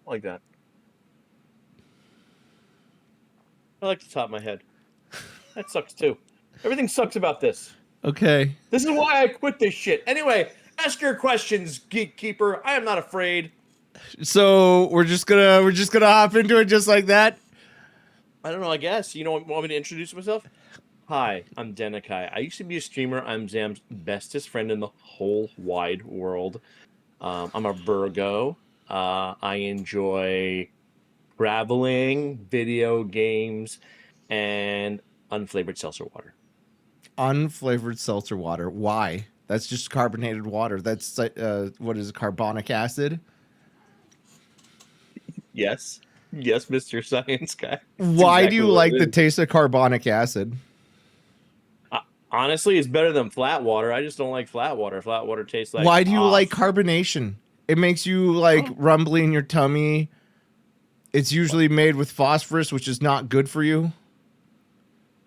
I like that. I like the top of my head. That sucks too. Everything sucks about this. Okay. This is why I quit this shit. Anyway, ask your questions, Geek Keeper. I am not afraid. So we're just gonna hop into it just like that. I don't know, I guess. You know, want me to introduce myself? Hi, I'm Denakhai. I used to be a streamer. I'm Zam's bestest friend in the whole wide world. I'm a Virgo. I enjoy traveling, video games, and unflavored seltzer water. Unflavored seltzer water. Why? That's just carbonated water. That's what is it, carbonic acid? Yes. Yes, Mr. Science Guy. That's Why do exactly you what like it the is. taste of carbonic acid? Honestly, it's better than flat water. I just don't like flat water. Flat water tastes like Why do you like off. carbonation? It makes you like Oh, rumbly in your tummy. It's usually made with phosphorus, which is not good for you.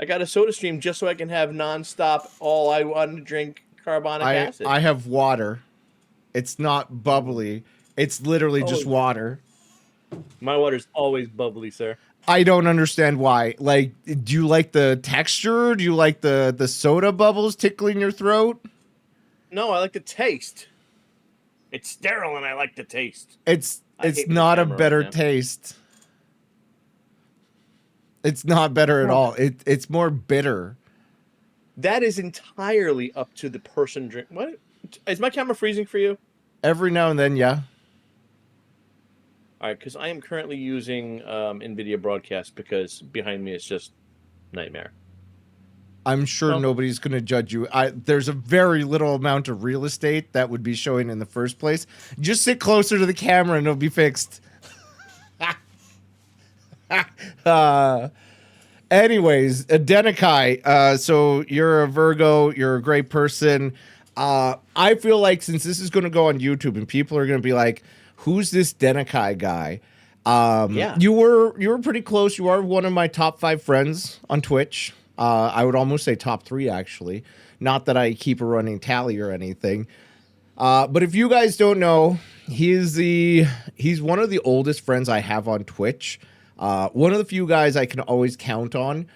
I got a soda stream just so I can have nonstop all I want to drink carbonic acid. I have water. It's not bubbly. It's literally just Always, water. my water's always bubbly, sir. I don't understand why. Like, do you like the texture? Do you like the soda bubbles tickling your throat? No, I like the taste. It's sterile and I like the taste. It's I it's hate my not a camera right better now. taste. It's not better at all. It's more bitter. That is entirely up to the person drink. What is my camera freezing for you? Every now and then, yeah. All right, because I am currently using NVIDIA Broadcast because behind me is just nightmare. I'm sure Well, nobody's going to judge you. There's a very little amount of real estate that would be showing in the first place. Just sit closer to the camera and it'll be fixed. Anyways, Denakhai, so you're a Virgo, you're a great person. I feel like since this is going to go on YouTube and people are going to be like, who's this Denakhai guy? yeah. You were pretty close. You are one of my top 5 friends on Twitch. I would almost say top 3, actually. Not that I keep a running tally or anything. But if you guys don't know, he's one of the oldest friends I have on Twitch. One of the few guys I can always count on.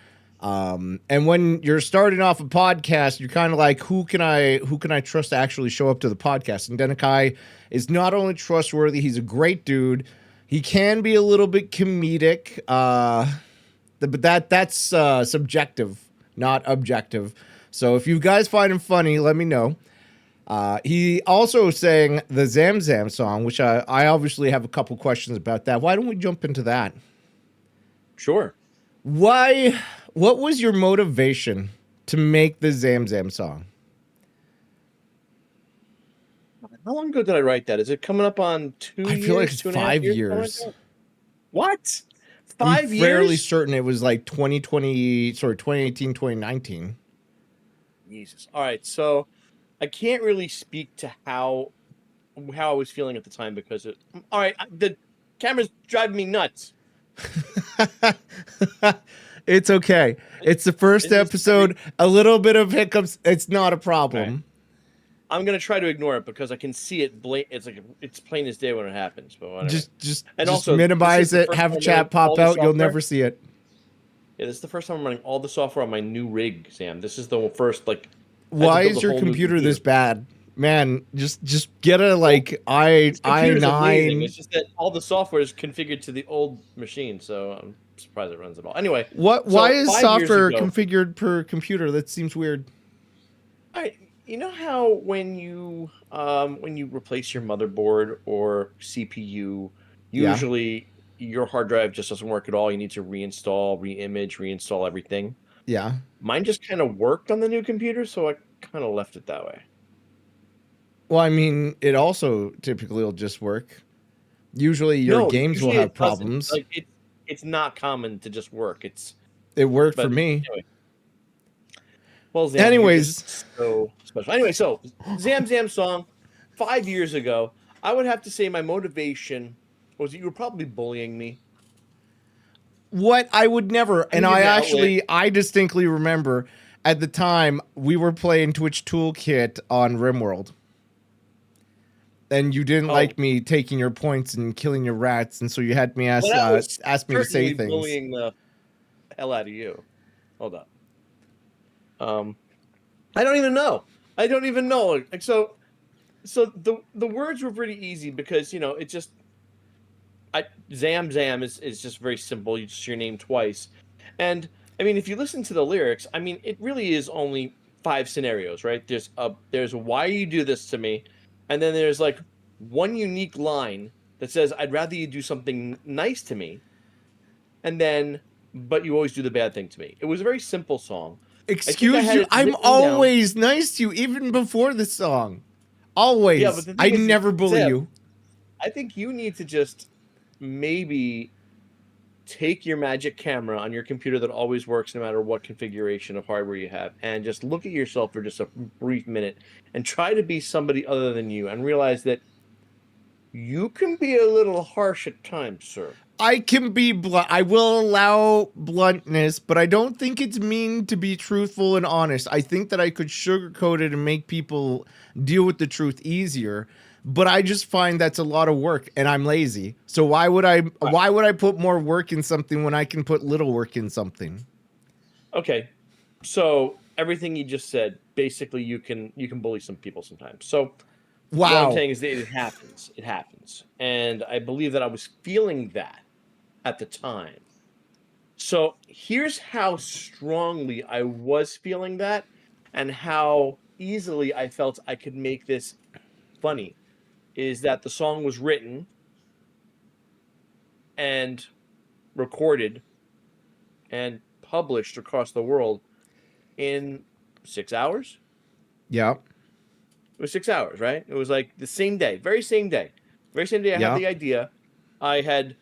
And when you're starting off a podcast, you're kind of like, who can I trust to actually show up to the podcast? And Denakhai is not only trustworthy, he's a great dude. He can be a little bit comedic, but that's subjective, not objective. So if you guys find him funny, let me know. He also sang the Zam song, which I obviously have a couple questions about that. Why don't we jump into that? Sure. What was your motivation to make the Zam song? How long ago did I write that? Is it coming up on 2 I years? feel like it's 2.5 5 years? years. What? I'm 5 fairly years? certain it was like 2018, 2019. Jesus. All right, so I can't really speak to how I was feeling at the time because all right, the camera's driving me nuts. It's okay. It's the first episode. A little bit of hiccups. It's not a problem. Right. I'm gonna try to ignore it because I can see it. It's plain as day when it happens. But whatever. Just Also, minimize it. Have a chat pop out. You'll never see it. Yeah, this is the first time I'm running all the software on my new rig, Sam. This is the first Why is your computer this bad? Man, just get a i9. It's just that all the software is configured to the old machine, so I'm surprised it runs at all. Anyway, why is software configured per computer? That seems weird. All right, you know how when you replace your motherboard or CPU, usually your hard drive just doesn't work at all. You need to reinstall, reimage, reinstall everything. Yeah. Mine just kind of worked on the new computer, so I kind of left it that way. Well, I mean, it also typically will just work. Usually your games will have problems. Like it's not common to just work. It worked for me. Anyway. Well, Zam, anyways, so special. Anyway, so Zam song 5 years ago. I would have to say my motivation was that you were probably bullying me. What? I would never. And I distinctly remember at the time we were playing Twitch Toolkit on RimWorld. and you didn't Oh, like me taking your points and killing your rats, and so you had me well, that was ask me to say certainly things. bullying the hell out of you. Hold up. Um, I don't even know. I don't even know. Like, so the words were pretty easy because it just I Zam is just very simple. You just your name twice, and I mean if you listen to the lyrics, I mean it really is only five scenarios, right? There's why you do this to me, and then there's like one unique line that says I'd rather you do something nice to me, and then but you always do the bad thing to me. It was a very simple song. I think I Excuse had you, it I'm written down. always nice to you, even before the song. Yeah, but Always. the I thing is, never bully Zeb, you. I think you need to just maybe take your magic camera on your computer that always works no matter what configuration of hardware you have and just look at yourself for just a brief minute and try to be somebody other than you and realize that you can be a little harsh at times, sir. I can be blunt. I will allow bluntness, but I don't think it's mean to be truthful and honest. I think that I could sugarcoat it and make people deal with the truth easier. But I just find that's a lot of work, and I'm lazy. So why would I? Right. Why would I put more work in something when I can put little work in something? Okay. So everything you just said, basically you can bully some people sometimes. So what I'm Wow. saying is that it happens. It happens. And I believe that I was feeling that at the time. So here's how strongly I was feeling that and how easily I felt I could make this funny is that the song was written and recorded and published across the world in 6 hours. Yeah. It was 6 hours, right? It was like the same day, very same day I had Yeah. the idea. I had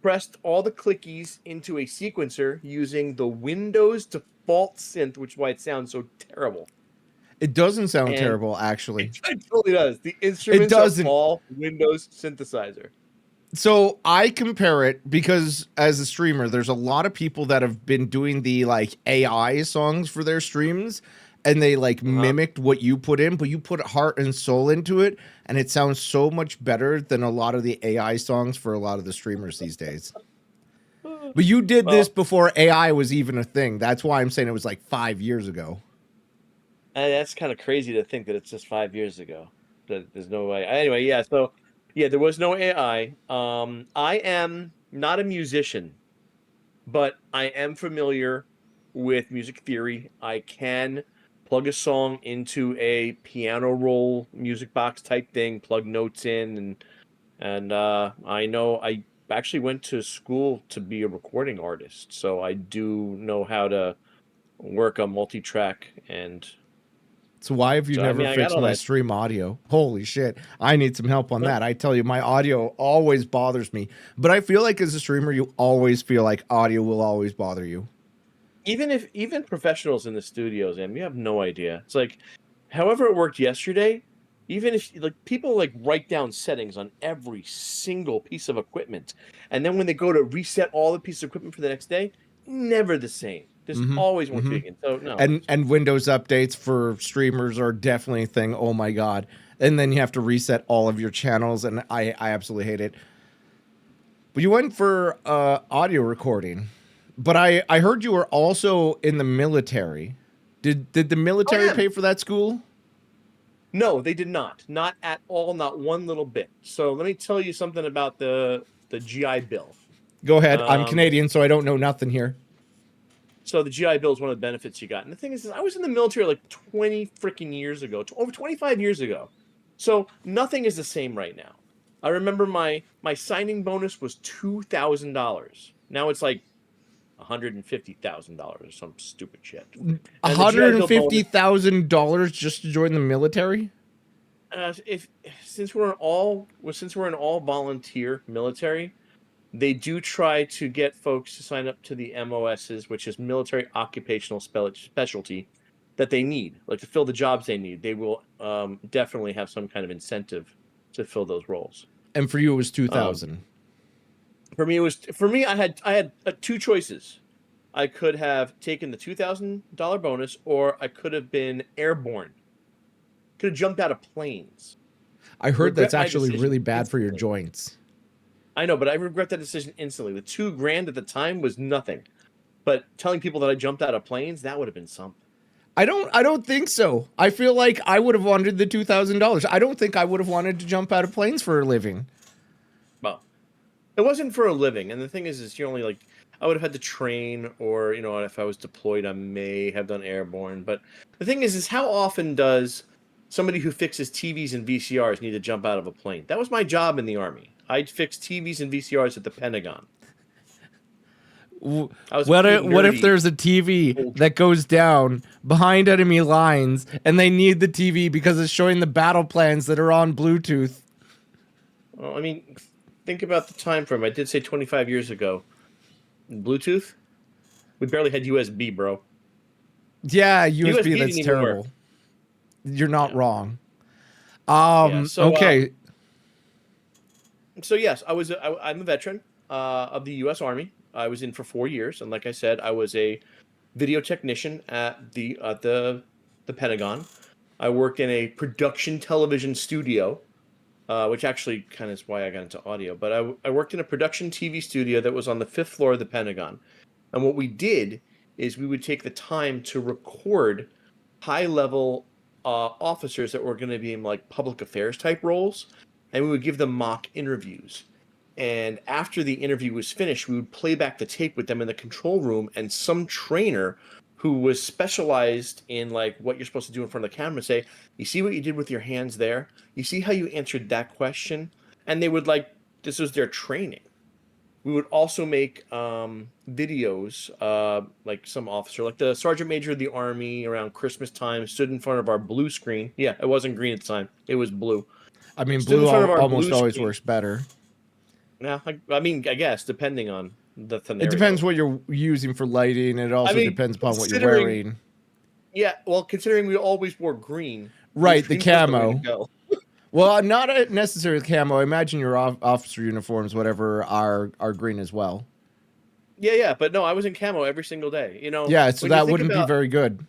pressed all the clickies into a sequencer using the Windows default synth, which is why it sounds so terrible. It doesn't sound And terrible, actually. it totally does. The It instruments are doesn't. all Windows synthesizer. So I compare it because as a streamer, there's a lot of people that have been doing the like AI songs for their streams and they like Uh-huh. mimicked what you put in, but you put heart and soul into it, and it sounds so much better than a lot of the AI songs for a lot of the streamers these days. But you did this Well, before AI was even a thing. That's why I'm saying it was like 5 years ago. that's kind of crazy to think that it's just 5 years ago. That there's no way. Anyway, yeah. So, yeah, there was no AI. I am not a musician, but I am familiar with music theory. I can plug a song into a piano roll music box type thing, plug notes in, and I know I actually went to school to be a recording artist, so I do know how to work a multi-track, and So why have you so I never mean I got fixed all my that. stream audio? Holy shit. I need some help on Well, that. I tell you, my audio always bothers me. But I feel like as a streamer, you always feel like audio will always bother you. even professionals in the studios, and you have no idea. It's like, however it worked yesterday. Even if like people like write down settings on every single piece of equipment, and then when they go to reset all the pieces of equipment for the next day, never the same. There's Mm-hmm. always one Mm-hmm. tweaking. So no, And Windows updates for streamers are definitely a thing. Oh my god. And then you have to reset all of your channels, and I absolutely hate it. But you went for audio recording. But I heard you were also in the military. Did the I military am. pay for that school? No, they did not. Not at all, not one little bit. So let me tell you something about the GI Bill. Go ahead. I'm Um, Canadian, so I don't know nothing here. so the GI Bill is one of the benefits you got. And the thing is I was in the military like 20 freaking years ago, over 25 years ago. So nothing is the same right now. I remember my signing bonus was $2,000. Now it's like $150,000 or some stupid shit. One And the hundred GI and Bill fifty bonus, thousand dollars just to join the military. if since we're an all volunteer military, they do try to get folks to sign up to the MOSs, which is military occupational specialty, that they need, like to fill the jobs they need. They will definitely have some kind of incentive to fill those roles. And for you, it was two Um, thousand. for me, I had two choices. I could have taken the $2,000 bonus, or I could have been airborne. Could have jumped out of planes. I heard that's Regret my actually decision really bad for your instantly. joints. I know, but I regret that decision instantly. The $2,000 at the time was nothing. But telling people that I jumped out of planes, that would have been something. I don't think so. I feel like I would have wanted the $2,000. I don't think I would have wanted to jump out of planes for a living. Well, it wasn't for a living. And the thing is you're only like, I would have had to train, or, if I was deployed, I may have done airborne. But the thing is how often does somebody who fixes TVs and VCRs need to jump out of a plane? That was my job in the Army. I'd fix TVs and VCRs at the Pentagon. I was a What pretty what if nerdy there's a TV old. that goes down behind enemy lines and they need the TV because it's showing the battle plans that are on Bluetooth? Well, I mean, think about the time frame. I did say 25 years ago. Bluetooth? We barely had USB, bro. Yeah, USB, didn't that's even work. terrible. You're not Yeah. wrong. Yeah. So, Okay. So yes, I'm a veteran of the U.S. Army. I was in for 4 years, and like I said, I was a video technician at the Pentagon. I worked in a production television studio, which actually kind of is why I got into audio. But I worked in a production TV studio that was on the 5th floor of the Pentagon. And what we did is we would take the time to record high-level officers that were going to be in like public affairs type roles, and we would give them mock interviews. And after the interview was finished, we would play back the tape with them in the control room, and some trainer who was specialized in like what you're supposed to do in front of the camera say, "You see what you did with your hands there? You see how you answered that question?" And they would like, this was their training. We would also make videos, like some officer, like the sergeant major of the Army around Christmas time stood in front of our blue screen. Yeah, it wasn't green at the time. It was blue. I mean, Stood blue in front of our almost blue always screen. works better. Yeah, I mean, I guess, depending on the scenario. It depends what you're using for lighting. It also depends upon what you're wearing. Yeah, well, considering we always wore green. Right, the green was the way to camo. go. Well, not necessarily camo. I imagine your officer uniforms, whatever, are green as well. Yeah, but no, I was in camo every single day. Yeah, so when you that think wouldn't be very good.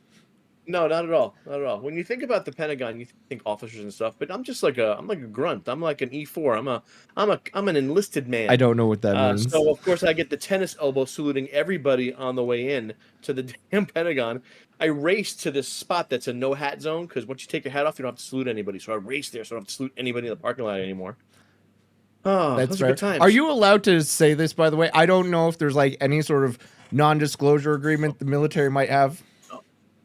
No, not at all. Not at all. When you think about the Pentagon, you think officers and stuff, but I'm just like I'm like a grunt. I'm like an E4. I'm an enlisted man. I don't know what that means. So of course I get the tennis elbow saluting everybody on the way in to the damn Pentagon. I race to this spot that's a no hat zone, because once you take your hat off, you don't have to salute anybody. So I race there, so I don't have to salute anybody in the parking lot anymore. Oh, That's those fair. are good times. Are you allowed to say this, by the way? I don't know if there's like any sort of non-disclosure agreement the military might have.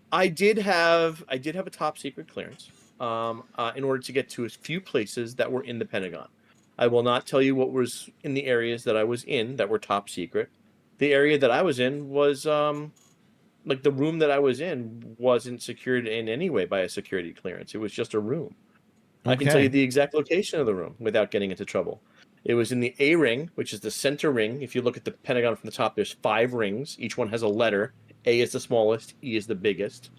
I did have a top secret clearance in order to get to a few places that were in the Pentagon. I will not tell you what was in the areas that I was in that were top secret. The area that I was in was like the room that I was in wasn't secured in any way by a security clearance. It was just a room. I can tell you the exact location of the room without getting into trouble. It was in the A ring, which is the center ring. If you look at the Pentagon from the top, there's 5 rings. Each one has a letter. A is the smallest, E is the biggest.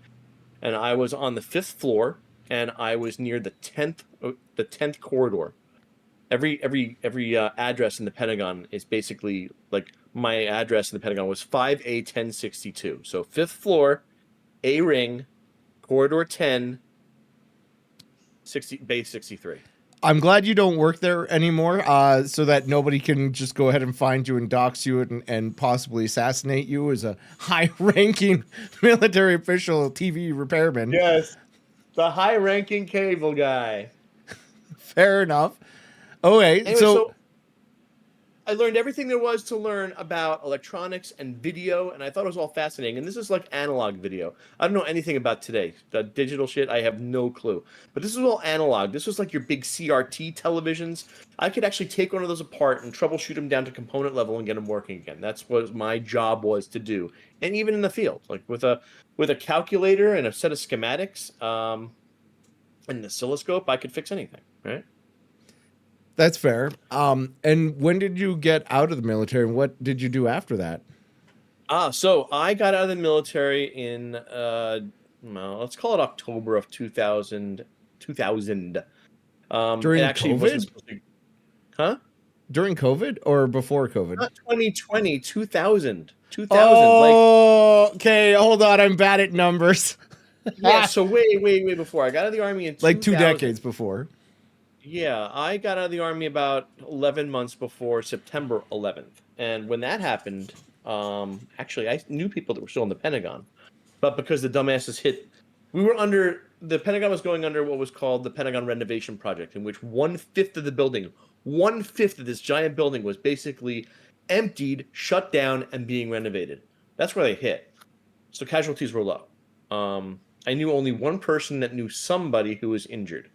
And I was on the 5th floor, and I was near the 10th corridor. Every address in the Pentagon is basically like my address in the Pentagon was 5A 1062. So 5th floor, A ring, corridor 10, base 63. I'm glad you don't work there anymore, so that nobody can just go ahead and find you and dox you and possibly assassinate you as a high-ranking military official, TV repairman. Yes, the high-ranking cable guy. Fair enough. Okay, Anyway, so I learned everything there was to learn about electronics and video, and I thought it was all fascinating. And this is like analog video. I don't know anything about today. The digital shit, I have no clue. But this was all analog. This was like your big CRT televisions. I could actually take one of those apart and troubleshoot them down to component level and get them working again. That's what my job was to do. And even in the field, like with a calculator and a set of schematics, and an oscilloscope, I could fix anything, right? That's fair. And when did you get out of the military, and what did you do after that? So I got out of the military in, well, let's call it October of 2000. During it actually COVID? wasn't supposed to, huh? During COVID or before COVID? Not 2020, 2000. 2000. Oh, okay. Hold on. I'm bad at numbers. Yeah, so way before. I got out of the Army in 2000. Like 2 decades before. Yeah, I got out of the army about 11 months before September 11th. And when that happened, actually, I knew people that were still in the Pentagon. But because the dumbasses hit, we were under, the Pentagon was going under what was called the Pentagon Renovation Project, in which 1/5 of the building, 1/5 of this giant building was basically emptied, shut down, and being renovated. That's where they hit. So casualties were low. I knew only one person that knew somebody who was injured.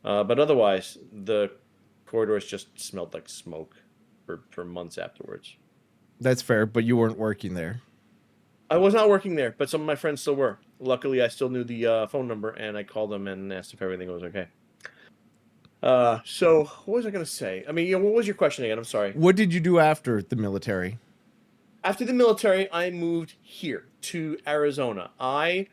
But otherwise, the corridors just smelled like smoke for months afterwards. That's fair, but you weren't working there. I was not working there, but some of my friends still were. Luckily, I still knew the phone number, and I called them and asked if everything was okay. So what was I going to say? I mean, what was your question again? I'm sorry. What did you do after the military? After the military, I moved here to Arizona. I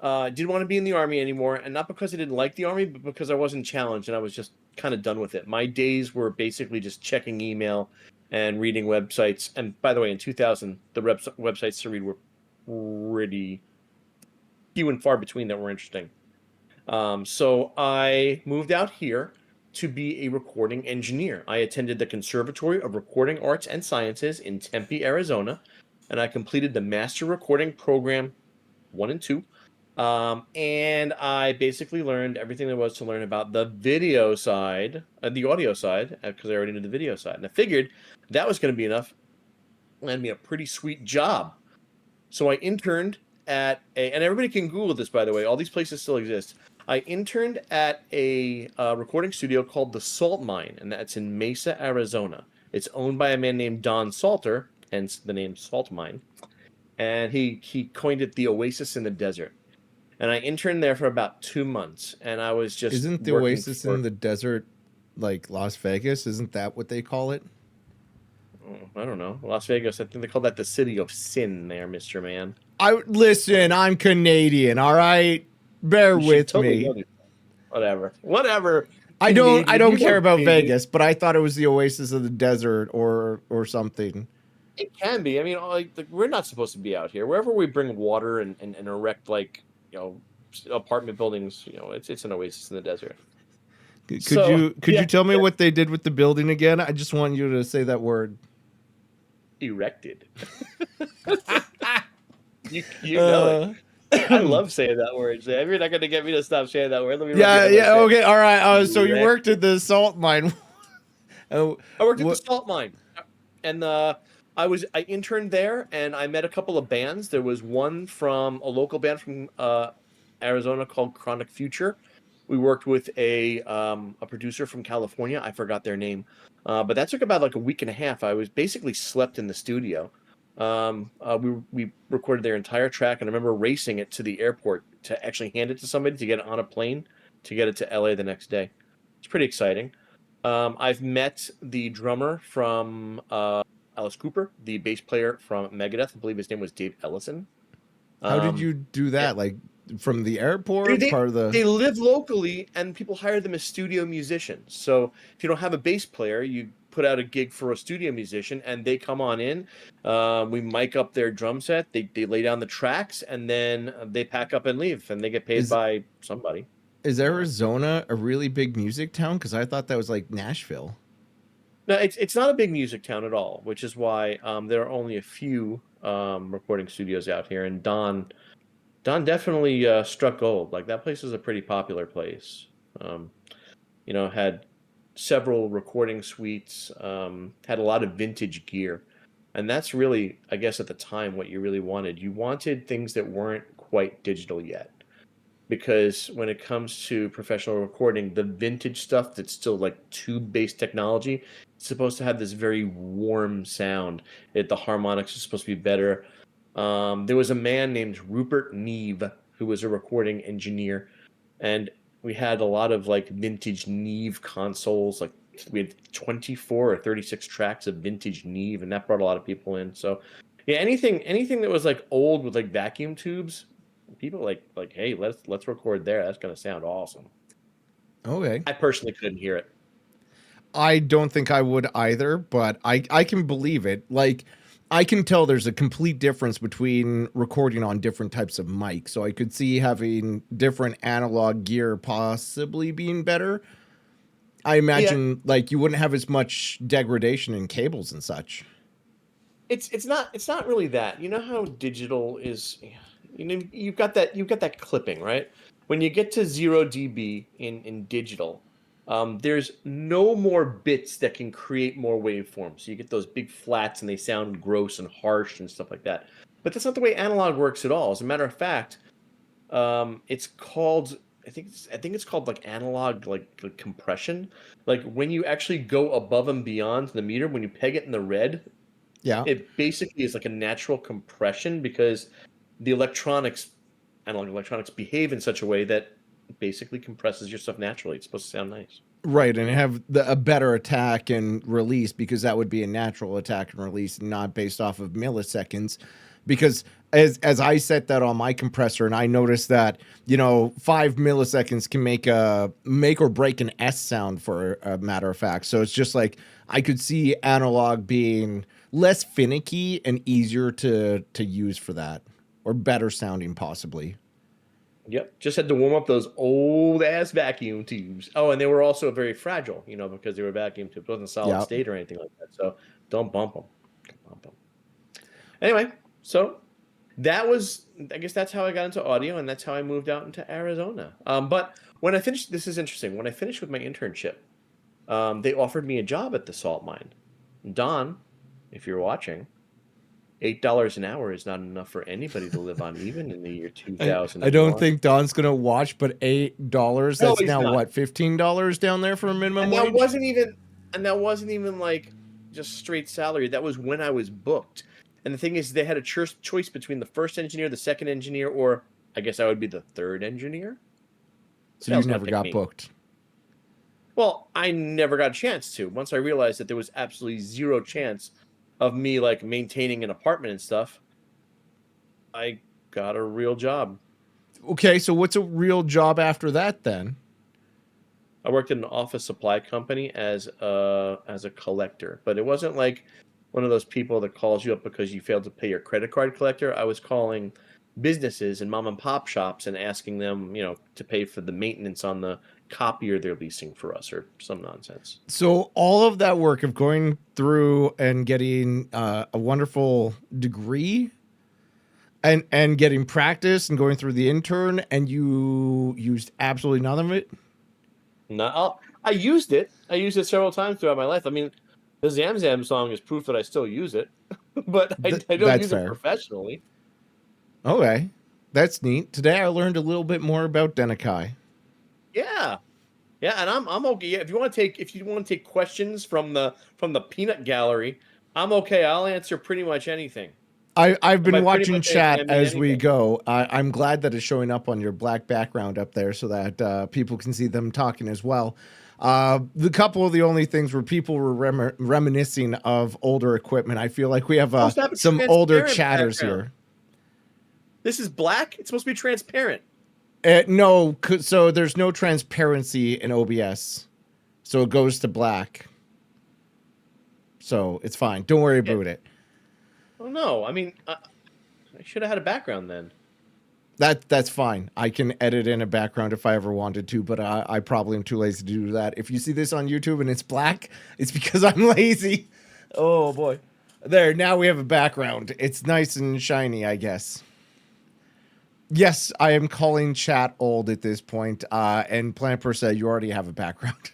didn't want to be in the army anymore, and not because I didn't like the army, but because I wasn't challenged and I was just kind of done with it. My days were basically just checking email and reading websites. And by the way, in 2000, the websites to read were pretty few and far between that were interesting. So I moved out here to be a recording engineer. I attended the Conservatory of Recording Arts and Sciences in Tempe, Arizona, and I completed the Master Recording Program 1 and 2. And I basically learned everything there was to learn about the video side, the audio side, because I already knew the video side. And I figured that was going to be enough, land me a pretty sweet job. So I interned at and everybody can Google this, by the way. All these places still exist. I interned at a recording studio called the Salt Mine, and that's in Mesa, Arizona. It's owned by a man named Don Salter, hence the name Salt Mine. And he coined it the Oasis in the Desert. And I interned there for about 2 months, and I was just Isn't the working Oasis for, in the desert like Las Vegas? Isn't that what they call it? I don't know, Las Vegas. I think they call that the city of sin there, Mr. Man. I listen, I'm Canadian, all right? Bear You should with totally me. know this. Whatever. I don't Canadian, you care weren't about Canadian. Vegas, but I thought it was the Oasis of the desert or something. It can be. I mean, like we're not supposed to be out here. Wherever we bring water and erect like apartment buildings, it's an oasis in the desert. Could So you yeah, tell me what they did with the building again? I just want you to say that word. erected. You know it. I love saying that word. If you're not gonna get me to stop saying that word, let me rub your Yeah, nose in. okay, all right. So you worked Erected. at the salt mine. Oh, I worked at the what? salt mine, and I interned there, and I met a couple of bands. There was one from a local band from Arizona called Chronic Future. We worked with a producer from California. I forgot their name, but that took about like a week and a half. I was basically slept in the studio. We recorded their entire track, and I remember racing it to the airport to actually hand it to somebody to get it on a plane to get it to LA the next day. It's pretty exciting. I've met the drummer from Alice Cooper, the bass player from Megadeth. I believe his name was Dave Ellison. How did Um, you do and that? Like from the they, airport, they part of the. they live locally, and people hire them as studio musicians. So if you don't have a bass player, you put out a gig for a studio musician, and they come on in. We mic up their drum set. They lay down the tracks, and then they pack up and leave, and they get paid Is by somebody. Uh, Arizona a really big music town? Because I thought that was like Nashville. No, it's not a big music town at all, which is why there are only a few recording studios out here. And Don definitely struck gold. Like that place is a pretty popular place. Um, had several recording suites, had a lot of vintage gear, and that's really, I guess, at the time what you really wanted. You wanted things that weren't quite digital yet, because when it comes to professional recording, the vintage stuff that's still like tube-based technology, it's supposed to have this very warm sound. The harmonics are supposed to be better. There was a man named Rupert Neve who was a recording engineer, and we had a lot of like vintage Neve consoles. Like we had 24 or 36 tracks of vintage Neve, and that brought a lot of people in. So yeah, anything that was like old with like vacuum tubes, people like, hey, let's record there. That's gonna sound awesome. Okay. I personally couldn't hear it. I don't think I would either, but I can believe it. Like I can tell there's a complete difference between recording on different types of mics. So I could see having different analog gear possibly being better. I Yeah, imagine like you wouldn't have as much degradation in cables and such. it's not really that. You know how digital is, you've got that clipping, right? When you get to 0 dB in digital, there's no more bits that can create more waveforms. So you get those big flats and they sound gross and harsh and stuff like that. But that's not the way analog works at all. As a matter of fact, it's called, I think it's called like analog, like compression. Like when you actually go above and beyond the meter, when you peg it in the red, Yeah. it basically is like a natural compression because the analog electronics behave in such a way that it basically compresses your stuff naturally. It's supposed to sound nice. Right, and have a better attack and release because that would be a natural attack and release, not based off of milliseconds. Because as I set that on my compressor, and I noticed that 5 milliseconds can make or break an S sound for a matter of fact. So it's just like I could see analog being less finicky and easier to use for that, or better sounding possibly. Yep. Just had to warm up those old ass vacuum tubes. Oh, and they were also very fragile, because they were vacuum tubes. It wasn't solid Yeah. state or anything like that. So don't bump them. Don't bump them. Anyway, so I guess that's how I got into audio, and that's how I moved out into Arizona. But when I finished, this is interesting. When I finished with my internship, they offered me a job at the salt mine. Don, if you're watching, $8 an hour is not enough for anybody to live on, even in the year I don't 2001. think Don's gonna watch, but $8, No, that's he's now not. what, $15 down there for a minimum And that wage? wasn't even and that wasn't even like just straight salary. That was when I was booked. And the thing is, they had a choice between the first engineer, the second engineer, or I guess I would be the third engineer. So you Sales guy never picked got me. booked. Well, I never got a chance to. Once I realized that there was absolutely zero chance of me like maintaining an apartment and stuff, I got a real job. Okay, so what's a real job after that then? I worked in an office supply company as a collector, but it wasn't like one of those people that calls you up because you failed to pay your credit card collector. I was calling businesses and mom and pop shops and asking them, to pay for the maintenance on the copier they're leasing for us or some nonsense. So all of that work of going through and getting a wonderful degree and getting practice and going through the intern, and you used absolutely none of it. No, I used it. I used it several times throughout my life. I mean, the Zam Zam song is proof that I still use it, but I don't That's use it fair. professionally. Okay, that's neat. Today I learned a little bit more about Denakhai. Yeah. Yeah, and I'm okay. Yeah, if you want to take questions from the peanut gallery, I'm okay. I'll answer pretty much anything. I've And by been pretty watching much anything, chat I mean as we anything. go. I'm glad that it's showing up on your black background up there so that people can see them talking as well. The couple of the only things where people were reminiscing of older equipment. I feel like we have Supposed to have a some older transparent chatters background. here. This is black. It's supposed to be transparent. No, so there's no transparency in OBS, so it goes to black. So it's fine. Don't worry Yeah. about it. Oh no. I mean, I should have had a background then. That's fine. I can edit in a background if I ever wanted to, but I probably am too lazy to do that. If you see this on YouTube and it's black, it's because I'm lazy. Oh boy. There, now we have a background. It's nice and shiny, I guess. Yes, I am calling chat old at this point. And Plant Per Se, you already have a background.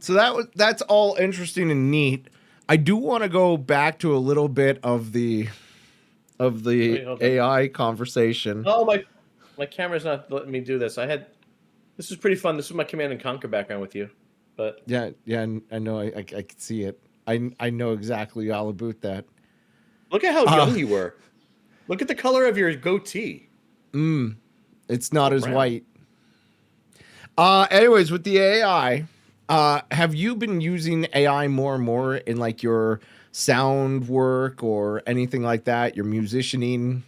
So that's all interesting and neat. I do want to go back to a little bit of the Wait, hold on. AI conversation. Oh my camera's not letting me do this. This was pretty fun. This was my Command and Conquer background with you, but Yeah, yeah, I know. I can see it. I know exactly all about that. look at how Uh, young you were. Look at the color of your goatee. it's It's not all as brown. white. Anyways, with the AI, have you been using AI more and more in like your sound work or anything like that? Your musicianing?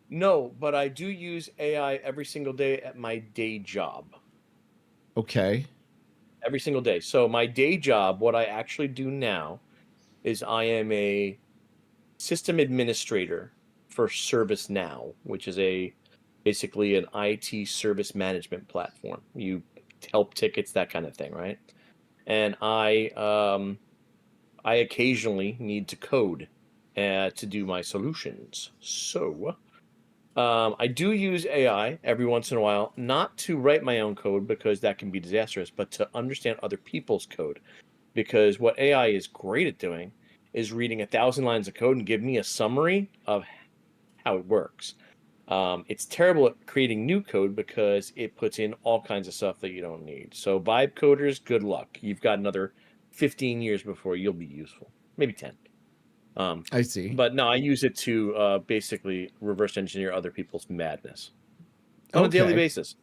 No, but I do use AI every single day at my day job. Okay. Every single day. So my day job, what I actually do now is I am a system administrator for ServiceNow, which is basically an IT service management platform. You help tickets, that kind of thing, right? And I occasionally need to code to do my solutions. So I do use AI every once in a while, not to write my own code because that can be disastrous, but to understand other people's code. Because what AI is great at doing is reading 1,000 lines of code and give me a summary of how it works. It's terrible at creating new code because it puts in all kinds of stuff that you don't need. So vibe coders, good luck. You've got another 15 years before you'll be useful, maybe 10. I see. But no, I use it to basically reverse engineer other people's madness on a daily Okay. basis.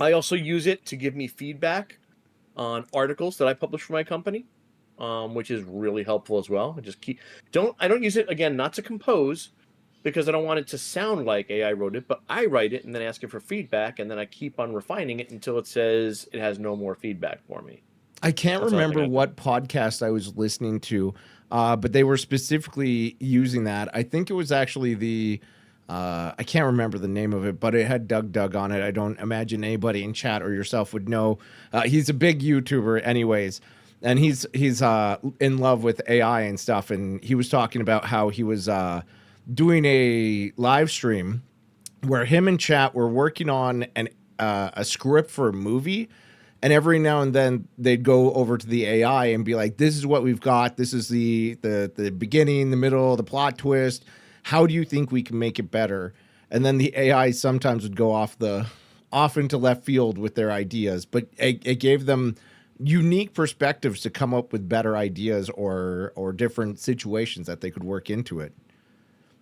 I also use it to give me feedback on articles that I publish for my company, which is really helpful as well. I don't use it again not to compose because I don't want it to sound like AI wrote it, but I write it and then ask it for feedback, and then I keep on refining it until it says it has no more feedback for me. I can't That's another thing remember I do. what podcast I was listening to, but they were specifically using that. I think it was actually I can't remember the name of it, but it had Doug on it. I don't imagine anybody in chat or yourself would know. He's a big YouTuber, anyways, and he's in love with AI and stuff. And he was talking about how he was doing a live stream where him and chat were working on a script for a movie, and every now and then they'd go over to the AI and be like, "This is what we've got. This is the beginning, the middle, the plot twist. How do you think we can make it better?" And then the AI sometimes would go off into left field with their ideas, but it gave them unique perspectives to come up with better ideas or different situations that they could work into it.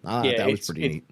I Yeah, thought that was pretty neat.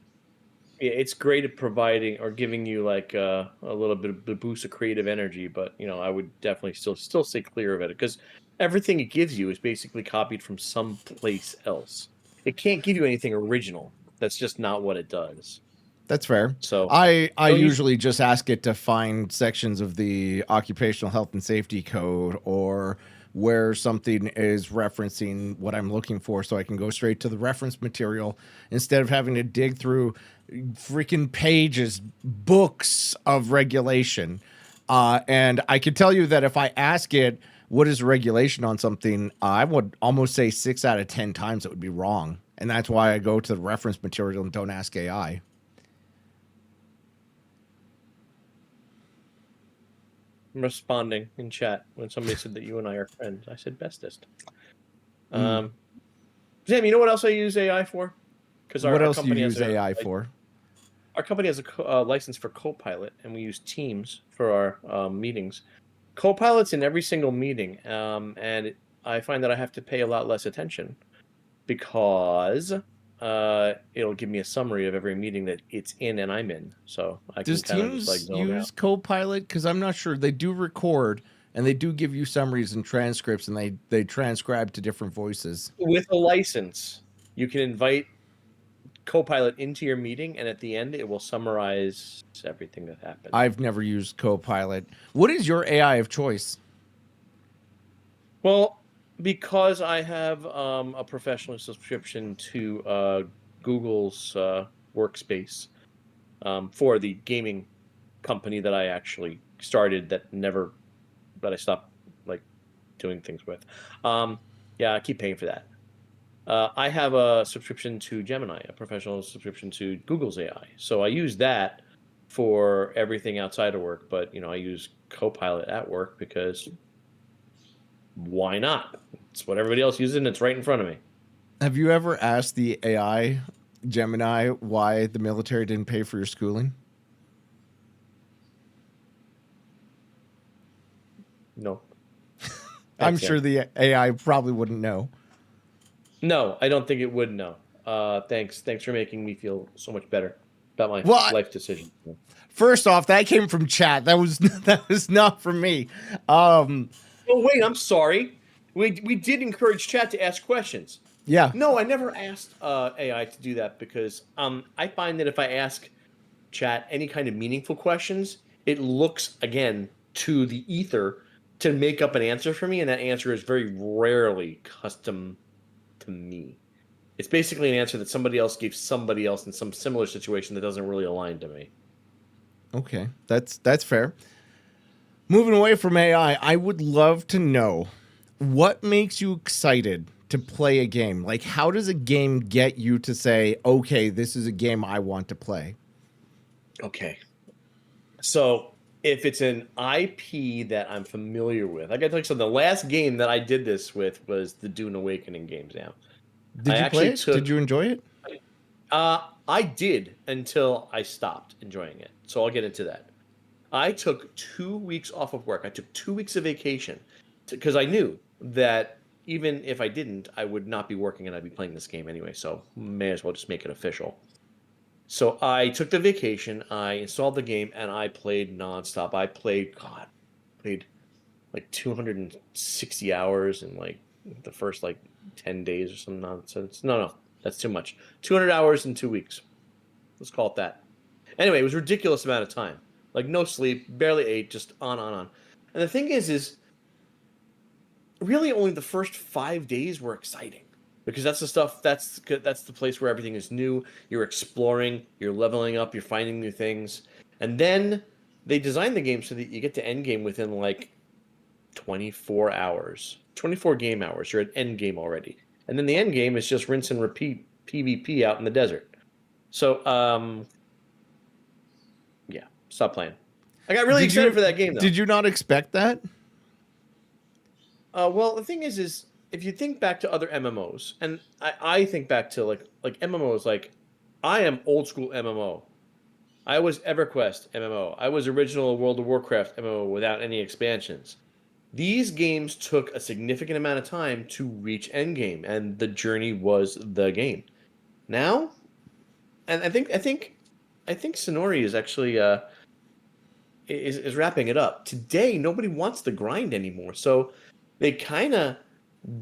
it's great at providing or giving you like a little bit of the boost of creative energy, but I would definitely still stay clear of it because everything it gives you is basically copied from someplace else. It can't give you anything original. That's just not what it does. That's fair. So I don't use usually just ask it to find sections of the occupational health and safety code or where something is referencing what I'm looking for so I can go straight to the reference material instead of having to dig through freaking pages, books of regulation. And I can tell you that if I ask it what is regulation on something, I would almost say 6 out of 10 times it would be wrong. And that's why I go to the reference material and don't ask AI. responding in chat when somebody said that you and I are friends. I said bestest. Mm. Sam, you know what else I use AI for? Because What else do you use AI for? our company has a license for Copilot, and we use Teams for our meetings. Copilot's in every single meeting, and I find that I have to pay a lot less attention because it'll give me a summary of every meeting that it's in and I'm in, so I can Does kind of just like Teams zone out. use Copilot? Because I'm not sure. They do record and they do give you summaries and transcripts, and they transcribe to different voices. With a license, you can invite Copilot into your meeting, and at the end, it will summarize everything that happened. I've never used Copilot. What is your AI of choice? Well, because I have a professional subscription to Google's Workspace for the gaming company that I actually started that I stopped like doing things with. Yeah, I keep paying for that. I have a subscription to Gemini, a professional subscription to Google's AI. So I use that for everything outside of work, but I use Copilot at work because why not? It's what everybody else uses, and it's right in front of me. Have you ever asked the AI Gemini why the military didn't pay for your schooling? No. I'm Thanks, sure Sam. the AI probably wouldn't know. No, I don't think it would know. Thanks for making me feel so much better about my Well, life decision. first off, that came from chat. That was that was not from me. Oh wait, I'm sorry. We did encourage chat to ask questions. Yeah, No, I never asked AI to do that because I find that if I ask chat any kind of meaningful questions, it looks again to the ether to make up an answer for me, and that answer is very rarely custom to me. It's basically an answer that somebody else gave somebody else in some similar situation that doesn't really align to me. okay, that's fair. Moving away from AI, I would love to know what makes you excited to play a game. Like, how does a game get you to say, okay, this is a game I want to play? Okay. So if it's an IP that I'm familiar with, I got to tell you something. The last game that I did this with was the Dune Awakening games. Now, I Did you play actually it? Did took. you enjoy it? I did until I stopped enjoying it. So I'll get into that. I took 2 weeks off of work. I took 2 weeks of vacation because I knew that even if I didn't, I would not be working and I'd be playing this game anyway. So may as well just make it official. So I took the vacation, I installed the game, and I played nonstop. I played, God, played like 260 hours in like the first like 10 days or some nonsense. No, that's too much. 200 hours in 2 weeks. Let's call it that. Anyway, it was a ridiculous amount of time. Like no sleep, barely ate, just on. And the thing is really only the first 5 days were exciting because that's the stuff that's the place where everything is new. You're exploring, you're leveling up, you're finding new things, and then they designed the game so that you get to end game within like 24 hours, 24 game hours. You're at end game already, and then the end game is just rinse and repeat PvP out in the desert. So yeah, stop playing. I got really Did excited you for that game though. did you not expect that? Well, the thing is if you think back to other MMOs, and I think back to like MMOs, like I am old school MMO. I was EverQuest MMO. I was original World of Warcraft MMO without any expansions. These games took a significant amount of time to reach endgame, and the journey was the game. Now, and I think Sonori is actually is wrapping it up. Today, nobody wants the grind anymore, so they kind of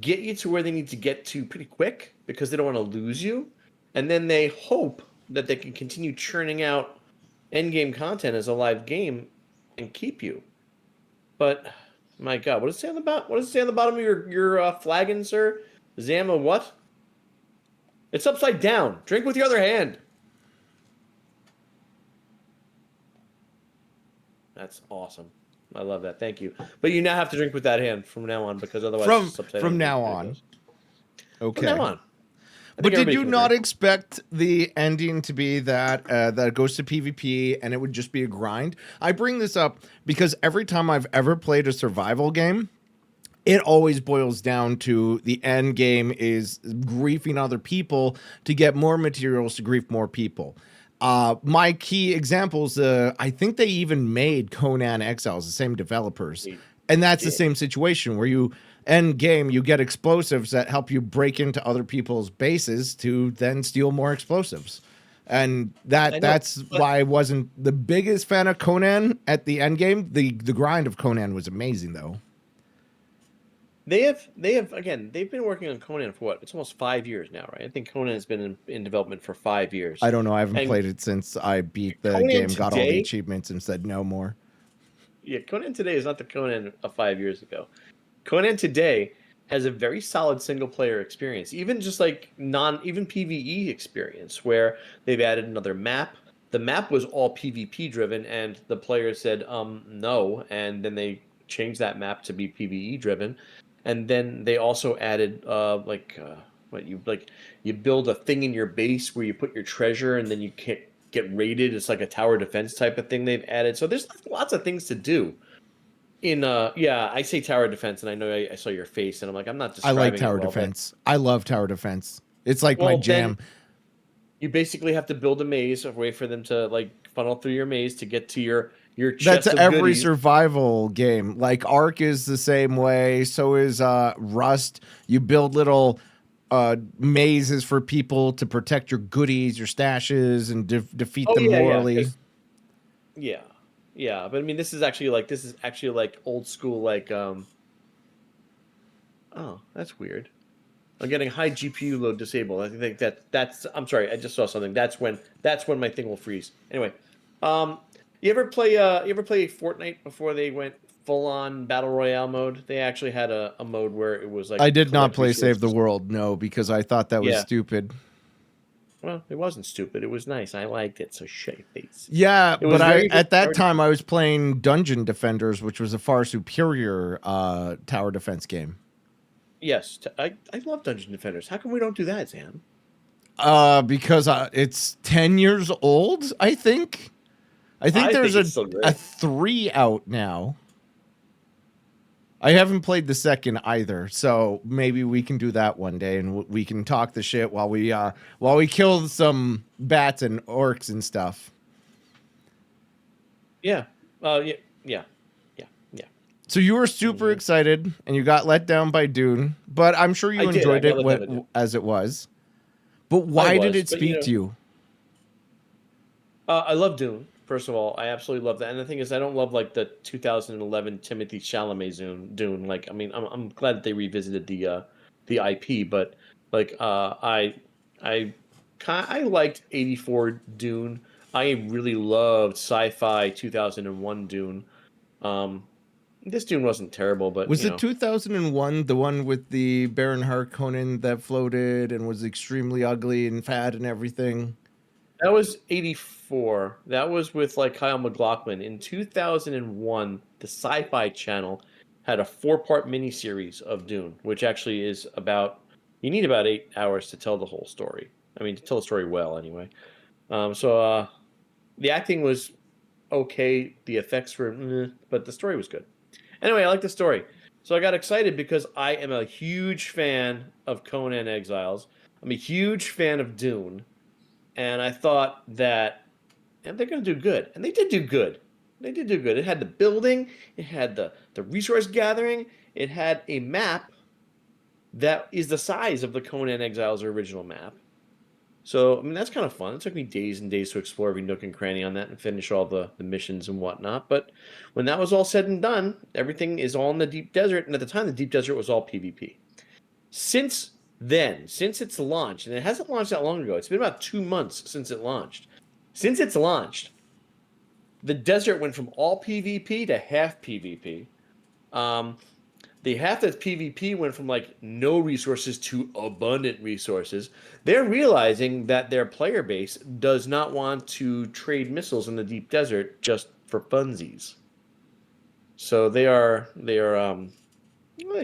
get you to where they need to get to pretty quick because they don't want to lose you, and then they hope that they can continue churning out end game content as a live game and keep you. But my God, what does it say on the bottom? What does it say on the bottom of your flagon, sir? Zama, what? It's upside down. Drink with your other hand. That's awesome. I love that. Thank you. But you now have to drink with that hand from now on because otherwise it's From just upside from down. now There it on. goes. From now Okay. on. I think But did everybody you can not agree. expect the ending to be that that it goes to PvP and it would just be a grind? I bring this up because every time I've ever played a survival game, it always boils down to the end game is griefing other people to get more materials to grief more people. My key examples, I think they even made Conan Exiles, the same developers. They And that's the did. same situation where you end game, you get explosives that help you break into other people's bases to then steal more explosives. And I know, that's but why I wasn't the biggest fan of Conan at the end game. The grind of Conan was amazing though. they have again. They've been working on Conan for what? It's almost 5 years now, right? I think Conan has been in development for 5 years, I don't know. I haven't and played it since I beat the Conan game, got all the today, achievements, and said no more. yeah, Conan today is not the Conan of 5 years ago. Conan today has a very solid single player experience, even just like even PvE experience, where they've added another map. The map was all PvP driven, and the player said no, and then they changed that map to be PvE driven, and then they also added what you build a thing in your base where you put your treasure, and then you can't get raided. It's like a tower defense type of thing they've added. So there's lots of things to do in yeah, I say tower defense, and I know I saw your face, and I'm like, I'm not I like describing it tower well, but defense. I love tower defense. It's like my well, then jam. you basically have to build a maze, a way for them to like funnel through your maze to get to your That's chest of every goodies. survival game. Like Ark is the same way. So is Rust. You build little mazes for people to protect your goodies, your stashes, and defeat Oh them yeah, morally. because yeah, yeah. But I mean, this is actually like old school, like oh, that's weird. I'm getting high GPU load disabled. I think that's. I'm sorry, I just saw something. That's when my thing will freeze. Anyway, um, you ever play Fortnite before they went full on battle royale mode? They actually had a mode where it was like I did not collect play Save the resources. World, no, because I thought that was Yeah, stupid. Well, it wasn't stupid. It was nice. I liked it. So shut your face. Yeah, It but was I very good. at that time I was playing Dungeon Defenders, which was a far superior tower defense game. Yes, I love Dungeon Defenders. How come we don't do that, Sam? Because it's 10 years old. I think. I think I there's think it's a still a great. 3 out now. I haven't played the second either, so maybe we can do that one day, and we can talk the shit while we kill some bats and orcs and stuff. Yeah. Yeah. Yeah. Yeah. Yeah. So you were super Hmm. excited, and you got let down by Dune, but I'm sure I you did. I enjoyed got it let down by Doom. as it was. But I why did was, it but speak to you? I love Dune. First of all, I absolutely love that. And the thing is, I don't love like the 2011 Timothy Chalamet Dune. Like, I mean, I'm glad that they revisited the IP, but like, I I liked '84 Dune. I really loved sci-fi 2001 Dune. Um, this Dune wasn't terrible, but Was you it know, 2001, the one with the Baron Harkonnen that floated and was extremely ugly and fat and everything? that was '84. That was with like Kyle MacLachlan. In 2001, the Sci-Fi Channel had a four-part miniseries of Dune, which actually is about you need about 8 hours to tell the whole story. I mean, to tell the story well, anyway. The acting was okay, the effects were, but the story was good. Anyway, I like the story. So I got excited because I am a huge fan of Conan Exiles. I'm a huge fan of Dune, and I thought that and they're going to do good. And they did do good. They did do good. It had the building, it had the resource gathering, it had a map that is the size of the Conan Exiles original map. So, I mean, that's kind of fun. It took me days and days to explore every nook and cranny on that and finish all the missions and whatnot. But when that was all said and done, everything is all in the deep desert. And at the time, the deep desert was all PvP. Since then, since it's launched, and it hasn't launched that long ago, it's been about 2 months since it launched. Since it's launched, the desert went from all PvP to half PvP. Um, the half that's PvP went from like no resources to abundant resources. They're realizing that their player base does not want to trade missiles in the deep desert just for funsies. So they're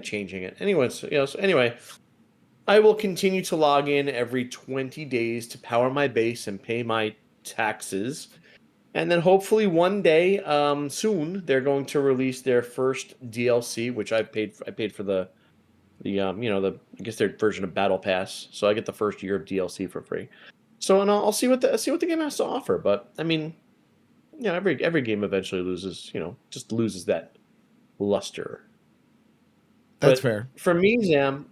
changing it. Anyways, so anyway, I will continue to log in every 20 days to power my base and pay my taxes. And then hopefully one day, soon, they're going to release their first DLC, which I paid for the I guess their version of Battle Pass, so I get the first year of DLC for free. So and I'll see what the game has to offer. But I mean, every game eventually loses, just loses that luster. That's But fair. for me, Zam,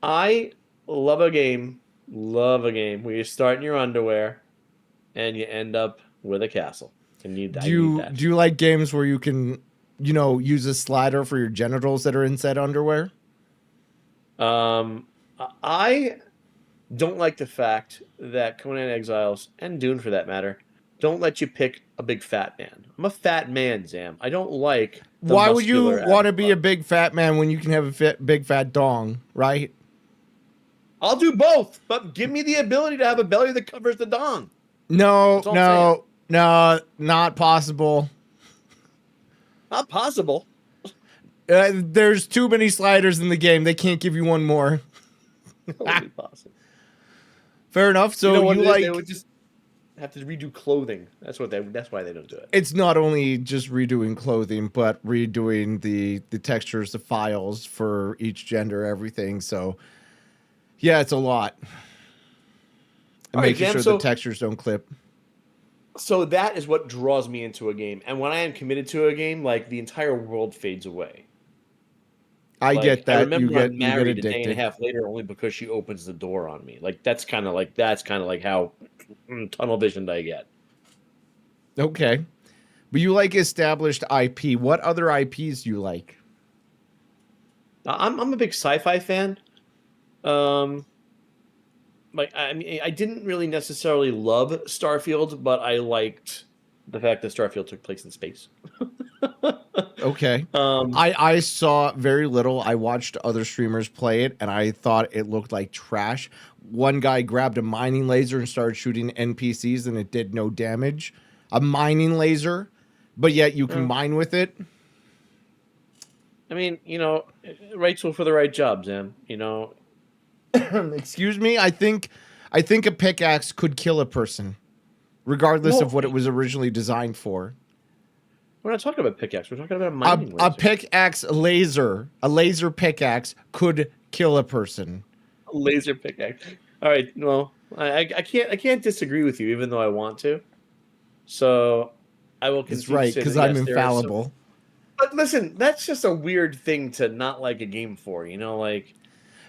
I love a game where you start in your underwear and you end up with a castle. Do I need you that. do you like games where you can, use a slider for your genitals that are inside underwear? I don't like the fact that Conan Exiles and Dune, for that matter, don't let you pick a big fat man. I'm a fat man, Zam. I don't like the Why would you muscular want to be avatar. a big fat man when you can have a big fat dong, right? I'll do both, but give me the ability to have a belly that covers the dong. No, That's all I'm saying. no, no, not possible. Not possible. There's too many sliders in the game. They can't give you one more. Totally possible. Fair enough. You So know what you it is? They like would just have to redo clothing. That's why they don't do it. it's not only just redoing clothing, but redoing the textures, the files for each gender, everything. So yeah, it's a lot. And All right, making Zam. sure the textures don't clip. So that is what draws me into a game. And when I am committed to a game, like the entire world fades away. I Like get I that. You remember get I'm you get married a day and a addicted. half later only because she opens the door on me. Like that's kind of like how tunnel visioned I get. Okay. But you like established IP. What other IPs do you like? I'm a big sci-fi fan. Um, like I mean, I didn't really necessarily love Starfield, but I liked the fact that Starfield took place in space. Okay. Um, I saw very little. I watched other streamers play it, and I thought it looked like trash. One guy grabbed a mining laser and started shooting NPCs, and it did no damage. A mining laser, but yet you can well, mine with it. I mean, right tool for the right job, Zam. Excuse me. I think a pickaxe could kill a person, regardless of Well, what it was originally designed for. we're not talking about pickaxe. We're talking about a A, mining a laser. pickaxe laser, a laser pickaxe could kill a person. A laser pickaxe. All right. Well, I can't disagree with you, even though I want to. So I will That's concede to right, say because that I'm yes, there is some. infallible. But listen, that's just a weird thing to not like a game for. Like,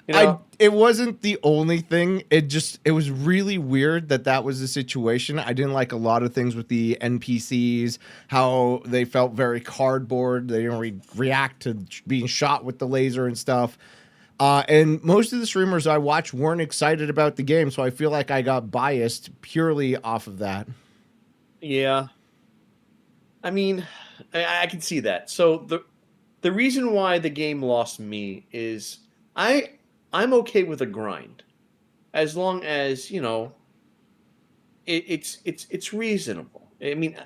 you know, It wasn't the only thing. It was really weird that was the situation. I didn't like a lot of things with the NPCs, how they felt very cardboard. They didn't react to being shot with the laser and stuff. And most of the streamers I watch weren't excited about the game, so I feel like I got biased purely off of that. yeah. I mean, I can see that. So the reason why the game lost me is I'm okay with a grind as long as it's reasonable. I mean,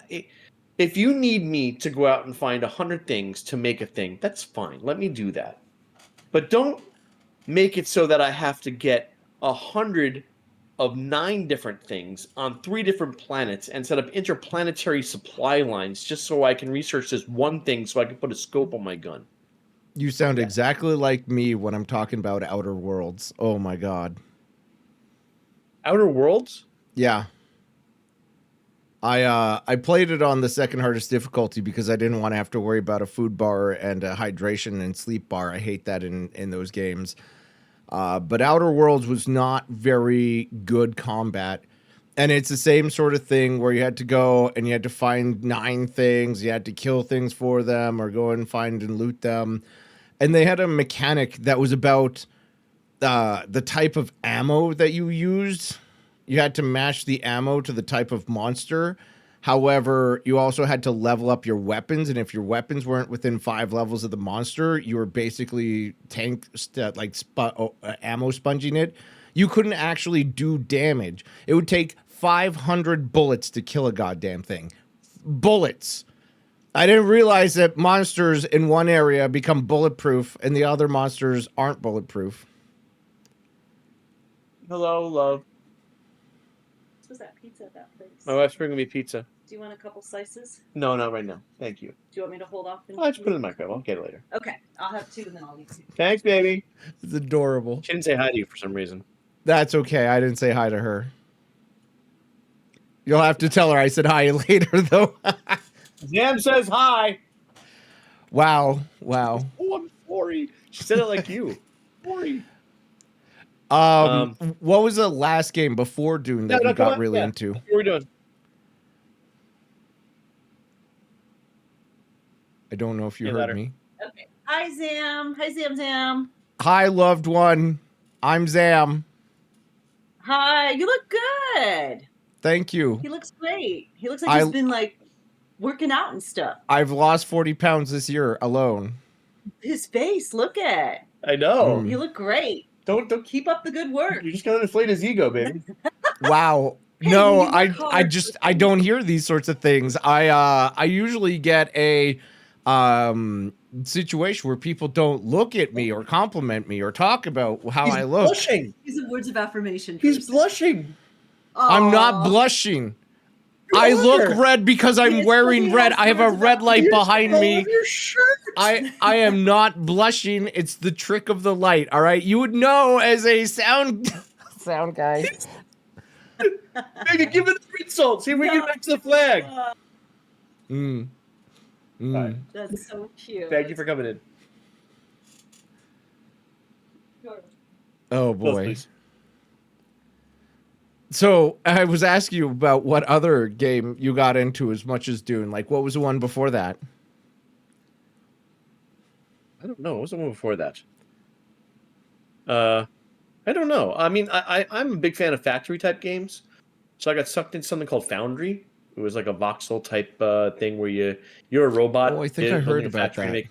if you need me to go out and find 100 things to make a thing, that's fine. Let me do that. But don't make it so that I have to get 100 of 9 different things on 3 different planets and set up interplanetary supply lines just so I can research this one thing so I can put a scope on my gun. You sound Yeah. exactly like me when I'm talking about Outer Worlds. Oh my god. Outer Worlds? Yeah. I played it on the second hardest difficulty because I didn't want to have to worry about a food bar and a hydration and sleep bar. I hate that in those games. But Outer Worlds was not very good combat. And it's the same sort of thing where you had to go and you had to find 9 things. You had to kill things for them or go and find and loot them. And they had a mechanic that was about the type of ammo that you used. You had to match the ammo to the type of monster. However, you also had to level up your weapons, and if your weapons weren't within 5 levels of the monster, you were basically ammo sponging it. You couldn't actually do damage. It would take 500 bullets to kill a goddamn thing. Bullets. I didn't realize that monsters in one area become bulletproof, and the other monsters aren't bulletproof. Hello, love. Was that pizza at that place? My wife's bringing me pizza. Do you want a couple slices? No, not right now. Thank you. Do you want me to hold off? I'll just put it in the microwave. I'll get it later. Okay, I'll have 2 and then I'll leave 2. Thanks, baby. It's adorable. She didn't say hi to you for some reason. That's okay. I didn't say hi to her. You'll have to tell her I said hi later, though. Zam says hi. Wow. Wow. Oh, I'm sorry. She said it like you. Sorry. What was the last game before Dune that you got really into? What are we doing? I don't know if you heard me. Okay. Hi, Zam. Hi, Zam. Hi, loved one. I'm Zam. Hi. You look good. Thank you. He looks great. He looks like he's been like working out and stuff. I've lost 40 pounds this year alone. His face, look at. I know. You look great. Don't Keep up the good work. You're just gonna inflate his ego, baby. Wow. Hey, No, you work hard. I don't hear these sorts of things. I usually get a situation where people don't look at me or compliment me or talk about how I look. Blushing. These are words of affirmation. He's blushing. I'm not blushing. I look red because I'm wearing red. I have a red light behind me. Your shirt. I am not blushing. It's the trick of the light. All right, you would know as a sound guy. Megan, give it the insult. See if we get back to the flag. Right. That's so cute. Thank you for coming in. Oh Close, boy. please. So I was asking you about what other game you got into as much as Dune. Like, what was the one before that? I don't know. What was the one before that? I don't know. I mean, I'm a big fan of factory type games, so I got sucked into something called Foundry, It was like a voxel type thing where you're a robot. Oh, I think I building heard a about factory to that. make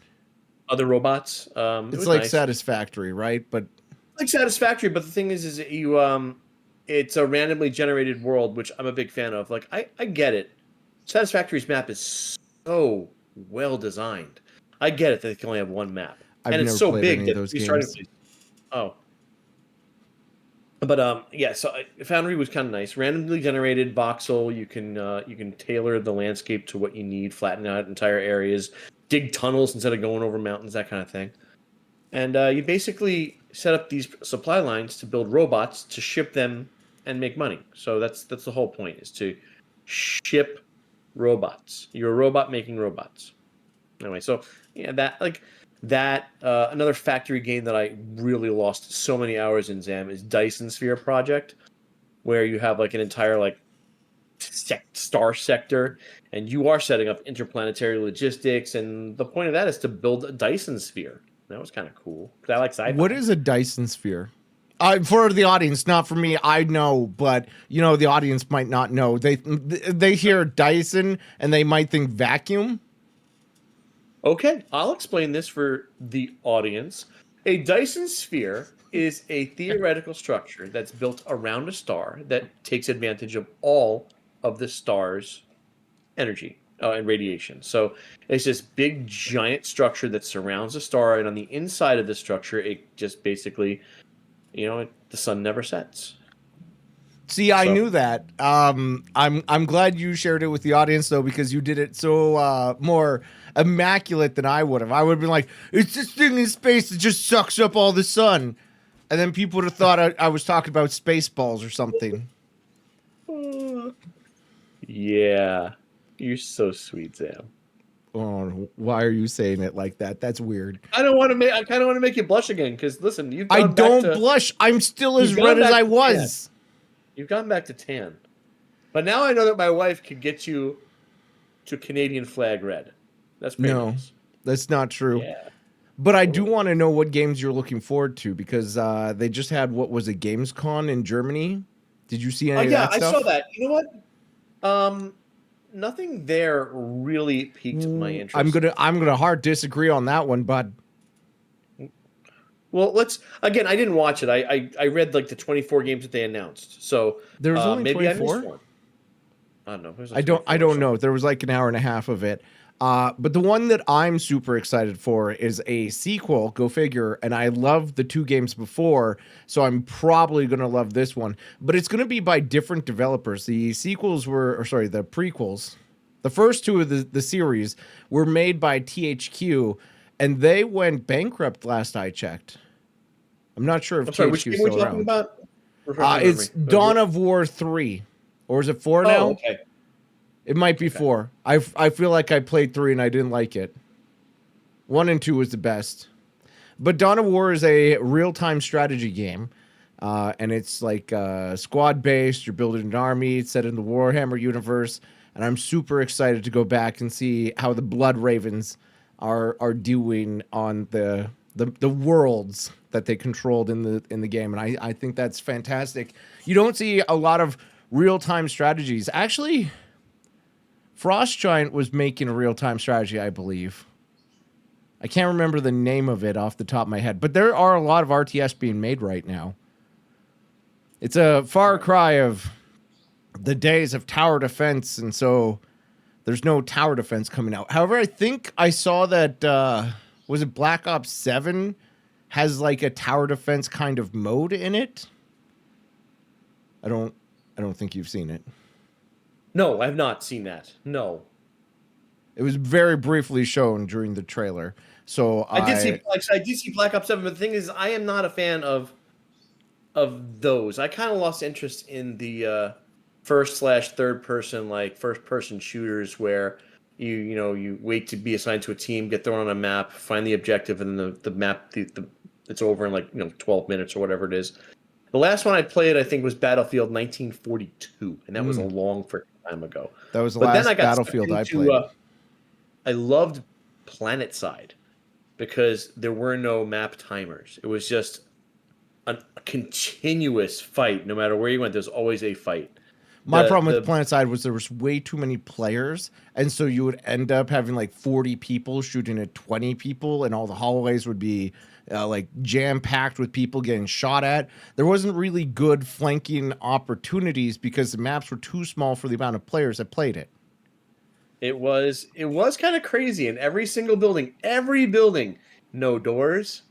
other robots. It It's was like nice. Satisfactory, right? But Like Satisfactory, but the thing is you it's a randomly generated world, which I'm a big fan of. Like I get it. Satisfactory's map is so well designed. I get it that they can only have one map, I've and it's never so played big any of that those three starting games. places. Oh, but yeah. So Foundry was kind of nice. Randomly generated voxel. You can tailor the landscape to what you need, flatten out entire areas, dig tunnels instead of going over mountains, that kind of thing. And you basically set up these supply lines to build robots to ship them and make money. So that's the whole point, is to ship robots. You're a robot making robots. Anyway, so yeah, another factory game that I really lost so many hours in, Zam, is Dyson Sphere Project, where you have like an entire like star sector, and you are setting up interplanetary logistics, and the point of that is to build a Dyson sphere. That was kind of cool because I like What sci-fi. is a Dyson sphere? For the audience, not for me, I know, but the audience might not know. They hear Dyson and they might think vacuum. Okay, I'll explain this for the audience. A Dyson sphere is a theoretical structure that's built around a star that takes advantage of all of the star's energy and radiation. So it's this big giant structure that surrounds a star, and on the inside of the structure, it just basically, the sun never sets. See, I So knew that. I'm glad you shared it with the audience though, because you did it so more immaculate than I would have. I would have been like, "It's this thing in space that just sucks up all the sun," and then people would have thought I was talking about Spaceballs or something. yeah, you're so sweet, Sam. Oh, why are you saying it like that? That's weird. I don't want to make. I kind of want to make you blush again because listen, I don't blush. I'm still as you've red gone as back I to tan. was. You've gone back to tan, but now I know that my wife could get you to Canadian flag red. That's pretty No, nice. that's not true. Yeah, But I do totally. want to know what games you're looking forward to, because they just had, what was it, Gamescom in Germany? Did you see Oh any of yeah, that I saw stuff? that. You know what? Nothing there really piqued my interest. I'm gonna hard disagree on that one, bud. Well, let's again. I didn't watch it. I read like the 24 games that they announced. So There was only maybe I missed 24. one. I don't know. There's I like don't 24 or something. know. There was like an hour and a half of it. But the one that I'm super excited for is a sequel. Go figure. And I loved the two games before, so I'm probably gonna love this one. But it's gonna be by different developers. The sequels were, or sorry, the prequels. The first two of the series were made by THQ, and they went bankrupt last I checked. I'm not sure if I'm sorry. Which THQ is game are we still talking around. about? Refresh my It's memory. Dawn of War 3. Or is it 4 Oh, now? okay. It might be Okay. 4. I feel like I played 3 and I didn't like it. 1 and 2 was the best. But Dawn of War is a real-time strategy game. And it's like squad-based. You're building an army. It's set in the Warhammer universe. And I'm super excited to go back and see how the Blood Ravens are doing on the worlds that they controlled in the game. And I think that's fantastic. You don't see a lot of real-time strategies. Actually, Frost Giant was making a real-time strategy, I believe. I can't remember the name of it off the top of my head, but there are a lot of RTS being made right now. It's a far cry of the days of tower defense, and so there's no tower defense coming out. However, I think I saw that was it Black Ops 7 has like a tower defense kind of mode in it. I don't think you've seen it. No, I have not seen that. No. It was very briefly shown during the trailer. So I did see Black Ops 7, but the thing is I am not a fan of those. I kind of lost interest in the first/third person, like first person shooters where you wait to be assigned to a team, get thrown on a map, find the objective, and then the map it's over in like 12 minutes or whatever it is. The last one I played, I think, was Battlefield 1942, and that was a long freaking time ago. That was the But then I last got sucked Battlefield I into. played. I loved PlanetSide because there were no map timers. It was just a continuous fight. No matter where you went, there's always a fight. My problem with The PlanetSide was there was way too many players, and so you would end up having like 40 people shooting at 20 people, and all the hallways would be like jam-packed with people getting shot at. There wasn't really good flanking opportunities because the maps were too small for the amount of players that played it. It was kind of crazy in every single building. Every building, no doors,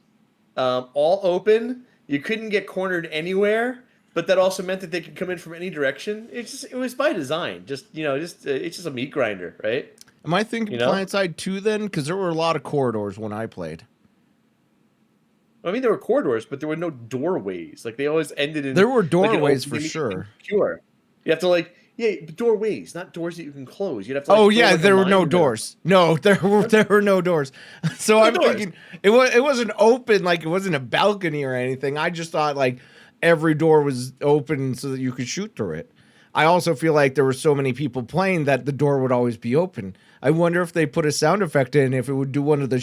all open. You couldn't get cornered anywhere, but that also meant that they could come in from any direction. It was by design. It's just a meat grinder, right? Am I thinking You know, PlanetSide 2 then? Because there were a lot of corridors when I played. I mean there were corridors, but there were no doorways. Like they always ended in There were like doorways for sure. Pure. You have to but doorways, not doors that you can close. You'd have to. Oh Throw, yeah, a there were mine no in the middle. doors. No, there were no doors. So No I'm doors. thinking it wasn't open, like it wasn't a balcony or anything. I just thought like every door was open so that you could shoot through it. I also feel like there were so many people playing that the door would always be open. I wonder if they put a sound effect in, if it would do one of the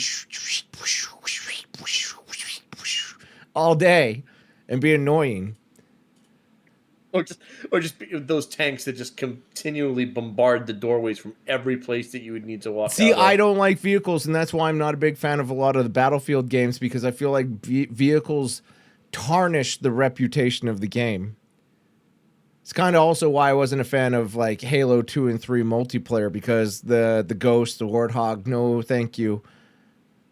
all day and be annoying. Or just those tanks that just continually bombard the doorways from every place that you would need to walk. See, out of. I don't like vehicles, and that's why I'm not a big fan of a lot of the Battlefield games, because I feel like vehicles tarnish the reputation of the game. It's kind of also why I wasn't a fan of like Halo 2 and 3 multiplayer, because the Ghost, the Warthog, no thank you.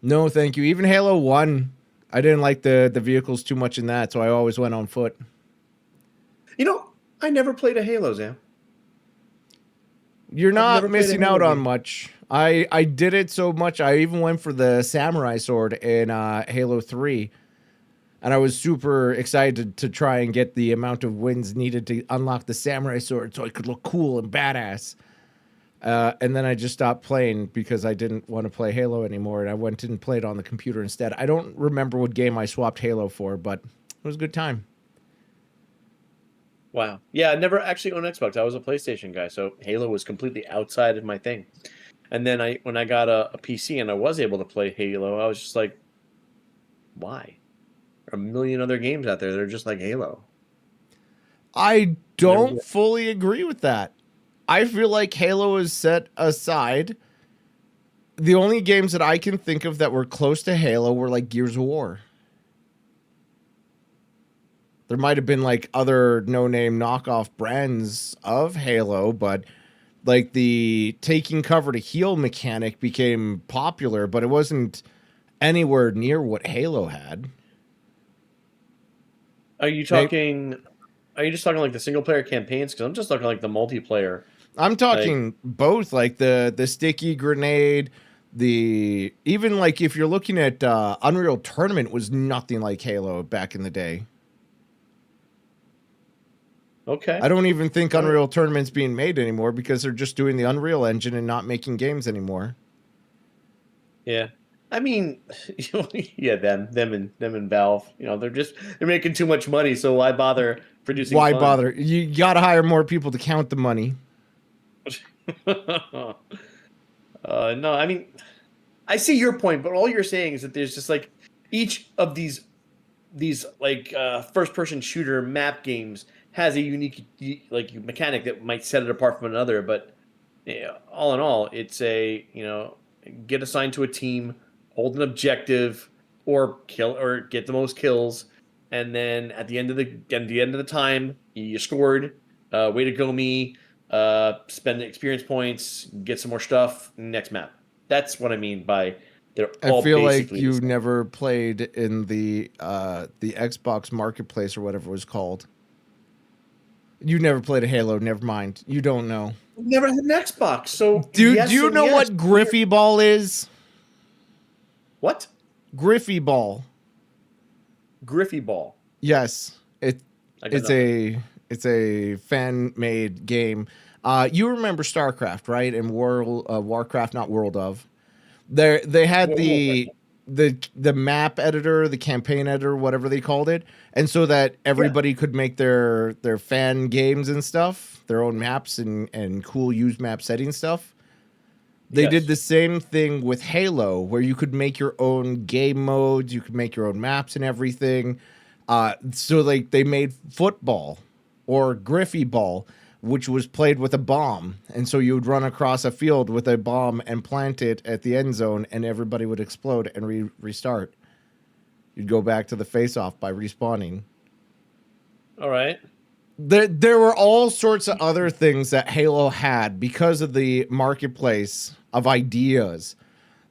No thank you. Even Halo 1, I didn't like the vehicles too much in that, so I always went on foot. I never played a Halo, Zam. You're not never played a missing Halo out on game. much. I did it so much. I even went for the samurai sword in Halo 3. And I was super excited to try and get the amount of wins needed to unlock the samurai sword so I could look cool and badass. And then I just stopped playing because I didn't want to play Halo anymore. And I went and played on the computer instead. I don't remember what game I swapped Halo for, but it was a good time. Wow. Yeah, I never actually owned Xbox. I was a PlayStation guy, so Halo was completely outside of my thing. And then when I got a PC and I was able to play Halo, I was just like, why? There are a million other games out there that are just like Halo. I don't fully agree with that. I feel like Halo is set aside. The only games that I can think of that were close to Halo were like Gears of War. There might have been like other no-name knockoff brands of Halo, but like the taking cover to heal mechanic became popular, but it wasn't anywhere near what Halo had. Are you talking? Are you just talking like the single player campaigns? Because I'm just talking like the multiplayer. I'm talking both, like the sticky grenade, even like if you're looking at Unreal Tournament was nothing like Halo back in the day. Okay. I don't even think Unreal Tournament's being made anymore because they're just doing the Unreal Engine and not making games anymore. Yeah. I mean, yeah, them and Valve, they're making too much money, so why bother producing? Why fun? bother? You got to hire more people to count the money. No, I mean, I see your point, but all you're saying is that there's just like each of these like first person shooter map games has a unique like mechanic that might set it apart from another, but all in all, it's get assigned to a team, hold an objective, or kill or get the most kills, and then at the end of the time you scored. Way to go, me! Spend experience points, get some more stuff. Next map. That's what I mean by they're all. I feel like basically you never played in the Xbox Marketplace or whatever it was called. You never played a Halo. Never mind. You don't know. I've never had an Xbox, so Do yes you and know yes. what Griffey Ball is? What? Griffey Ball. Griffey Ball. Yes, it's a fan made game. You remember StarCraft, right? And Warcraft, not World of. They had the map editor, the campaign editor, whatever they called it, and so that everybody could make their fan games and stuff, their own maps and cool use map setting stuff. They did the same thing with Halo, where you could make your own game modes, you could make your own maps and everything. So like they made football or Griffey Ball, which was played with a bomb. And so you would run across a field with a bomb and plant it at the end zone, and everybody would explode and restart. You'd go back to the face-off by respawning. All right. There were all sorts of other things that Halo had because of the marketplace of ideas.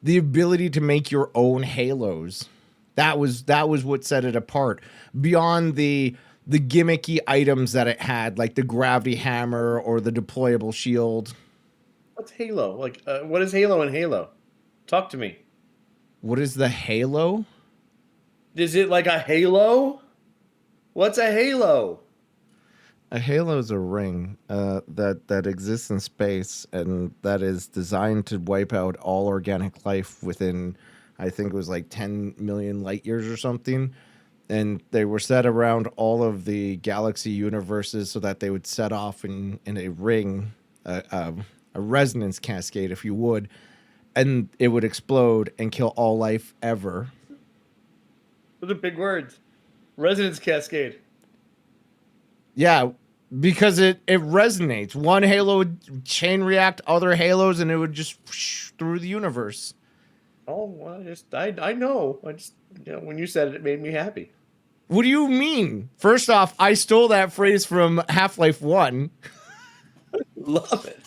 The ability to make your own Halos. That was what set it apart. Beyond the gimmicky items that it had, like the gravity hammer or the deployable shield. What's Halo? Like, what is Halo in Halo? Talk to me. What is the Halo? Is it like a halo? What's a halo? A halo is a ring that exists in space, and that is designed to wipe out all organic life within, I think it was like 10 million light years or something. And they were set around all of the galaxy universes so that they would set off in a ring, a resonance cascade, if you would, and it would explode and kill all life ever. Those are big words. Resonance cascade. Yeah, because it resonates. One halo would chain react other halos, and it would just whoosh through the universe. Oh, well, I know. I just, when you said it, it made me happy. What do you mean? First off, I stole that phrase from Half-Life 1. Love it.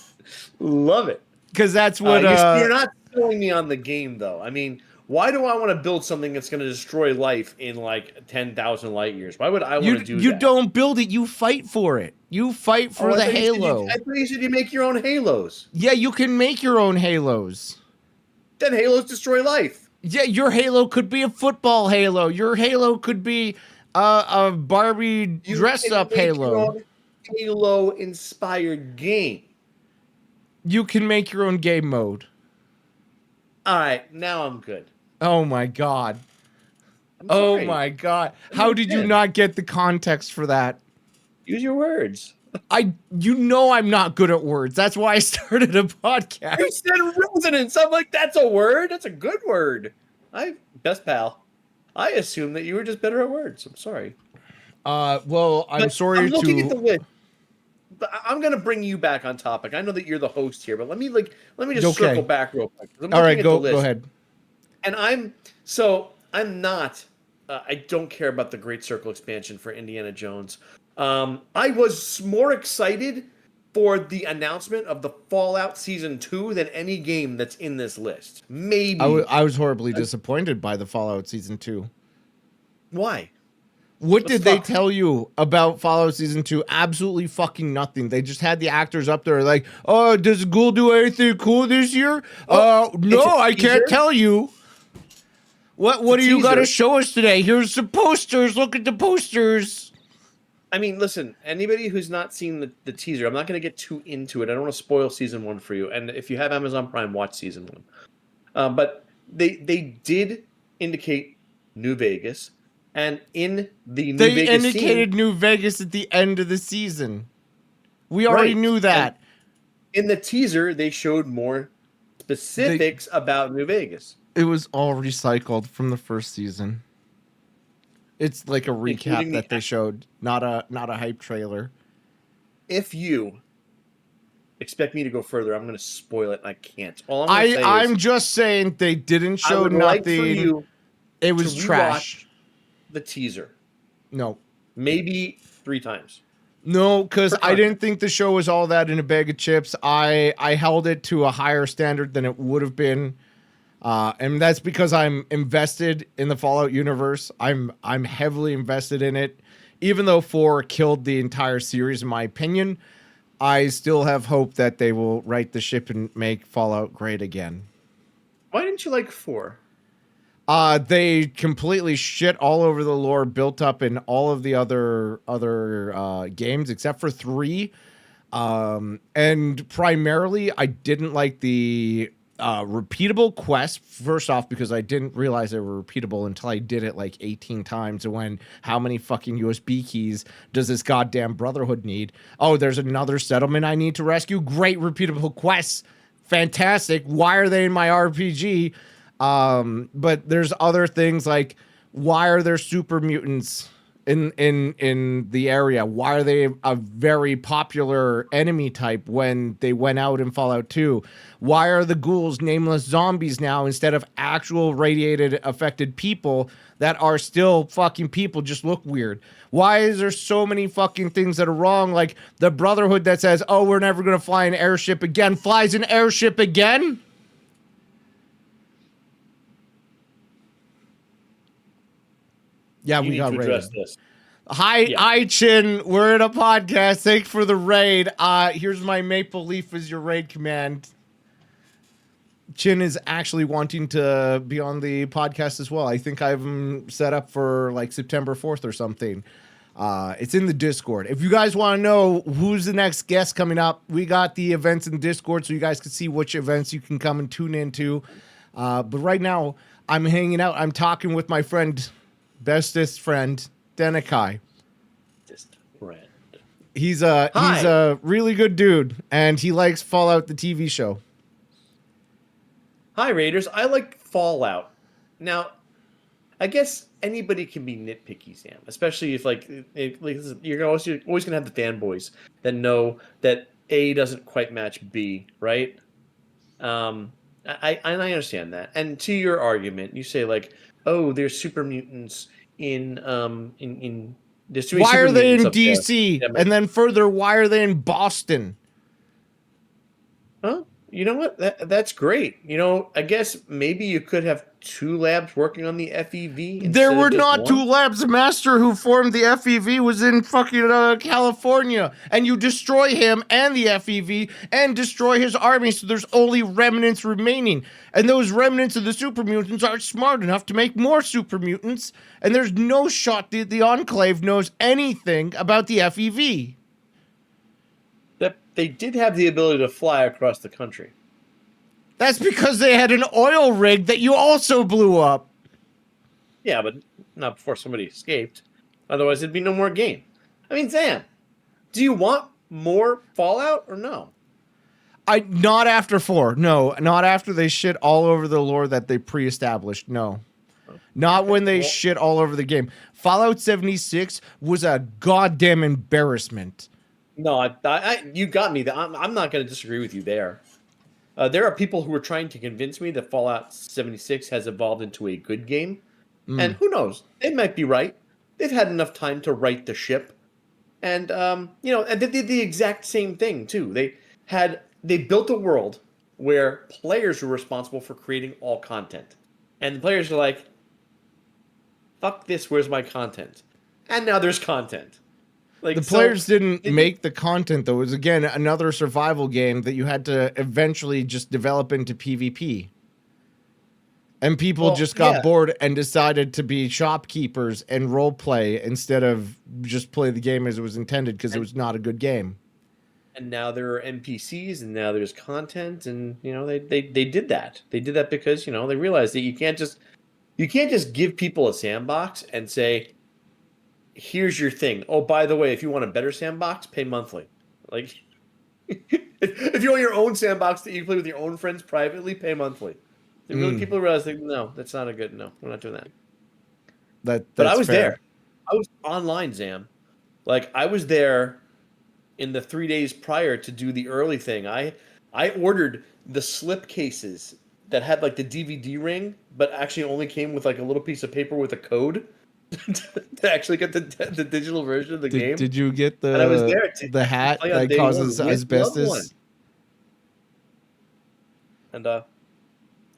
Love it. Because that's what... you're not selling me on the game, though. I mean, why do I want to build something that's going to destroy life in like 10,000 light years? Why would I want to do that? You don't build it. You fight for it. You fight for the halo. I thought you said you make your own halos. Yeah, you can make your own halos. Then halos destroy life. Yeah, your halo could be a football halo. Your halo could be a Barbie dress-up halo. Halo-inspired game. You can make your own game mode. All right, now I'm good. Oh my god. Sorry. Oh my god. How did you not get the context for that? Use your words. You know I'm not good at words. That's why I started a podcast. You said resonance. I'm like, that's a word. That's a good word. Best pal. I assume that you were just better at words. I'm sorry. Well, I'm sorry I'm looking to... at the list. But I'm gonna bring you back on topic. I know that you're the host here, but let me just circle back real quick. All right, go ahead. And I'm not. I don't care about the Great Circle expansion for Indiana Jones. I was more excited for the announcement of the Fallout Season 2 than any game that's in this list. Maybe. I was horribly disappointed by the Fallout Season 2. Why? What did they tell you about Fallout Season 2? Absolutely fucking nothing. They just had the actors up there like, oh, does Ghoul do anything cool this year? No, I can't tell you. What do you got to show us today? Here's the posters. Look at the posters. I mean, listen, anybody who's not seen the teaser, I'm not going to get too into it. I don't want to spoil Season 1 for you. And if you have Amazon Prime, watch Season 1. But they did indicate New Vegas. And in the New Vegas they indicated New Vegas at the end of the season. We already knew that. And in the teaser, they showed more specifics about New Vegas. It was all recycled from the first season. It's like a recap that they showed, not a hype trailer. If you expect me to go further, I'm going to spoil it. And I can't. I'm just saying they didn't show nothing. Like for you it was trash. The teaser. No. Maybe 3 times. No, because I didn't think the show was all that in a bag of chips. I held it to a higher standard than it would have been. And that's because I'm invested in the Fallout universe. I'm heavily invested in it. Even though 4 killed the entire series, in my opinion, I still have hope that they will right the ship and make Fallout great again. Why didn't you like 4? They completely shit all over the lore built up in all of the other games except for 3. And primarily, I didn't like the repeatable quest. First off, because I didn't realize they were repeatable until I did it like 18 times. And when, how many fucking USB keys does this goddamn Brotherhood need? Oh, there's another settlement I need to rescue. Great repeatable quests. Fantastic. Why are they in my RPG? But there's other things like, why are there super mutants in the area? Why are they a very popular enemy type when they went out in Fallout 2? Why are the ghouls nameless zombies now instead of actual radiated affected people that are still fucking people, just look weird? Why is there so many fucking things that are wrong? Like the Brotherhood that says, oh, we're never going to fly an airship again, flies an airship again? Yeah, You we need got to raided. address this. Hi, Chin. We're in a podcast. Thanks for the raid. Here's my maple leaf as your raid command. Chin is actually wanting to be on the podcast as well. I think I have him set up for like September 4th or something. It's in the Discord. If you guys want to know who's the next guest coming up, we got the events in Discord so you guys can see which events you can come and tune into. But right now, I'm hanging out. I'm talking with my bestest friend, Denakhai. He's a really good dude, and he likes Fallout the TV show. Hi, Raiders. I like Fallout. Now, I guess anybody can be nitpicky, Sam, especially if you're always gonna have the fanboys that know that A doesn't quite match B, right? I understand that. And to your argument, you say like, oh, there's super mutants in there's too many why super are they in mutants up there. DC? Yeah, and then further, why are they in Boston? Huh? You know what? That's great. You know, I guess maybe you could have 2 labs working on the FEV. There were of just not one. 2 labs. The master who formed the FEV was in fucking California, and you destroy him and the FEV and destroy his army, so there's only remnants remaining. And those remnants of the super mutants aren't smart enough to make more super mutants, and there's no shot that the Enclave knows anything about the FEV. That they did have the ability to fly across the country. That's because they had an oil rig that you also blew up. Yeah, but not before somebody escaped. Otherwise, there'd be no more game. I mean, Zam, do you want more Fallout or no? Not after 4. No, not after they shit all over the lore that they pre-established. No. Not when they shit all over the game. Fallout 76 was a goddamn embarrassment. No, you got me. I'm not going to disagree with you there. There are people who are trying to convince me that Fallout 76 has evolved into a good game. And who knows? They might be right. They've had enough time to right the ship. And, and they did the exact same thing, too. They built a world where players were responsible for creating all content. And the players are like, fuck this, where's my content? And now there's content. Like, the players didn't make the content, though. It was, again, another survival game that you had to eventually just develop into PvP. And people just got bored and decided to be shopkeepers and role play instead of just play the game as it was intended, because it was not a good game. And now there are NPCs, and now there's content, and they did that. They did that because they realized that you can't just give people a sandbox and say, here's your thing. Oh, by the way, if you want a better sandbox, pay monthly. Like, if you want your own sandbox that you play with your own friends privately, pay monthly. People realize that no, that's not a good no. We're not doing that. But I was there. I was online, Zam. Like, I was there in the 3 days prior to do the early thing. I ordered the slip cases that had like the DVD ring, but actually only came with like a little piece of paper with a code. To actually get the digital version of the game. Did you get and I was there the hat that causes asbestos? And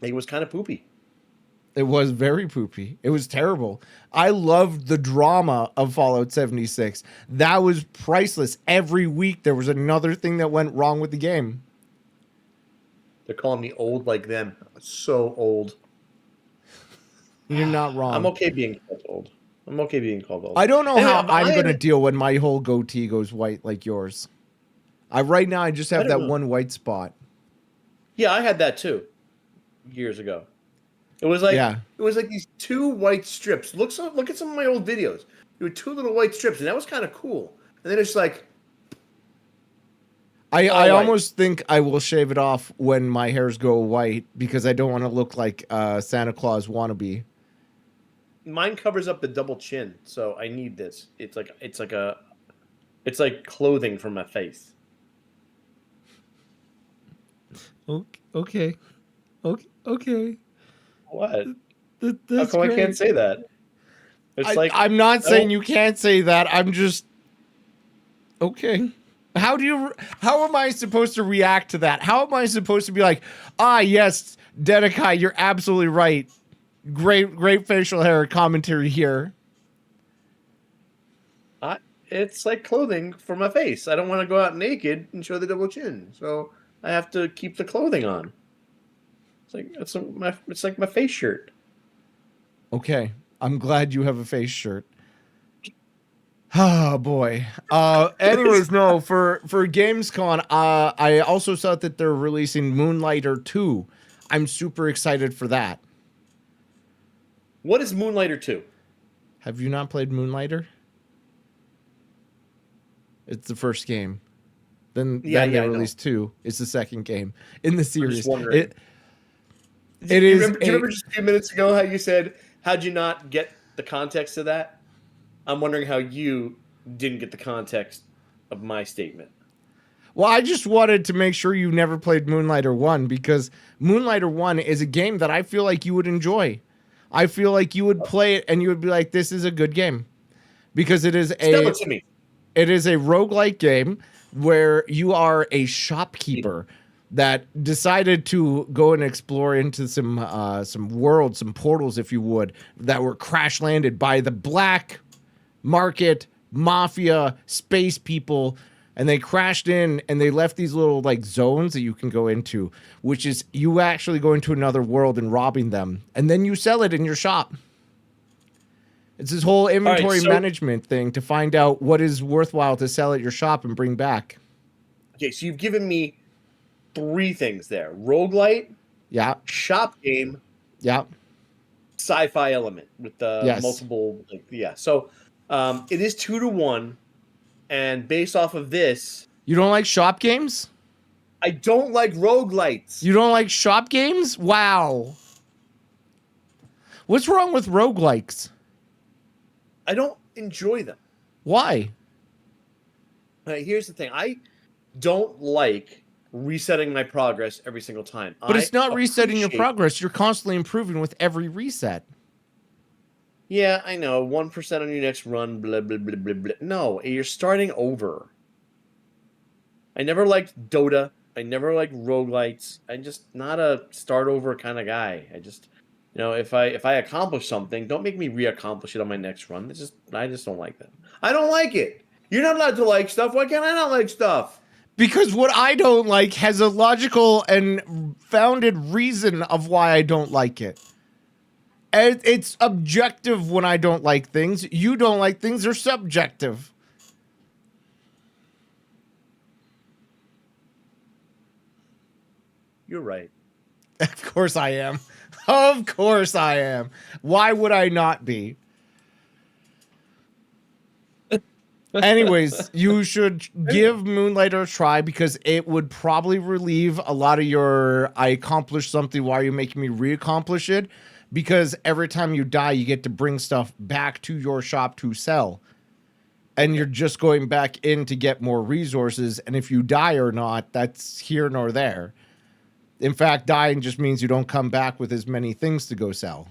it was kind of poopy. It was very poopy. It was terrible. I loved the drama of Fallout 76. That was priceless. Every week there was another thing that went wrong with the game. They're calling me old like them. So old. You're not wrong. I'm okay being called old. I don't know how I'm going to deal when my whole goatee goes white like yours. Right now, I just have that one white spot. Yeah, I had that too. Years ago. It was like these 2 white strips. Look at some of my old videos. There were 2 little white strips, and that was kind of cool. And then it's like, I almost think I will shave it off when my hairs go white because I don't want to look like Santa Claus wannabe. mine covers up the double chin, so I need this. It's like clothing for my face. Okay. Okay. What? How That's come great. I can't say that? It's I'm not saying you can't say that. I'm just okay. How am I supposed to react to that? How am I supposed to be like, yes, Denakhai, you're absolutely right. Great facial hair commentary here. It's like clothing for my face. I don't want to go out naked and show the double chin, so I have to keep the clothing on. It's like my face shirt. Okay. I'm glad you have a face shirt. Oh boy. Anyways, no, for Gamescom, I also saw that they're releasing Moonlighter 2. I'm super excited for that. What is Moonlighter 2? Have you not played Moonlighter? It's the first game. Then they released 2. It's the second game in the series. I'm just wondering. Do you remember just a few minutes ago how you said, how'd you not get the context of that? I'm wondering how you didn't get the context of my statement. Well, I just wanted to make sure you never played Moonlighter 1 because Moonlighter 1 is a game that I feel like you would enjoy. I feel like you would play it and you would be like, this is a good game. Because it is Sell it to me. It is a roguelike game where you are a shopkeeper that decided to go and explore into some worlds, some portals, if you would, that were crash landed by the black market mafia space people, and they crashed in and they left these little like zones that you can go into, which is you actually go into another world and robbing them, and then you sell it in your shop. It's this whole inventory management thing to find out what is worthwhile to sell at your shop and bring back. Okay, so you've given me 3 things there: roguelite, Yeah, shop game, yeah, sci-fi element with the multiple. So it is 2-1, and based off of this, you don't like shop games? I don't like roguelites. You don't like shop games? Wow. What's wrong with roguelikes? I don't enjoy them. Why? Here's the thing. I don't like resetting my progress every single time. But it's not resetting your progress. You're constantly improving with every reset. Yeah, I know. 1% on your next run, blah, blah, blah, blah, blah. No, you're starting over. I never liked Dota. I never liked roguelites. I'm just not a start over kind of guy. I just... if I accomplish something, don't make me re-accomplish it on my next run. I just don't like that. I don't like it. You're not allowed to like stuff. Why can't I not like stuff? Because what I don't like has a logical and founded reason of why I don't like it. And it's objective when I don't like things. You don't like things, they're subjective. You're right. Of course I am. Of course I am. Why would I not be? Anyways, you should give Moonlighter a try because it would probably relieve a lot of your I accomplished something, why are you making me re-accomplish it? Because every time you die, you get to bring stuff back to your shop to sell. And you're just going back in to get more resources. And if you die or not, that's here nor there. In fact, dying just means you don't come back with as many things to go sell.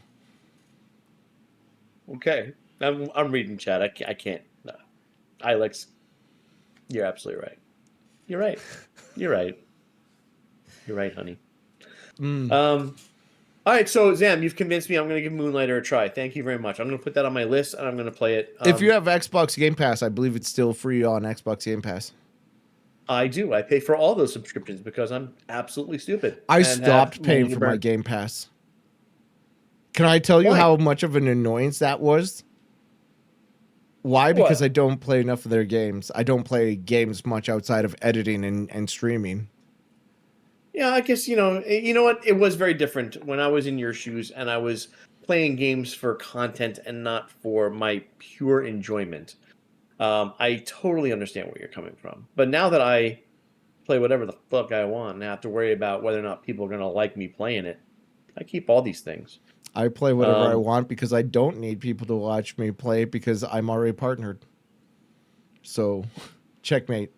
Okay. I'm reading chat. I can't. No. Alex, you're absolutely right. You're right. You're right. You're right, honey. All right, so Zam, you've convinced me. I'm going to give Moonlighter a try. Thank you very much. I'm going to put that on my list, and I'm going to play it. If you have Xbox Game Pass, I believe it's still free on Xbox Game Pass. I do. I pay for all those subscriptions because I'm absolutely stupid. I stopped paying for my Game Pass. Can I tell you how much of an annoyance that was? Why? Because I don't play enough of their games. I don't play games much outside of editing and streaming. Yeah, I guess, you know what? It was very different when I was in your shoes and I was playing games for content and not for my pure enjoyment. I totally understand where you're coming from. But now that I play whatever the fuck I want and have to worry about whether or not people are going to like me playing it, I keep all these things. I play whatever I want because I don't need people to watch me play because I'm already partnered. So, checkmate.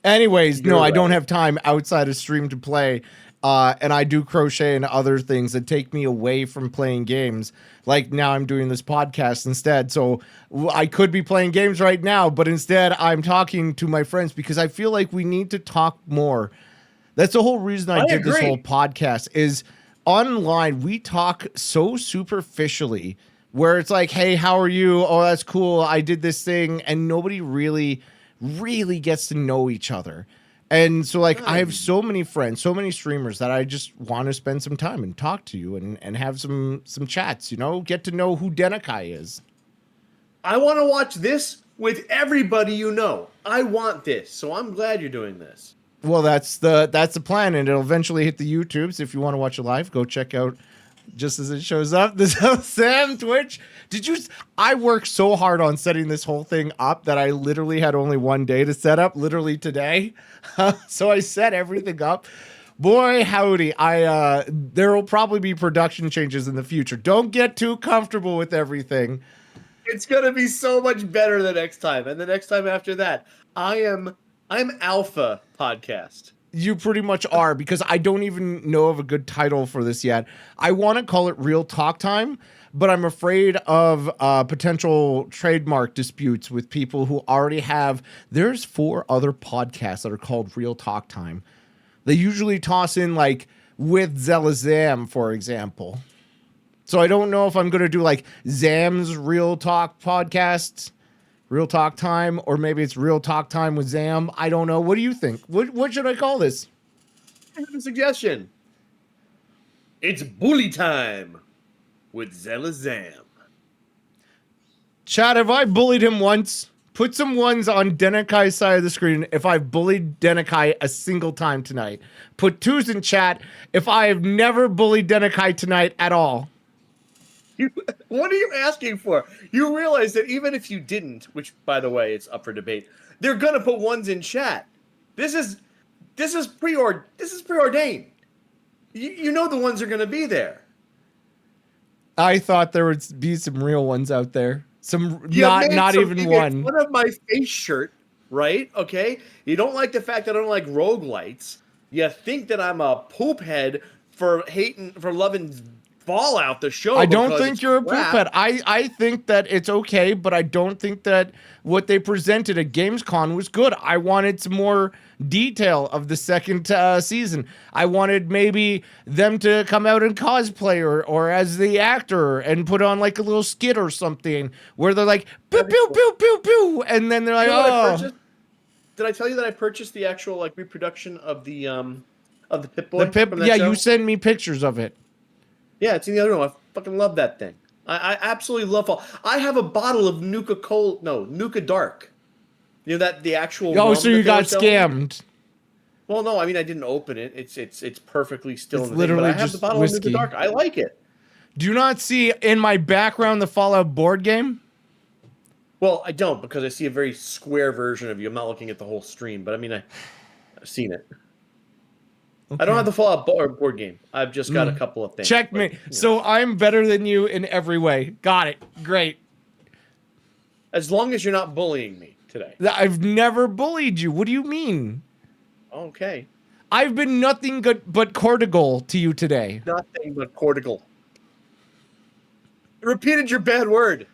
Anyways, no, I don't have time outside of stream to play. And I do crochet and other things that take me away from playing games. Like now I'm doing this podcast instead. So I could be playing games right now, but instead I'm talking to my friends because I feel like we need to talk more. That's the whole reason I did this whole podcast is online. We talk so superficially where it's like, hey, how are you? Oh, that's cool. I did this thing. And nobody really gets to know each other. And so like I have so many friends, so many streamers that I just want to spend some time and talk to you and have some chats, get to know who Denakhai is. I want to watch this with everybody you know. I want this. So I'm glad you're doing this. Well, that's the plan, and it'll eventually hit the YouTubes. If you want to watch it live, go check out just as it shows up. This Sam Twitch. I worked so hard on setting this whole thing up that I literally had only one day to set up, literally today. So I set everything up. Boy, howdy. There will probably be production changes in the future. Don't get too comfortable with everything. It's going to be so much better the next time. And the next time after that, I'm Alpha Podcast. You pretty much are, because I don't even know of a good title for this yet. I want to call it Real Talk Time, but I'm afraid of potential trademark disputes with people who already have. There's 4 other podcasts that are called Real Talk Time. They usually toss in like with Zam, for example. So I don't know if I'm going to do like Zam's Real Talk Podcast, Real Talk Time, or maybe it's Real Talk Time with Zam. I don't know. What do you think? What should I call this? I have a suggestion. It's Bully Time with Zam. Chad, have I bullied him once? Put some ones on Denakhai's side of the screen if I've bullied Denakhai a single time tonight. Put 2s in chat if I have never bullied Denakhai tonight at all. What are you asking for? You realize that even if you didn't, which by the way, it's up for debate, they're gonna put ones in chat. This is preordained. You know the ones are gonna be there. I thought there would be some real ones out there. Not even one. One of my face shirt, right? Okay. You don't like the fact that I don't like roguelites. You think that I'm a poop head for loving Fallout, the show. I don't think you're a poop head. I think that it's okay, but I don't think that what they presented at Gamescom was good. I wanted some more detail of the second season. I wanted maybe them to come out in cosplay or as the actor and put on like a little skit or something where they're like pew pew pew pew pew, and then they're like, oh. Did I tell you that I purchased the actual like reproduction of the Pip-Boy? Yeah, you sent me pictures of it. Yeah, it's in the other room. I fucking love that thing. I absolutely love all. I have a bottle of Nuka Dark. You know that the actual. Oh, so you got scammed. Well, no, I mean I didn't open it. It's perfectly still. It's in the literally thing, but I have the bottle whiskey. of Nuka Dark. I like it. Do you not see in my background the Fallout board game? Well, I don't, because I see a very square version of you. I'm not looking at the whole stream, but I mean I've seen it. Okay. I don't have the Fallout board game. I've just got a couple of things. Check me. So I'm better than you in every way. Got it. Great. As long as you're not bullying me today. I've never bullied you. What do you mean? Okay. I've been nothing but cordial to you today. Nothing but cordial. You repeated your bad word.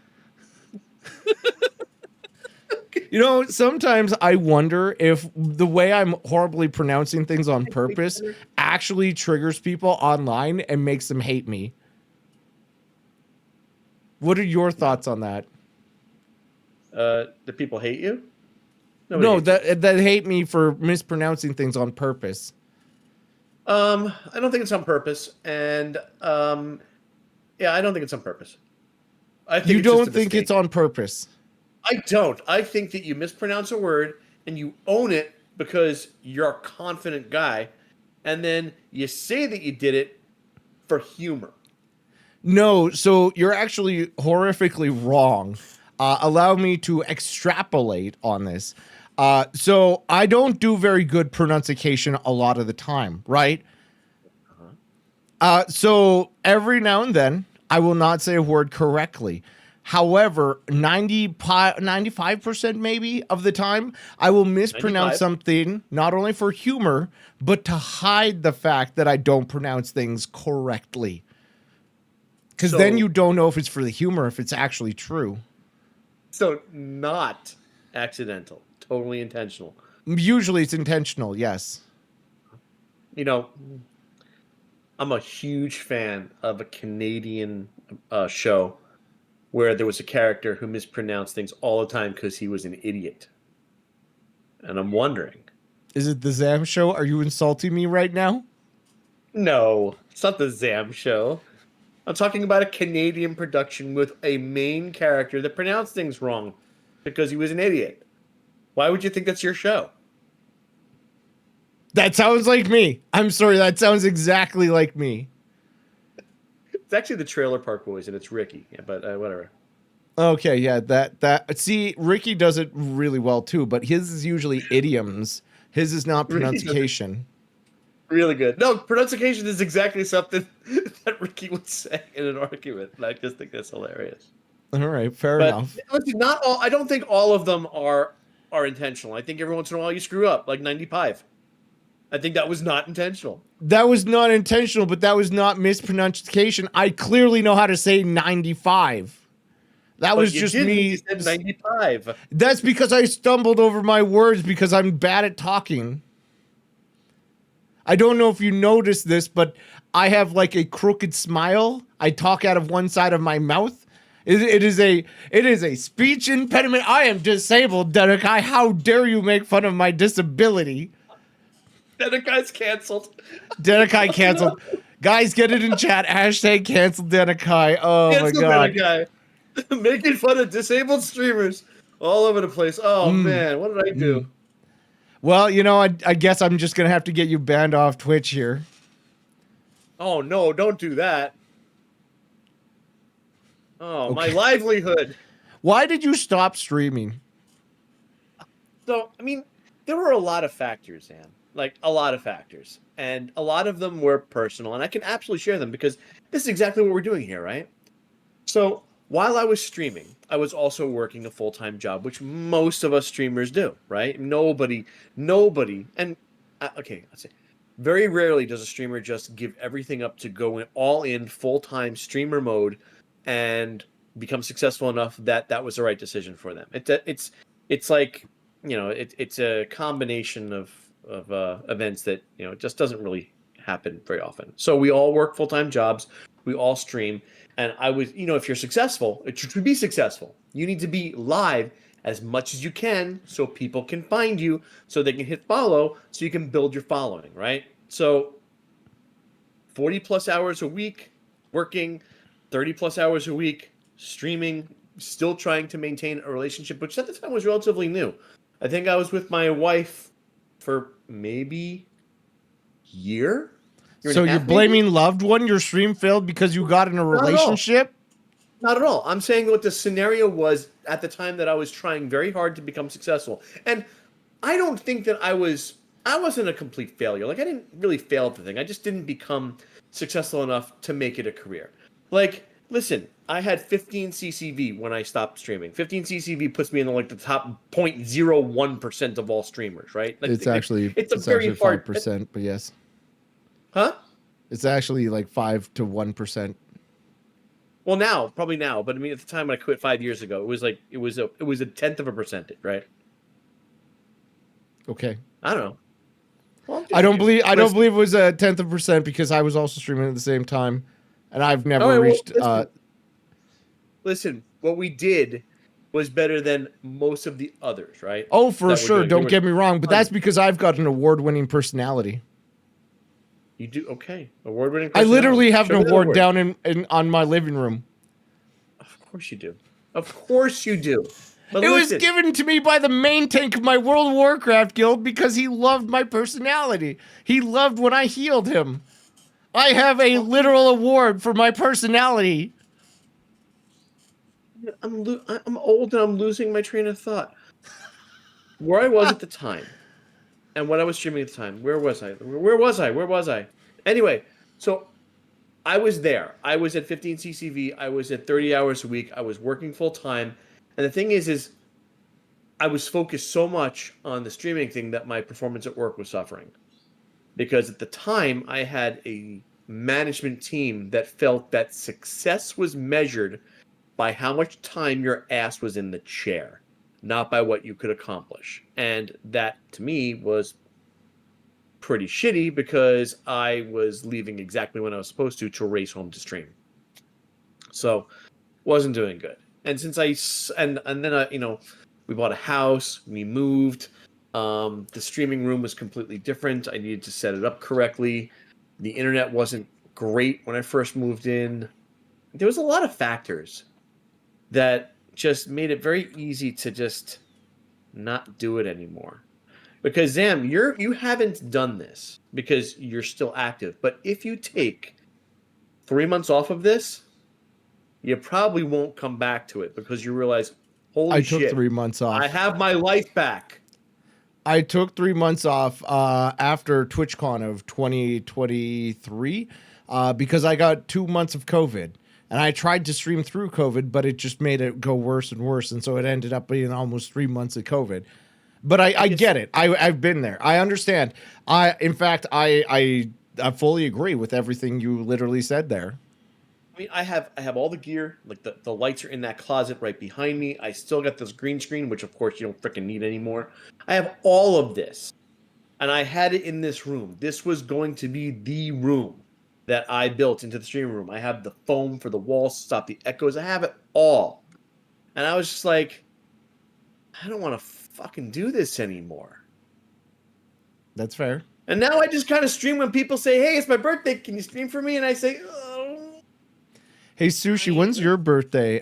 You know, sometimes I wonder if the way I'm horribly pronouncing things on purpose actually triggers people online and makes them hate me. What are your thoughts on that? Do people hate you? No, that hate me for mispronouncing things on purpose. I don't think it's on purpose, and yeah, I don't think it's on purpose. I think you don't think it's on purpose. I don't. I think that you mispronounce a word and you own it because you're a confident guy, and then you say that you did it for humor. No, so you're actually horrifically wrong. Allow me to extrapolate on this. So I don't do very good pronunciation a lot of the time, right? So every now and then I will not say a word correctly. However, 95% maybe of the time, I will mispronounce 95. something, not only for humor, but to hide the fact that I don't pronounce things correctly. Because then you don't know if it's for the humor, if it's actually true. So not accidental, totally intentional. Usually it's intentional, yes. You know, I'm a huge fan of a Canadian show where there was a character who mispronounced things all the time because he was an idiot. And I'm wondering. Is it the Zam Show? Are you insulting me right now? No, it's not the Zam Show. I'm talking about a Canadian production with a main character that pronounced things wrong because he was an idiot. Why would you think that's your show? That sounds like me. I'm sorry, that sounds exactly like me. It's actually the Trailer Park Boys, and it's Ricky. Yeah, but whatever. Okay, yeah, that see, Ricky does it really well too, but his is usually idioms. His is not pronunciation. Really good. No, pronunciation is exactly something that Ricky would say in an argument, and I just think that's hilarious. All right, fair enough. Listen, not all. I don't think all of them are intentional. I think every once in a while you screw up, like 95. I think that was not intentional. That was not intentional, but that was not mispronunciation. I clearly know how to say 95. That was just me. You said 95. That's because I stumbled over my words because I'm bad at talking. I don't know if you noticed this, but I have like a crooked smile. I talk out of one side of my mouth. It is a speech impediment. I am disabled, Denakhai. How dare you make fun of my disability? Denakhai's canceled. Denakhai canceled. Guys, get it in chat. Hashtag cancel Denakhai. Oh Cancel my god. Denakhai. Making fun of disabled streamers all over the place. Oh man, what did I do? Well, you know, I guess I'm just gonna have to get you banned off Twitch here. Oh no, don't do that. Oh, okay. My livelihood. Why did you stop streaming? So, I mean, there were a lot of factors, Sam. Like, a lot of factors. And a lot of them were personal. And I can absolutely share them because this is exactly what we're doing here, right? So, while I was streaming, I was also working a full-time job, which most of us streamers do, right? Nobody, and, okay, let's say, very rarely does a streamer just give everything up to go in all in full-time streamer mode and become successful enough that that was the right decision for them. It's like, you know, it's a combination of events that, you know, it just doesn't really happen very often. So we all work full-time jobs, we all stream, and I was, you know, if you're successful, to be successful, you need to be live as much as you can so people can find you, so they can hit follow, so you can build your following, right? So 40 plus hours a week working, 30 plus hours a week streaming, still trying to maintain a relationship, which at the time was relatively new. I think I was with my wife for maybe a year. So you're blaming loved one? Your stream failed because you got in a relationship? Not at all. I'm saying what the scenario was at the time that I was trying very hard to become successful. And I don't think that I wasn't a complete failure. Like, I didn't really fail at the thing. I just didn't become successful enough to make it a career. Like, listen, I had 15 CCV when I stopped streaming. 15 CCV puts me in the top 0.01% of all streamers, right? Like, it's actually very hard 5%, but yes. Huh? It's actually like 5 to 1%. Well, probably now, but I mean, at the time when I quit 5 years ago, it was a tenth of a percentage, right? Okay. I don't know. Well, I don't believe it was a tenth of a percent because I was also streaming at the same time, and I've never reached. Listen, what we did was better than most of the others, right? Oh, for sure. Don't get me wrong, but that's because I've got an award-winning personality. You do? Okay. Award-winning I personality. literally have an award down on my living room. Of course you do. Of course you do. But it was given to me by the main tank of my World of Warcraft guild because he loved my personality. He loved when I healed him. I have a literal award for my personality. I'm old and I'm losing my train of thought. where I was at the time and what I was streaming at the time. Where was I? Anyway, so I was there. I was at 15 CCV. I was at 30 hours a week. I was working full time. And the thing is I was focused so much on the streaming thing that my performance at work was suffering. Because at the time, I had a management team that felt that success was measured by how much time your ass was in the chair, not by what you could accomplish. And that, to me, was pretty shitty because I was leaving exactly when I was supposed to race home to stream. So, wasn't doing good. And since and then I, we bought a house, we moved. The streaming room was completely different. I needed to set it up correctly. The internet wasn't great when I first moved in. There was a lot of factors that just made it very easy to just not do it anymore. Because Zam, you haven't done this because you're still active. But if you take 3 months off of this, you probably won't come back to it because you realize, holy shit, I took 3 months off. I have my life back. I took 3 months off after TwitchCon of 2023 because I got 2 months of COVID. And I tried to stream through COVID, but it just made it go worse and worse. And so it ended up being almost 3 months of COVID. But I get it. I've been there. I understand. In fact, I fully agree with everything you literally said there. I mean, I have all the gear. Like the lights are in that closet right behind me. I still got this green screen, which of course you don't freaking need anymore. I have all of this, and I had it in this room. This was going to be the room that I built into the streaming room. I have the foam for the walls to stop the echoes. I have it all, and I was just like, I don't want to fucking do this anymore. That's fair. And now I just kind of stream when people say, "Hey, it's my birthday. Can you stream for me?" And I say, "Oh." Hey, Sushi, when's your birthday?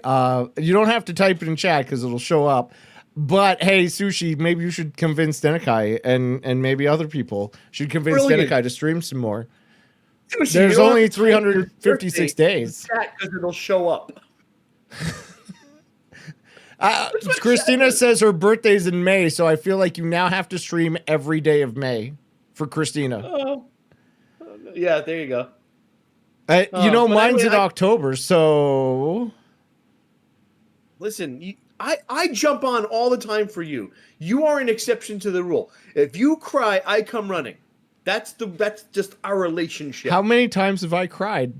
You don't have to type it in chat because it'll show up. But, hey, Sushi, maybe you should convince Denakhai and maybe other people should convince Denakhai to stream some more. Sushi, there's only 356 days. Because it'll show up. Christina says her birthday's in May, so I feel like you now have to stream every day of May for Christina. Oh, yeah, there you go. Mine's in October, so... Listen, I jump on all the time for you. You are an exception to the rule. If you cry, I come running. That's just our relationship. How many times have I cried?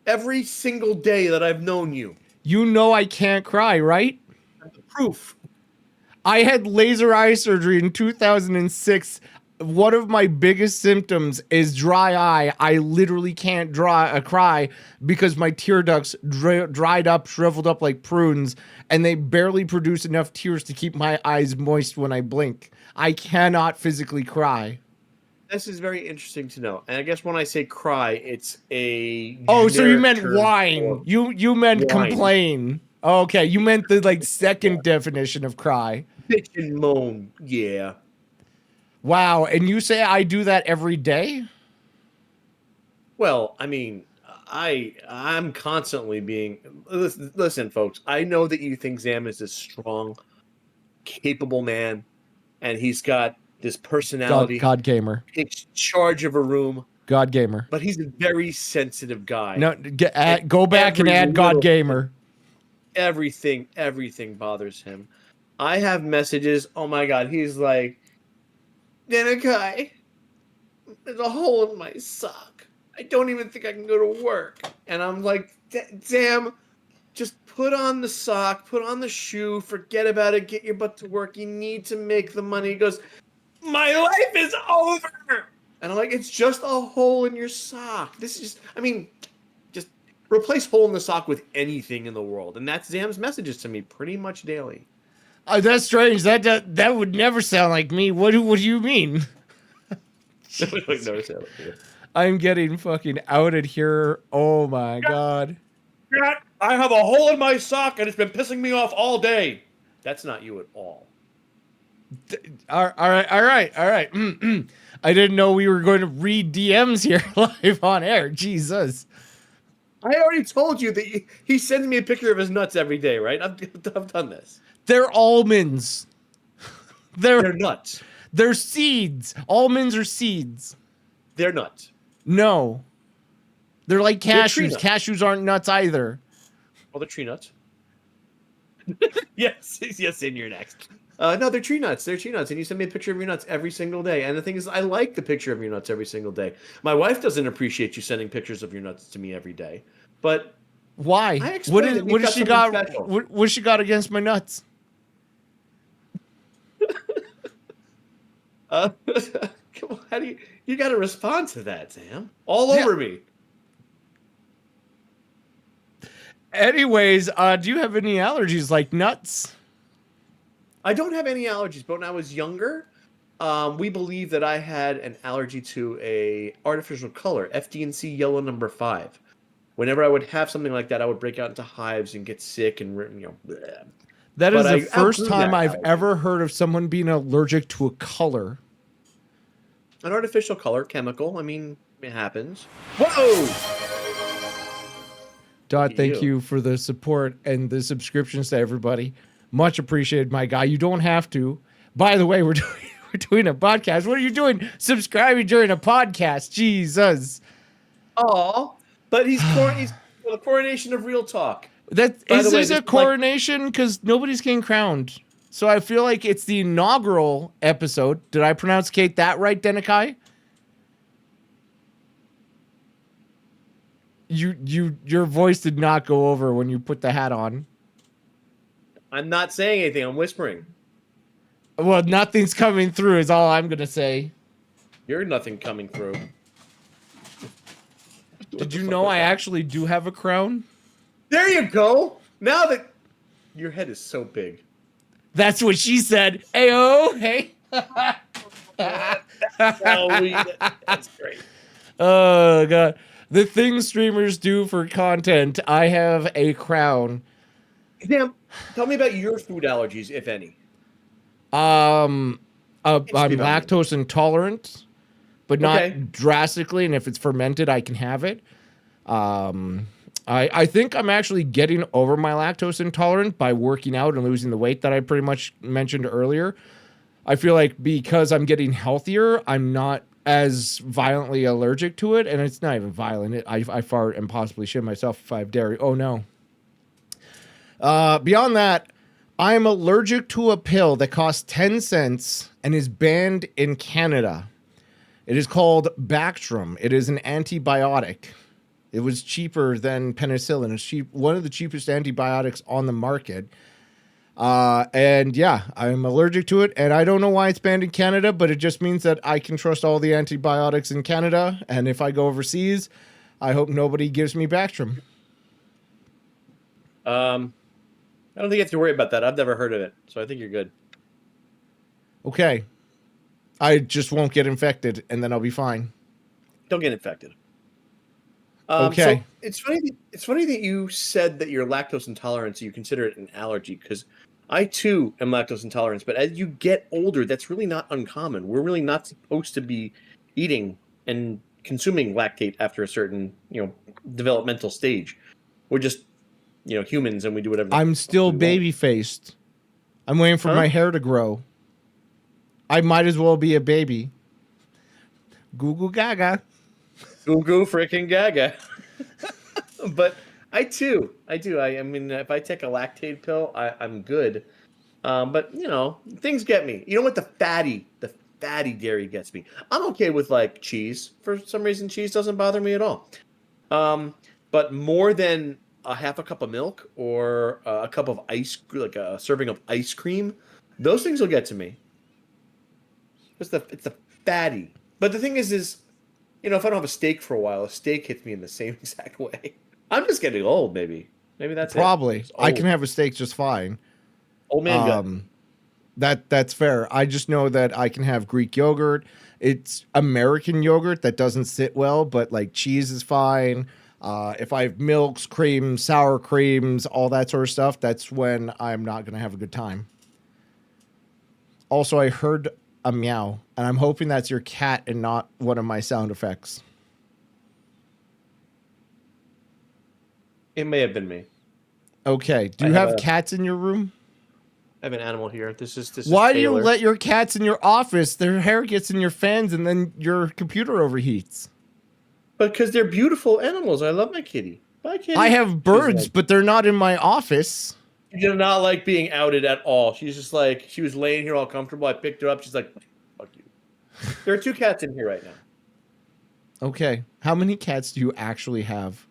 Every single day that I've known you. You know I can't cry, right? That's the proof. I had laser eye surgery in 2006. One of my biggest symptoms is dry eye. I literally can't cry because my tear ducts dried up, shriveled up like prunes, and they barely produce enough tears to keep my eyes moist when I blink. I cannot physically cry. This is very interesting to know. And I guess when I say cry, it's a... Oh, so you meant whine. You meant whine. Complain. Okay, you meant the second definition of cry. Bitch and moan, yeah. Wow, and you say I do that every day? Well, I mean, I'm constantly being... Listen, folks, I know that you think Zam is a strong, capable man, and he's got this personality. God gamer. Takes charge of a room. God gamer. But he's a very sensitive guy. No, go back and add God gamer. Everything bothers him. I have messages. Oh my God, he's like... Denakhai, there's a hole in my sock. I don't even think I can go to work. And I'm like, Zam, just put on the sock, put on the shoe, forget about it, get your butt to work. You need to make the money. He goes, my life is over. And I'm like, it's just a hole in your sock. This is, just replace hole in the sock with anything in the world. And that's Zam's messages to me pretty much daily. That's strange. That would never sound like me. What do you mean? I'm getting fucking outed here. Oh my God. I have a hole in my sock and it's been pissing me off all day. That's not you at all. All right. I didn't know we were going to read DMs here live on air. Jesus. I already told you that he sends me a picture of his nuts every day, right? I've done this. They're almonds. They're nuts. They're seeds. Almonds are seeds. They're nuts. No. They're like They're tree cashews. nuts. Cashews aren't nuts either. Oh, they're tree nuts. Yes, and you're next. No, they're tree nuts. They're tree nuts, and you send me a picture of your nuts every single day. And the thing is, I like the picture of your nuts every single day. My wife doesn't appreciate you sending pictures of your nuts to me every day. But why? I What explained is it. We've what has got she something got? special. What she got against my nuts? Come on, how do you got to respond to that, Sam? All over me. Anyways, do you have any allergies like nuts? I don't have any allergies, but when I was younger, we believed that I had an allergy to a artificial color, FD&C yellow number 5. Whenever I would have something like that, I would break out into hives and get sick and bleh. That is But the I first outgrew time that I've allergy. ever heard of someone being allergic to a color. An artificial color, chemical. I mean, it happens. Whoa! Dot, at thank you. you for the support and the subscriptions to everybody. Much appreciated, my guy. You don't have to. By the way, we're doing a podcast. What are you doing? Subscribing during a podcast. Jesus. Aw. But he's the coronation of real talk. That By is the way, this this a is like- coronation? Because nobody's getting crowned. So I feel like it's the inaugural episode. Did I pronounce that right, Denakhai? Your voice did not go over when you put the hat on. I'm not saying anything. I'm whispering. Well, nothing's coming through is all I'm gonna say. You're nothing coming through. Did you know I actually do have a crown? There you go. Now that your head is so big. That's what she said. Ayo, hey. That's great. Oh god. The things streamers do for content. I have a crown. Sam, tell me about your food allergies, if any. I'm about me. lactose intolerant, but not Okay. drastically. And if it's fermented, I can have it. I think I'm actually getting over my lactose intolerant by working out and losing the weight that I pretty much mentioned earlier. I feel like because I'm getting healthier, I'm not as violently allergic to it, and it's not even violent. I fart and possibly shit myself if I have dairy. Oh no. Beyond that, I'm allergic to a pill that costs 10 cents and is banned in Canada. It is called Bactrim. It is an antibiotic. It was cheaper than penicillin. It's one of the cheapest antibiotics on the market. And yeah, I'm allergic to it, and I don't know why it's banned in Canada, but it just means that I can trust all the antibiotics in Canada, and if I go overseas, I hope nobody gives me Bactrim. I don't think you have to worry about that. I've never heard of it, so I think you're good. Okay. I just won't get infected, and then I'll be fine. Don't get infected. Okay. So it's funny that you said that you're lactose intolerant, so you consider it an allergy, because I too am lactose intolerant. But as you get older, that's really not uncommon. We're really not supposed to be eating and consuming lactate after a certain, developmental stage. We're just, humans, and we do whatever. I'm still we want. baby-faced. I'm waiting for Huh? my hair to grow. I might as well be a baby. Goo goo gaga. Goo goo freaking gaga. But I do. I mean, if I take a lactate pill, I'm good. But things get me. You know what? The fatty dairy gets me. I'm okay with like cheese. For some reason, cheese doesn't bother me at all. But more than a half a cup of milk or a cup of like a serving of ice cream, those things will get to me. It's the fatty. But the thing is, if I don't have a steak for a while, a steak hits me in the same exact way. I'm just getting old, maybe. Maybe that's Probably. it. I can have a steak just fine. Old man gut. That's fair. I just know that I can have Greek yogurt. It's American yogurt that doesn't sit well, but like cheese is fine. If I have milks, creams, sour creams, all that sort of stuff, that's when I'm not going to have a good time. Also, I heard a meow, and I'm hoping that's your cat and not one of my sound effects. It may have been me. Okay. Do you have cats in your room? I have an animal here. This is Why do you Taylor. let your cats in your office? Their hair gets in your fans, and then your computer overheats. Because they're beautiful animals. I love my kitty. Bye, kitty. I have birds, but they're not in my office. She did not like being outed at all. She's just like, she was laying here all comfortable. I picked her up. She's like, fuck you. There are 2 cats in here right now. Okay. How many cats do you actually have?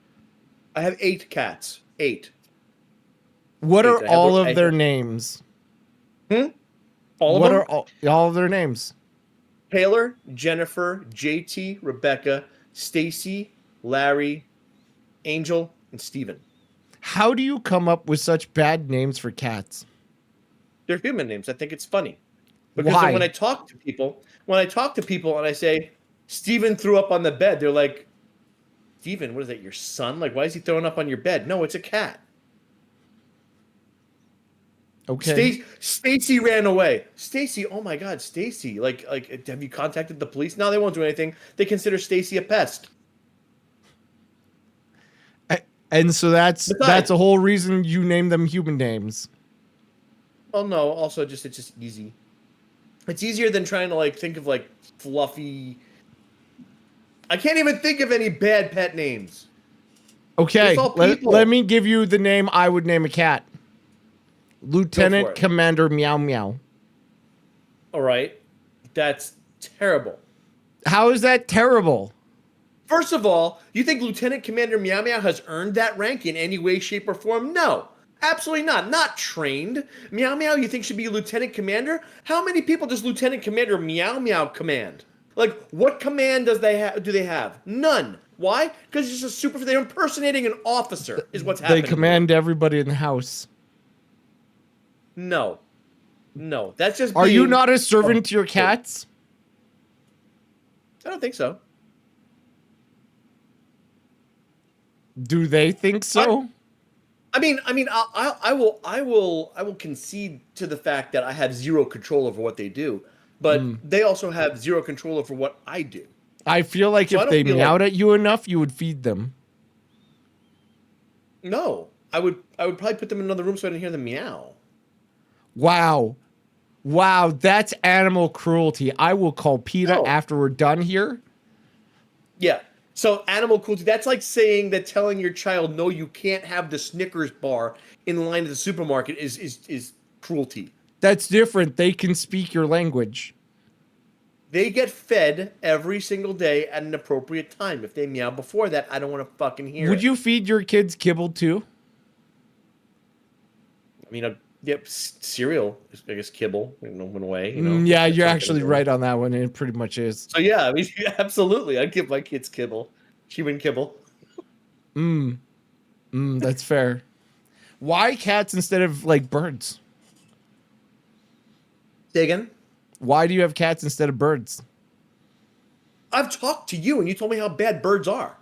I have 8 cats. 8. What Eight. are all of their names? All of What them? are all of their names? Taylor, Jennifer, JT, Rebecca, Stacy, Larry, Angel, and Steven. How do you come up with such bad names for cats? They're human names. I think it's funny. Because Why? then when I talk to people and I say, Steven threw up on the bed, they're like, Steven, what is that, your son? Like, why is he throwing up on your bed? No, it's a cat. Okay. Stacy ran away. Stacy, oh my God, Stacy. Like, have you contacted the police? No, they won't do anything. They consider Stacy a pest. And so that's a whole reason you name them human names. Oh no, also it's just easy. It's easier than trying to like think of like fluffy. I can't even think of any bad pet names. Okay, It's all people. let me give you the name I would name a cat. Lieutenant it. Commander Meow Meow. All right, that's terrible. How is that terrible? First of all, you think Lieutenant Commander Meow Meow has earned that rank in any way, shape, or form? No, absolutely not. Not trained. Meow Meow, you think should be Lieutenant Commander? How many people does Lieutenant Commander Meow Meow command? Like, what command do they have? None. Why? Because it's just they're impersonating an officer, is what's happening. They command everybody in the house. No, that's just. Are you not a servant to your cats? I don't think so. Do they think so? I mean, I will concede to the fact that I have zero control over what they do, but they also have zero control over what I do. I feel like if they meowed at you enough, you would feed them. No, I would probably put them in another room so I didn't hear them meow. Wow, that's animal cruelty. I will call PETA after we're done here. Yeah. So animal cruelty, that's like telling your child, no, you can't have the Snickers bar in line at the supermarket is cruelty. That's different. They can speak your language. They get fed every single day at an appropriate time. If they meow before that, I don't want to fucking hear it. Would you feed your kids kibble too? I mean, cereal, I guess kibble in a way. Yeah, you're actually right on that one. It pretty much is. So yeah, I mean, absolutely, I'd give my kids kibble, human kibble. That's fair. Why cats instead of like birds? Say again? Why do you have cats instead of birds? I've talked to you, and you told me how bad birds are.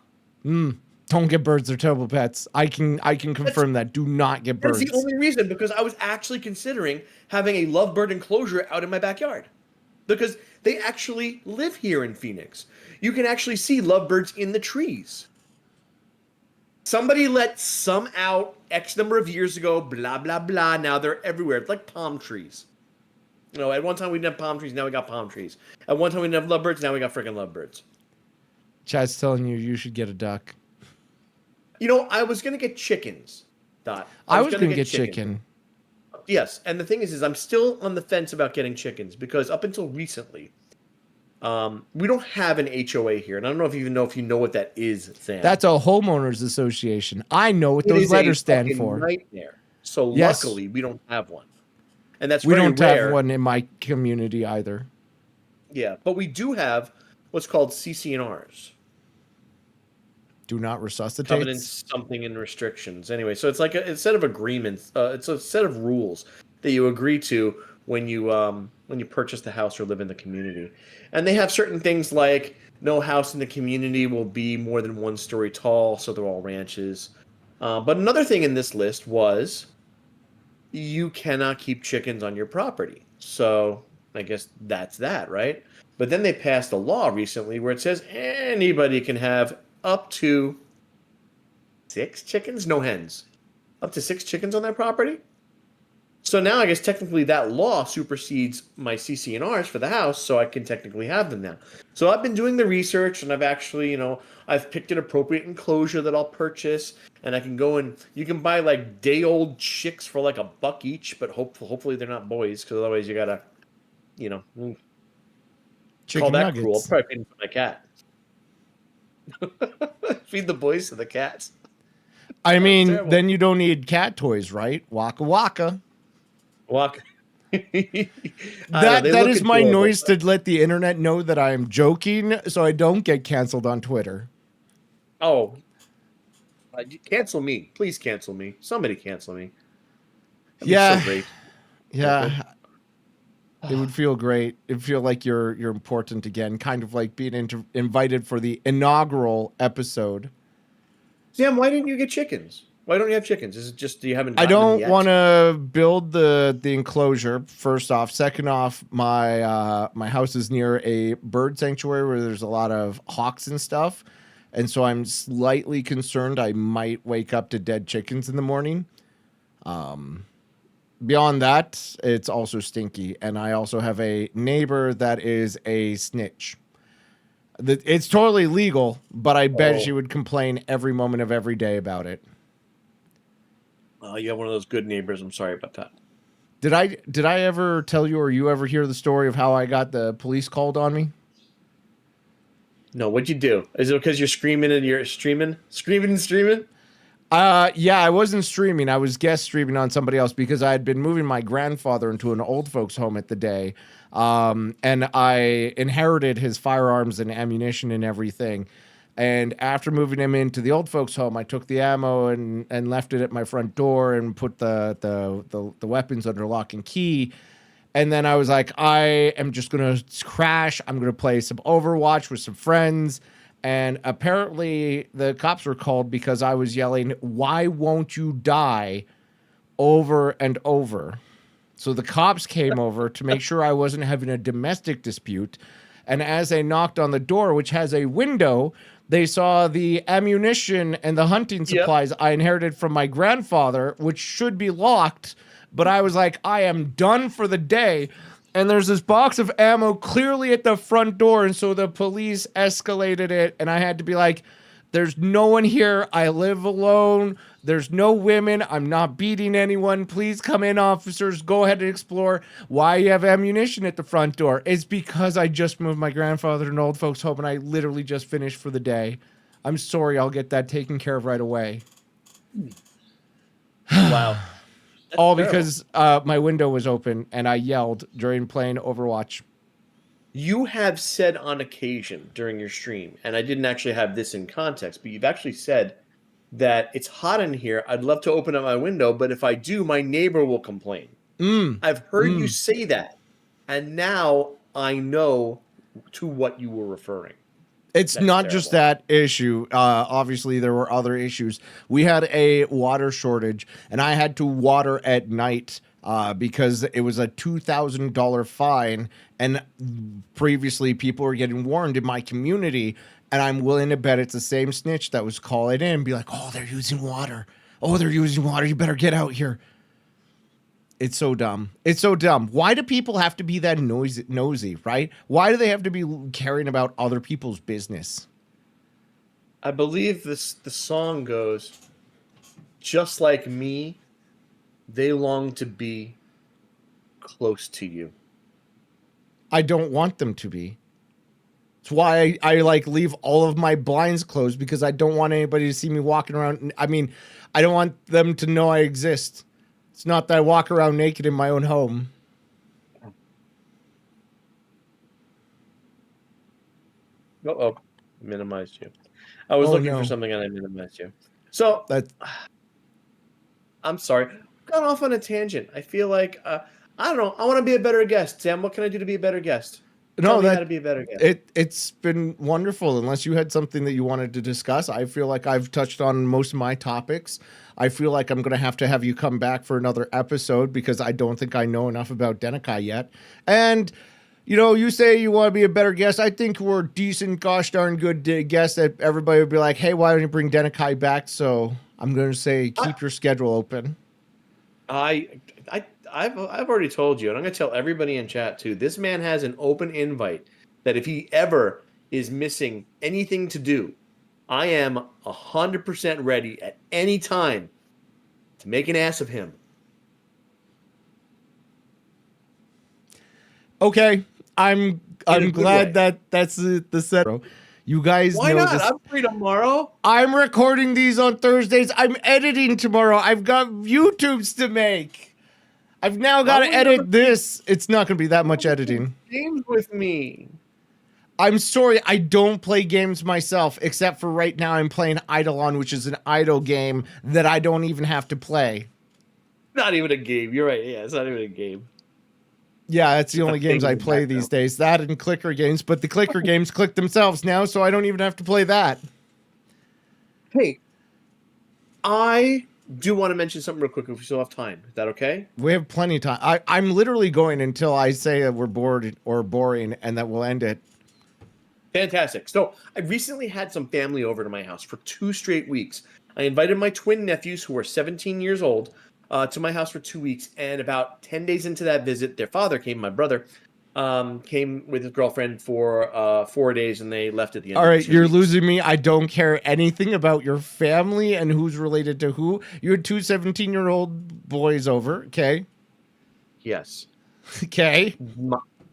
Don't get birds. They're terrible pets. I can confirm that. Do not get birds. That's the only reason, because I was actually considering having a lovebird enclosure out in my backyard. Because they actually live here in Phoenix. You can actually see lovebirds in the trees. Somebody let some out X number of years ago, blah, blah, blah. Now they're everywhere. It's like palm trees. At one time we didn't have palm trees, now we got palm trees. At one time we didn't have lovebirds, now we got freaking lovebirds. Chad's telling you should get a duck. I was going to get chickens, Dot. I was going to get chicken. Yes, and the thing is I'm still on the fence about getting chickens, because up until recently, we don't have an HOA here, and I don't know if you know what that is, Sam. That's a homeowners association. I know what those letters stand for. Nightmare. So yes. Luckily, we don't have one, and that's we very don't rare. have one in my community either. Yeah, but we do have what's called CC&Rs. Do not resuscitate. Covenants, something, and restrictions. Anyway, so it's like a set of agreements. It's a set of rules that you agree to when you purchase the house or live in the community. And they have certain things like no house in the community will be more than 1 story tall, so they're all ranches. But another thing in this list was you cannot keep chickens on your property. So I guess that's that, right? But then they passed a law recently where it says anybody can have up to 6 chickens, no hens. Up to 6 chickens on their property. So now I guess technically that law supersedes my CC&Rs for the house, so I can technically have them now. So I've been doing the research, and I've actually, I've picked an appropriate enclosure that I'll purchase, and I can go and you can buy like day-old chicks for like $1 each, but hopefully they're not boys, because otherwise you gotta, you know, call Chicken that cruel. I'll nuggets. probably feed them to my cat. Feed the boys to the cats. I mean, terrible. then you don't need cat toys, right? Waka waka. Walk. That is my noise to let the internet know that I am joking, so I don't get canceled on Twitter. Oh, cancel me, please cancel me. Somebody cancel me. That'd be so great. Yeah. It would feel great. It'd feel like you're important again, kind of like being invited for the inaugural episode. Sam, why didn't you get chickens? Why don't you have chickens? Is it just you haven't? I gotten them don't yet? want to build the enclosure. First off, second off, my my house is near a bird sanctuary where there's a lot of hawks and stuff, and so I'm slightly concerned I might wake up to dead chickens in the morning. Beyond that, it's also stinky, and I also have a neighbor that is a snitch. It's totally legal, but I bet she would complain every moment of every day about it. You have one of those good neighbors. I'm sorry about that. Did I ever tell you, or you ever hear the story of how I got the police called on me? No, what'd you do? Is it because you're screaming and you're streaming? Yeah, I wasn't streaming. I was guest streaming on somebody else because I had been moving my grandfather into an old folks home at the day. And I inherited his firearms and ammunition and everything. And after moving him into the old folks home, I took the ammo and left it at my front door and put the weapons under lock and key. And then I was like, I am just going to crash. I'm going to play some Overwatch with some friends. And apparently the cops were called because I was yelling, "Why won't you die?" over and over. So the cops came over to make sure I wasn't having a domestic dispute. And as they knocked on the door, which has a window, they saw the ammunition and the hunting supplies I inherited from my grandfather, which should be locked. But I was like, I am done for the day. And there's this box of ammo clearly at the front door. And so the police escalated it. And I had to be like, there's no one here. I live alone. There's no women. I'm not beating anyone. Please come in, officers. Go ahead and explore why you have ammunition at the front door. It's because I just moved my grandfather to an old folks home and I literally just finished for the day. I'm sorry. I'll get that taken care of right away. Wow. All because my window was open and I yelled during playing Overwatch. You have said on occasion during your stream, and I didn't actually have this in context, but you've actually said that it's hot in here. I'd love to open up my window, but if I do, my neighbor will complain. I've heard you say that, and now I know to what you were referring. It's not just that issue. Obviously, there were other issues. We had a water shortage, and I had to water at night because it was a $2,000 fine. And previously, people were getting warned in my community, and I'm willing to bet it's the same snitch that was calling in and be like, "Oh, they're using water. Oh, they're using water. You better get out here." It's so dumb. It's so dumb. Why do people have to be that nosy, right? Why do they have to be caring about other people's business? I believe the song goes, just like me, they long to be close to you. I don't want them to be. It's why I like leave all of my blinds closed because I don't want anybody to see me walking around. I mean, I don't want them to know I exist. It's not that I walk around naked in my own home. Uh-oh. Minimized you. I was looking for something and I minimized you. So, I'm sorry. Got off on a tangent. I feel like, I don't know. I want to be a better guest. Sam, what can I do to be a better guest? Tell me how to be a better guest. It's been wonderful. Unless you had something that you wanted to discuss, I feel like I've touched on most of my topics. I feel like I'm going to have you come back for another episode because I don't think I know enough about Denakhai yet. And, you know, you say you want to be a better guest. I think we're decent, gosh darn good guests that everybody would be like, hey, why don't you bring Denakhai back? So I'm going to say keep your schedule open. I've already told you, and I'm going to tell everybody in chat too. This man has an open invite that if he ever is missing anything to do, I am 100% ready at any time to make an ass of him. Okay, I'm good glad way. that that's the set. You guys Why know not? this. I'm free tomorrow. I'm recording these on Thursdays. I'm editing tomorrow. I've got YouTubes to make. I've now got to edit this. It's not going to be that much editing. Games with me. I'm sorry, I don't play games myself, except for right now I'm playing Eidolon, which is an idle game that I don't even have to play. Not even a game. You're right. Yeah, it's not even a game. Yeah, that's the only games I play these days. That and clicker games, but the clicker games click themselves now, so I don't even have to play that. Hey, I do want to mention something real quick if we still have time. Is that okay? We have plenty of time. I'm literally going until I say that we're bored or boring and that we'll end it. Fantastic. So I recently had some family over to my house for 2 straight weeks. I invited my twin nephews, who are 17 years old, to my house for 2 weeks. And about 10 days into that visit, their father came, my brother, came with his girlfriend for 4 days, and they left at the end. All right, of 2 you're weeks. losing me. I don't care anything about your family and who's related to who. You had 2 17-year-old boys over, okay? Yes. Okay.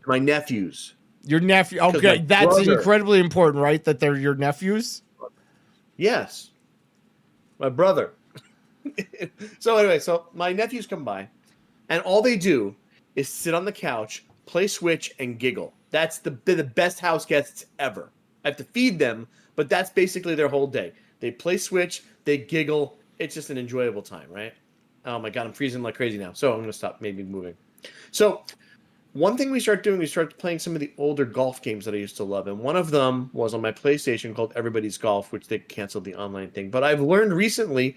My nephews. Your nephew. Okay, that's incredibly important, right? That they're your nephews? Yes. My brother. So anyway, so my nephews come by, and all they do is sit on the couch, play Switch, and giggle. That's the best house guests ever. I have to feed them, but that's basically their whole day. They play Switch, they giggle. It's just an enjoyable time, right? Oh my God, I'm freezing like crazy now. So I'm going to stop maybe moving. So one thing we started doing, we started playing some of the older golf games that I used to love. And one of them was on my PlayStation called Everybody's Golf, which they canceled the online thing. But I've learned recently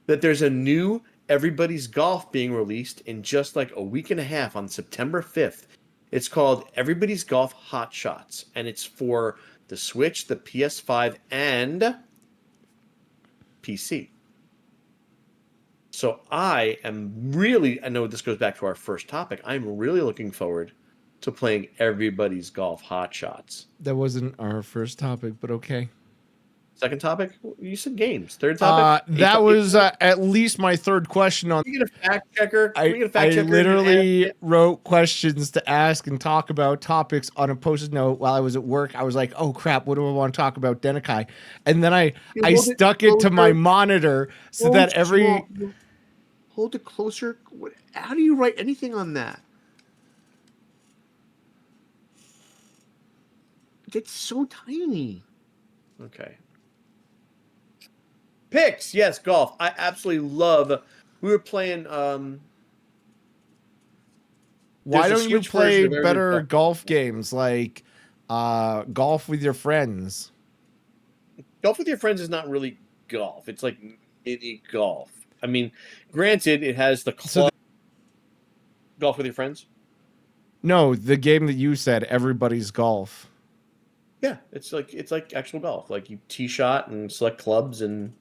that there's a new Everybody's Golf being released in just like a week and a half on September 5th. It's called Everybody's Golf Hot Shots, and it's for the Switch, the PS5, and PC. So I know this goes back to our first topic, I'm really looking forward to playing Everybody's Golf Hot Shots. That wasn't our first topic, but okay. Second topic? You said games. Third topic? That was at least my third question on. Can we get a fact checker? I literally wrote questions to ask and talk about topics on a post-it note while I was at work. I was like, oh crap, what do I want to talk about, Denakhai? And then I stuck it to my monitor so that every... Hold it closer. How do you write anything on that? It's so tiny. Okay. Picks, yes, golf. I absolutely love. We were playing. Why don't you play better golf games like golf with your friends? Golf with your friends is not really golf. It's like mini golf. I mean, granted, it has the club. Golf with your friends? No, the game that you said, Everybody's Golf. Yeah, it's like actual golf. Like you tee shot and select clubs and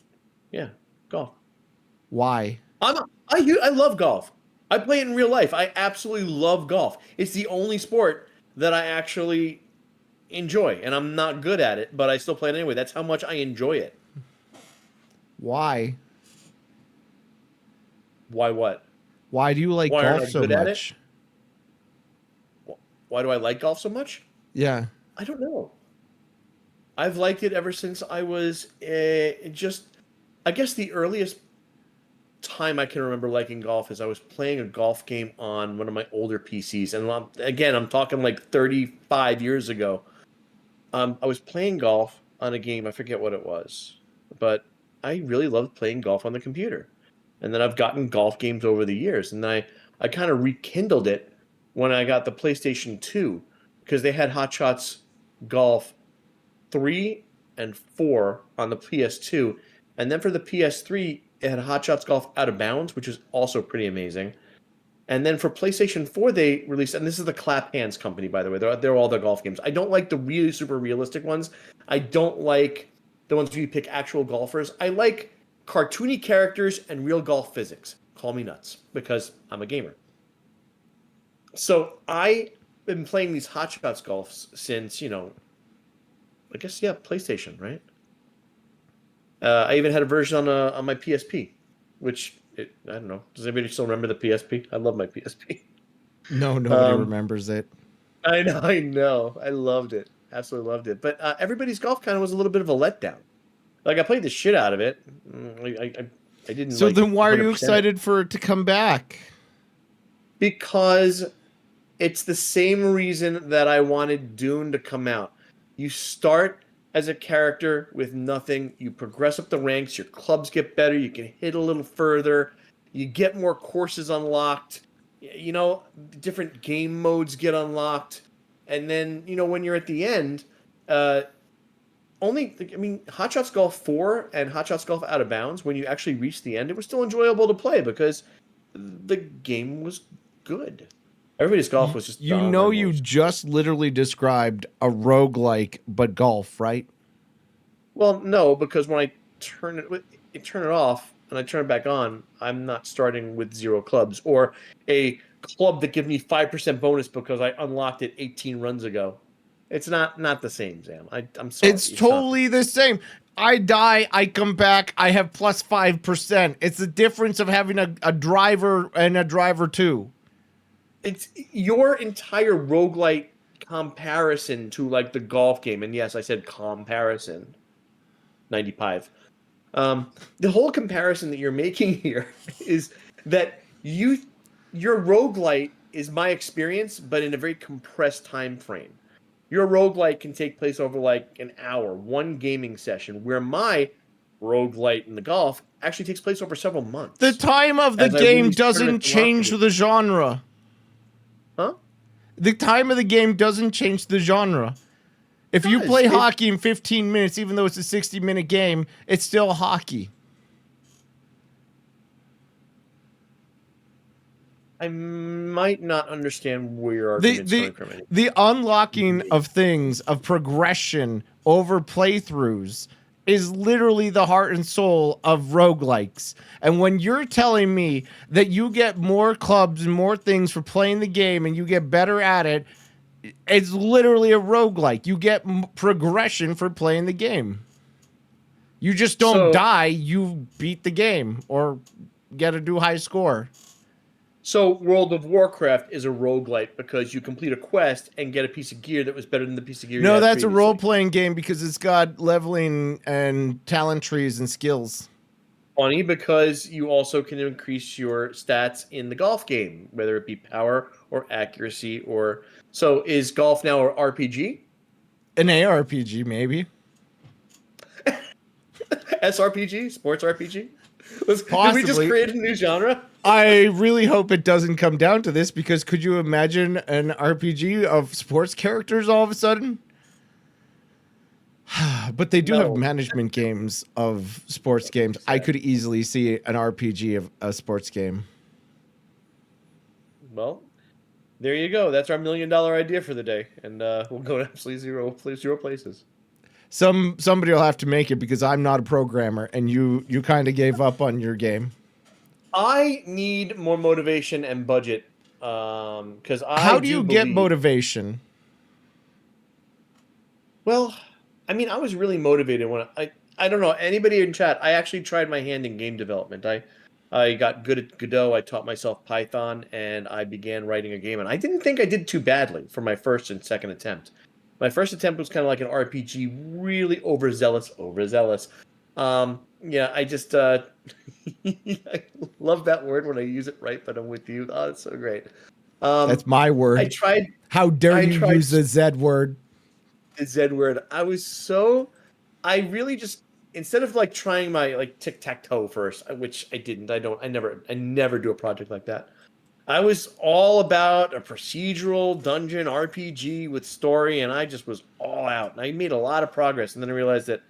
yeah, golf. Why? I love golf. I play it in real life. I absolutely love golf. It's the only sport that I actually enjoy, and I'm not good at it, but I still play it anyway. That's how much I enjoy it. Why? Why what? Why do you like golf so much? Why do I like golf so much? Yeah. I don't know. I've liked it ever since I was I guess the earliest time I can remember liking golf is I was playing a golf game on one of my older PCs. And again, I'm talking like 35 years ago. I was playing golf on a game. I forget what it was. But I really loved playing golf on the computer. And then I've gotten golf games over the years. And I kind of rekindled it when I got the PlayStation 2. Because they had Hot Shots Golf 3 and 4 on the PS2. And then for the PS3, it had Hot Shots Golf Out of Bounds, which is also pretty amazing. And then for PlayStation 4, they released, and this is the Clap Hands company, by the way. They're all the golf games. I don't like the really super realistic ones. I don't like the ones where you pick actual golfers. I like cartoony characters and real golf physics. call me nuts because I'm a gamer. So I've been playing these Hot Shots golfs since, I guess, PlayStation, right? I even had a version on my PSP, which I don't know. Does anybody still remember the PSP? I love my PSP. No, nobody remembers it. I know. I loved it. Absolutely loved it. But Everybody's Golf kind of was a little bit of a letdown. Like, I played the shit out of it. I didn't. So like, then why are you 100% excited for it to come back? Because it's the same reason that I wanted Dune to come out. You start as a character with nothing. You progress up the ranks. Your clubs get better. You can hit a little further. You get more courses unlocked. Different game modes get unlocked. And then, when you're at the end, Hot Shots Golf 4 and Hot Shots Golf Out of Bounds, when you actually reach the end, it was still enjoyable to play because the game was good. Everybody's Golf was just You just literally described a roguelike but golf, right? Well, no, because when I turn it off and I turn it back on, I'm not starting with 0 clubs or a club that gives me 5% bonus because I unlocked it 18 runs ago. It's not the same, Zam. I'm sorry. It's totally the same. I die, I come back, I have plus 5%. It's the difference of having a driver and a driver 2. It's your entire roguelite comparison to like the golf game, and yes, I said comparison. 95. The whole comparison that you're making here is that your roguelite is my experience, but in a very compressed time frame. Your roguelite can take place over like an hour, one gaming session, where my roguelite in the golf actually takes place over several months. The time of the game doesn't change the genre. Huh? The time of the game doesn't change the genre. If you play hockey in 15 minutes, even though it's a 60-minute game, it's still hockey. I might not understand where your argument's coming from. The unlocking of things, of progression over playthroughs, is literally the heart and soul of roguelikes. And when you're telling me that you get more clubs and more things for playing the game and you get better at it, it's literally a roguelike. You get progression for playing the game. You just don't die, you beat the game or get a new high score. So World of Warcraft is a roguelite because you complete a quest and get a piece of gear that was better than the piece of gear you had that's previously. a role-playing game because it's got leveling and talent trees and skills. Funny, because you also can increase your stats in the golf game, whether it be power or accuracy or... So is golf now an RPG? An ARPG, maybe. SRPG? Sports RPG? Possibly. Did we just create a new genre? I really hope it doesn't come down to this, because could you imagine an RPG of sports characters all of a sudden? But they do have management games of sports games. I could easily see an RPG of a sports game. Well, there you go. That's our $1 million idea for the day. And we'll go to absolutely zero places. Somebody will have to make it, because I'm not a programmer, and you kind of gave up on your game. I need more motivation and budget, because How do you get motivation? Well, I mean, I was really motivated when I don't know, anybody in chat, I actually tried my hand in game development. I got good at Godot, I taught myself Python, and I began writing a game. And I didn't think I did too badly for my first and second attempt. My first attempt was kind of like an RPG, really overzealous. Yeah, I just I love that word when I use it right, but I'm with you. Oh, it's so great. That's my word. I tried. How dare you use the Z word? The Z word. I really just, instead of like trying my like tic-tac-toe first, which I didn't. I never do a project like that. I was all about a procedural dungeon RPG with story, and I just was all out. And I made a lot of progress, and then I realized that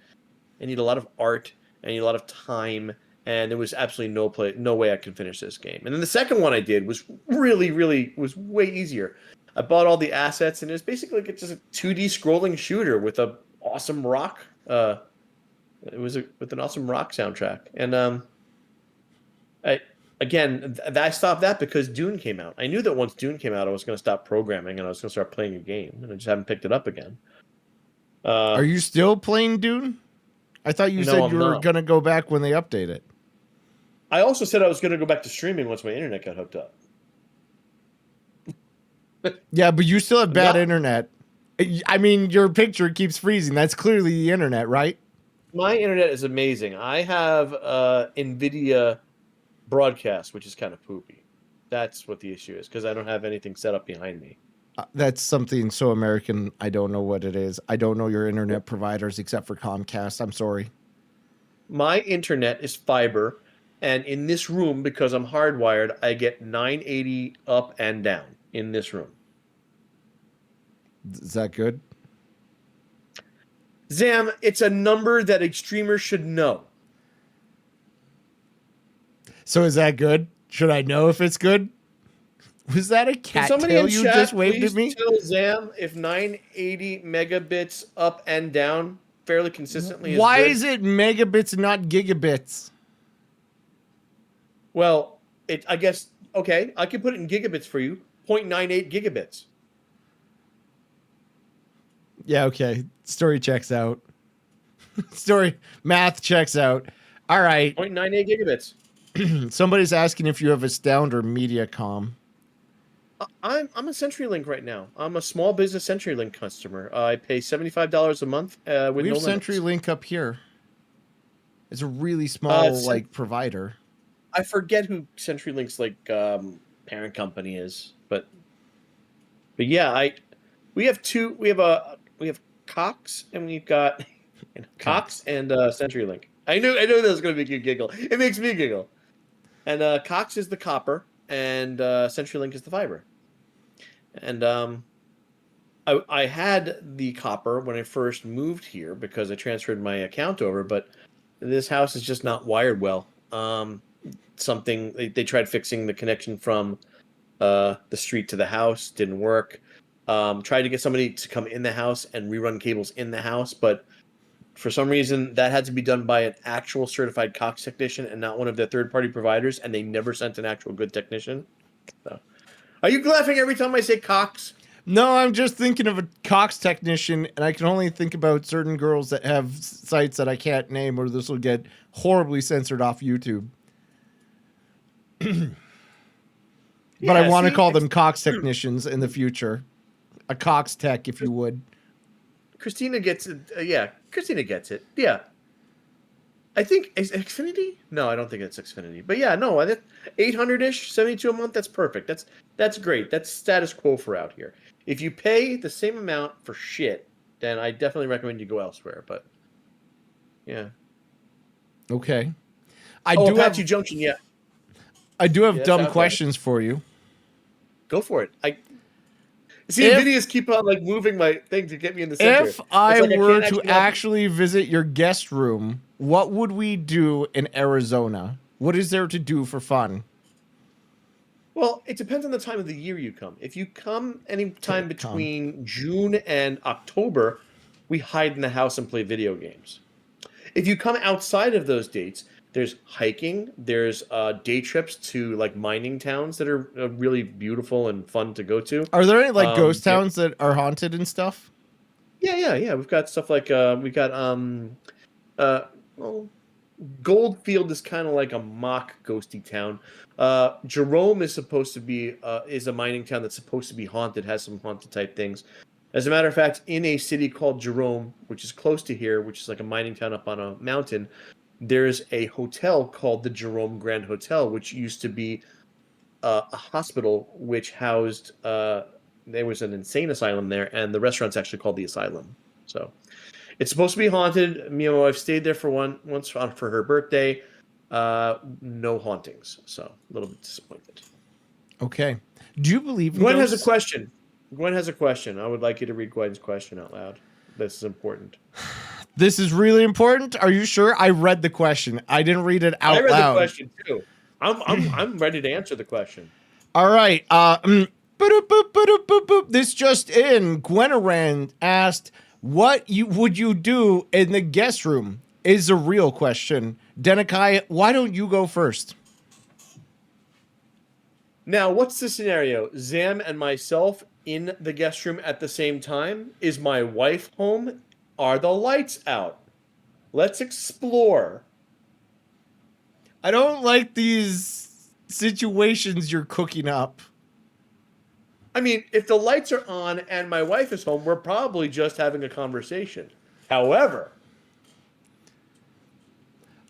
I need a lot of art, and I need a lot of time, and there was absolutely no way I could finish this game. And then the second one I did was was way easier. I bought all the assets, and it was basically like just a 2D scrolling shooter with a awesome rock. With an awesome rock soundtrack, and again, I stopped that because Dune came out. I knew that once Dune came out, I was going to stop programming and I was going to start playing a game, and I just haven't picked it up again. Are you still playing Dune? I thought you No, said I'm you were not. going to go back when they update it. I also said I was going to go back to streaming once my internet got hooked up. Yeah, but you still have bad Not- internet. I mean, your picture keeps freezing. That's clearly the internet, right? My internet is amazing. I have NVIDIA broadcast, which is kind of poopy. That's what the issue is, because I don't have anything set up behind me. That's something so American. I don't know what it is. I don't know your internet providers except for Comcast. I'm sorry. My internet is fiber, and in this room, because I'm hardwired, I get 980 up and down in this room. Is that good? Zam, it's a number that a streamer should know. So is that good? Should I know if it's good? Was that a Can cat somebody tail in you chat just waved please at me? tell Zam if 980 megabits up and down fairly consistently Why is good? is it megabits and not gigabits? Well, I guess, okay, I can put it in gigabits for you. 0.98 gigabits. Yeah, okay. Story checks out. Math checks out. All right. 0.98 gigabits. Somebody's asking if you have Astound or MediaCom. I'm a CenturyLink right now. I'm a small business CenturyLink customer. I pay $75 a month with We no have limits. CenturyLink up here. It's a really small Cen- provider. I forget who CenturyLink's parent company is, but yeah, we have Cox and we've got Cox and CenturyLink. I knew that was going to make you giggle. It makes me giggle. And Cox is the copper, and CenturyLink is the fiber. And I had the copper when I first moved here because I transferred my account over, but this house is just not wired well. They tried fixing the connection from the street to the house, didn't work. Tried to get somebody to come in the house and rerun cables in the house, but for some reason that had to be done by an actual certified Cox technician and not one of their third-party providers, and they never sent an actual good technician. So, are you laughing every time I say Cox? No, I'm just thinking of a Cox technician, and I can only think about certain girls that have sites that I can't name, or this will get horribly censored off YouTube. But I want to call them Cox technicians in the future. A Cox tech, if you would. Christina gets it. Yeah, Christina gets it. Yeah. I think, is it Xfinity? No, I don't think it's Xfinity. But yeah, no, 800-ish, 72 a month, that's perfect. That's great. That's status quo for out here. If you pay the same amount for shit, then I definitely recommend you go elsewhere. But yeah. Okay. Apache Junction, yeah. I do have dumb out there. questions for you. Go for it. Videos keep on moving my thing to get me in the center. If I were to actually actually visit your guest room, what would we do in Arizona? What is there to do for fun? Well, it depends on the time of the year you come. If you come anytime between June and October, we hide in the house and play video games. If you come outside of those dates, there's hiking, there's day trips to mining towns that are really beautiful and fun to go to. Are there any ghost towns that are haunted and stuff? Yeah. We've got stuff Goldfield is kind of like a mock ghosty town. Jerome is supposed to be is a mining town that's supposed to be haunted, has some haunted type things. As a matter of fact, in a city called Jerome, which is close to here, which is like a mining town up on a mountain, there's a hotel called the Jerome Grand Hotel, which used to be a hospital which housed there was an insane asylum there, and the restaurant's actually called the Asylum. So it's supposed to be haunted. Me and my wife stayed there for once for her birthday. No hauntings, so a little bit disappointed. Okay. Do you believe in Gwen ghosts? has a question. Gwen has a question. I would like you to read Gwen's question out loud. This is important. This is really important. Are you sure? I read the question. I didn't read it out loud. I read the question too. I'm ready to answer the question. All right. This just in. Gwenaran asked, "What would you do in the guest room?" Is a real question. Denakhai, why don't you go first? Now, what's the scenario? Zam and myself in the guest room at the same time? Is my wife home? Are the lights out? Let's explore. I don't like these situations you're cooking up. I mean, if the lights are on and my wife is home, we're probably just having a conversation. However,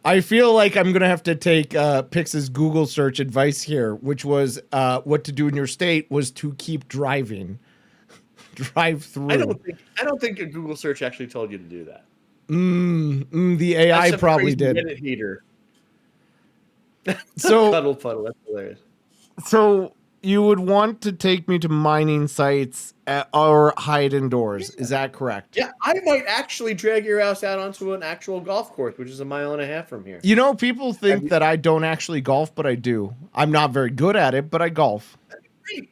I feel like I'm going to have to take Pix's Google search advice here, which was what to do in your state was to keep driving. Drive through. I don't think a Google search actually told you to do that. The AI That's a probably crazy did. Reddit hater. So Cuddle puddle. That's hilarious. So you would want to take me to mining sites or hide indoors. Is that correct? Yeah, I might actually drag your ass out onto an actual golf course, which is 1.5 miles from here. You know, people think that I don't actually golf, but I do. I'm not very good at it, but I golf. Great.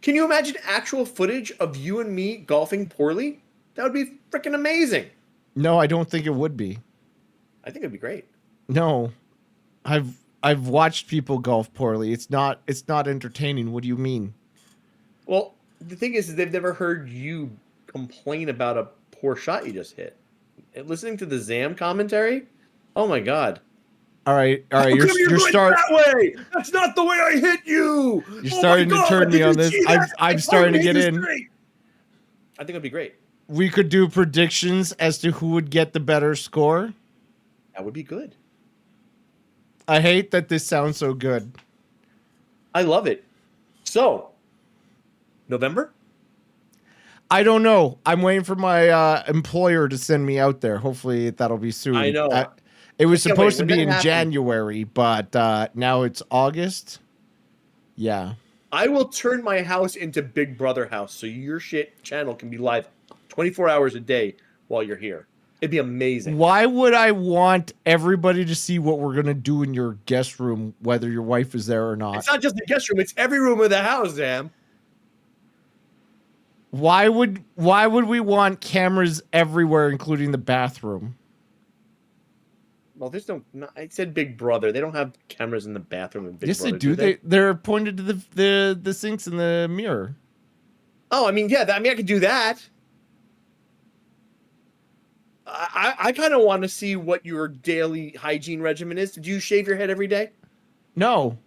Can you imagine actual footage of you and me golfing poorly? That would be freaking amazing. No, I don't think it would be. I think it'd be great. No. I've watched people golf poorly. It's not entertaining. What do you mean? Well, the thing is they've never heard you complain about a poor shot you just hit. And listening to the Zam commentary, oh my god. All right. You're starting that way. That's not the way I hit you. You're starting to turn me on this. I'm starting to get in. I think it'd be great. We could do predictions as to who would get the better score. That would be good. I hate that this sounds so good. I love it. So, November? I don't know. I'm waiting for my employer to send me out there. Hopefully that'll be soon. I know. It was supposed to when be that in happens- January, but now it's August. Yeah. I will turn my house into Big Brother house so your shit channel can be live 24 hours a day while you're here. It'd be amazing. Why would I want everybody to see what we're going to do in your guest room, whether your wife is there or not? It's not just the guest room, it's every room of the house, Zam. Why would we want cameras everywhere, including the bathroom? Well, there's no. I said Big Brother. They don't have cameras in the bathroom in Big Yes, Brother. they do. They're pointed to the sinks in the mirror. Oh, I mean, yeah. I mean, I could do that. I kind of want to see what your daily hygiene regimen is. Do you shave your head every day? No.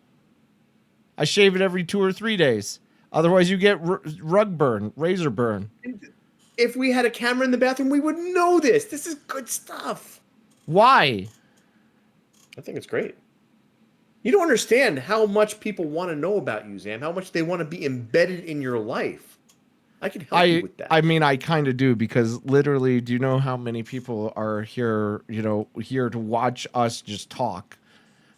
I shave it every 2 or 3 days. Otherwise, you get rug burn, razor burn. If we had a camera in the bathroom, we would know this. This is good stuff. Why? I think it's great. You don't understand how much people want to know about you, Zam. How much they want to be embedded in your life. I can help you with that. I mean, I kind of do, because literally, do you know how many people are here, here to watch us just talk?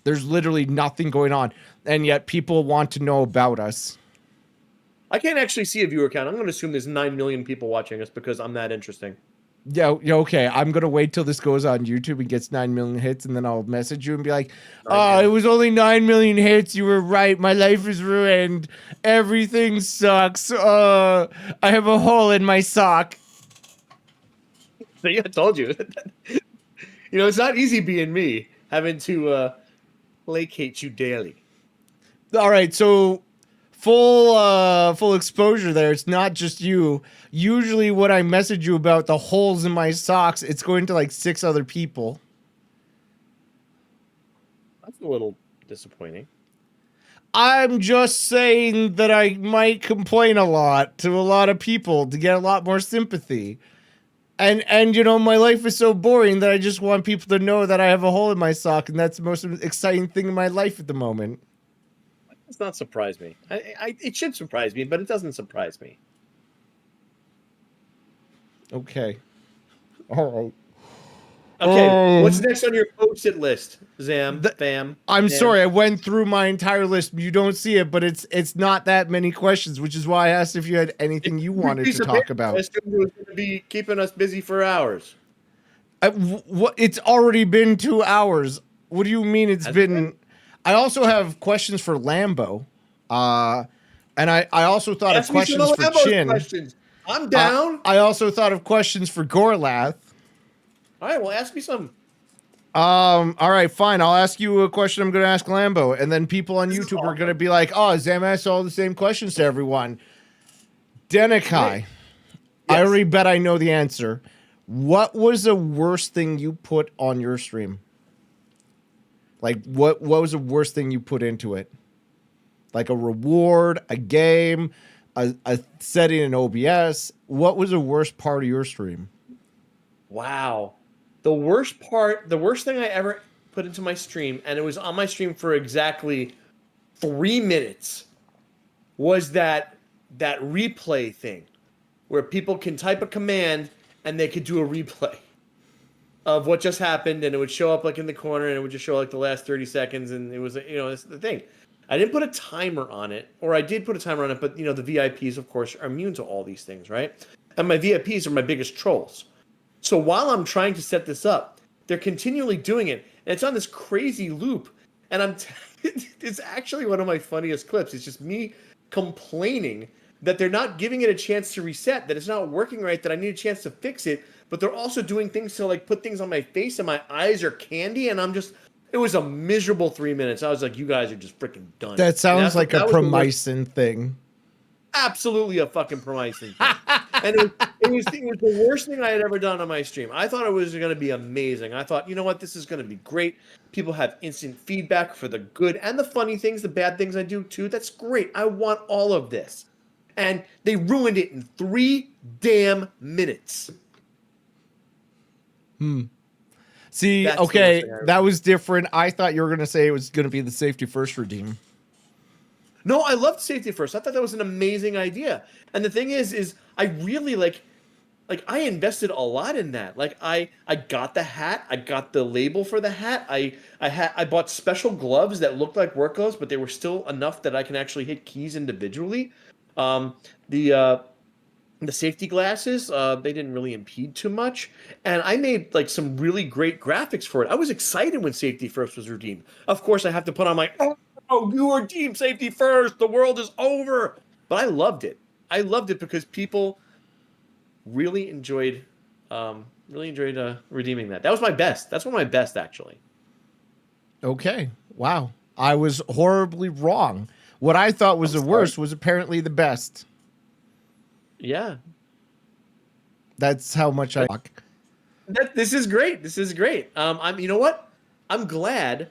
There's literally nothing going on, and yet people want to know about us. I can't actually see a viewer count. I'm going to assume there's 9 million people watching us because I'm that interesting. Yeah, okay. I'm going to wait till this goes on YouTube and gets 9 million hits, and then I'll message you and be like, oh, it was only 9 million hits. You were right. My life is ruined. Everything sucks. I have a hole in my sock. See, I told you. It's not easy being me, having to placate you daily. All right, so full exposure there. It's not just you. Usually when I message you about the holes in my socks, it's going to like 6 other people. That's a little disappointing. I'm just saying that I might complain a lot to a lot of people to get a lot more sympathy. And my life is so boring that I just want people to know that I have a hole in my sock, and that's the most exciting thing in my life at the moment. It does not surprise me. It should surprise me, but it doesn't surprise me. Okay. All right. Okay, what's next on your post-it list, Zam, fam? I'm sorry, I went through my entire list. You don't see it, but it's not that many questions, which is why I asked if you had anything you wanted to talk about. I assumed it was going to be keeping us busy for hours. It's already been 2 hours. What do you mean it's been? I also have questions for Lambo. And I also thought of questions for Chin. Questions. I'm down. I also thought of questions for Gorlath. All right, well, ask me some. All right, fine. I'll ask you a question I'm going to ask Lambo, and then people on YouTube are going to be like, "Oh, Zam asked all the same questions to everyone." Denakhai, Yes. I already bet I know the answer. What was the worst thing you put on your stream? Like, what was the worst thing you put into it? Like a reward, a game, a setting in OBS. What was the worst part of your stream? Wow. The worst thing I ever put into my stream, and it was on my stream for exactly 3 minutes, was that replay thing where people can type a command and they could do a replay of what just happened, and it would show up like in the corner, and it would just show like the last 30 seconds, and it was, it's the thing. I didn't put a timer on it, or I did put a timer on it, but the VIPs, of course, are immune to all these things, right? And my VIPs are my biggest trolls. So while I'm trying to set this up, they're continually doing it, and it's on this crazy loop. And it's actually one of my funniest clips. It's just me complaining that they're not giving it a chance to reset, that it's not working right, that I need a chance to fix it. But they're also doing things to like put things on my face, and my eyes are candy, and it was a miserable 3 minutes. I was like, you guys are just freaking done. That sounds like a Promycin thing. Absolutely a fucking Promycin thing. And it was the worst thing I had ever done on my stream. I thought it was going to be amazing. I thought, you know what, this is going to be great. People have instant feedback for the good and the funny things, the bad things I do too. That's great. I want all of this. And they ruined it in 3 damn minutes. See, That's okay, that was different. I thought you were going to say it was going to be the safety first redeem. No, I loved safety first. I thought that was an amazing idea. And the thing is I really like I invested a lot in that. Like I got the hat, I got the label for the hat. I bought special gloves that looked like work gloves, but they were still enough that I can actually hit keys individually. The safety glasses, they didn't really impede too much. And I made like some really great graphics for it. I was excited when safety first was redeemed. Of course, I have to put on my, oh, you are team safety first. The world is over. But I loved it. I loved it because people really enjoyed redeeming that. That was my best. That's one of my best, actually. Okay. Wow. I was horribly wrong. What I thought was the worst was apparently the best. Yeah. That's how much I talk. This is great. This is great. You know what? I'm glad.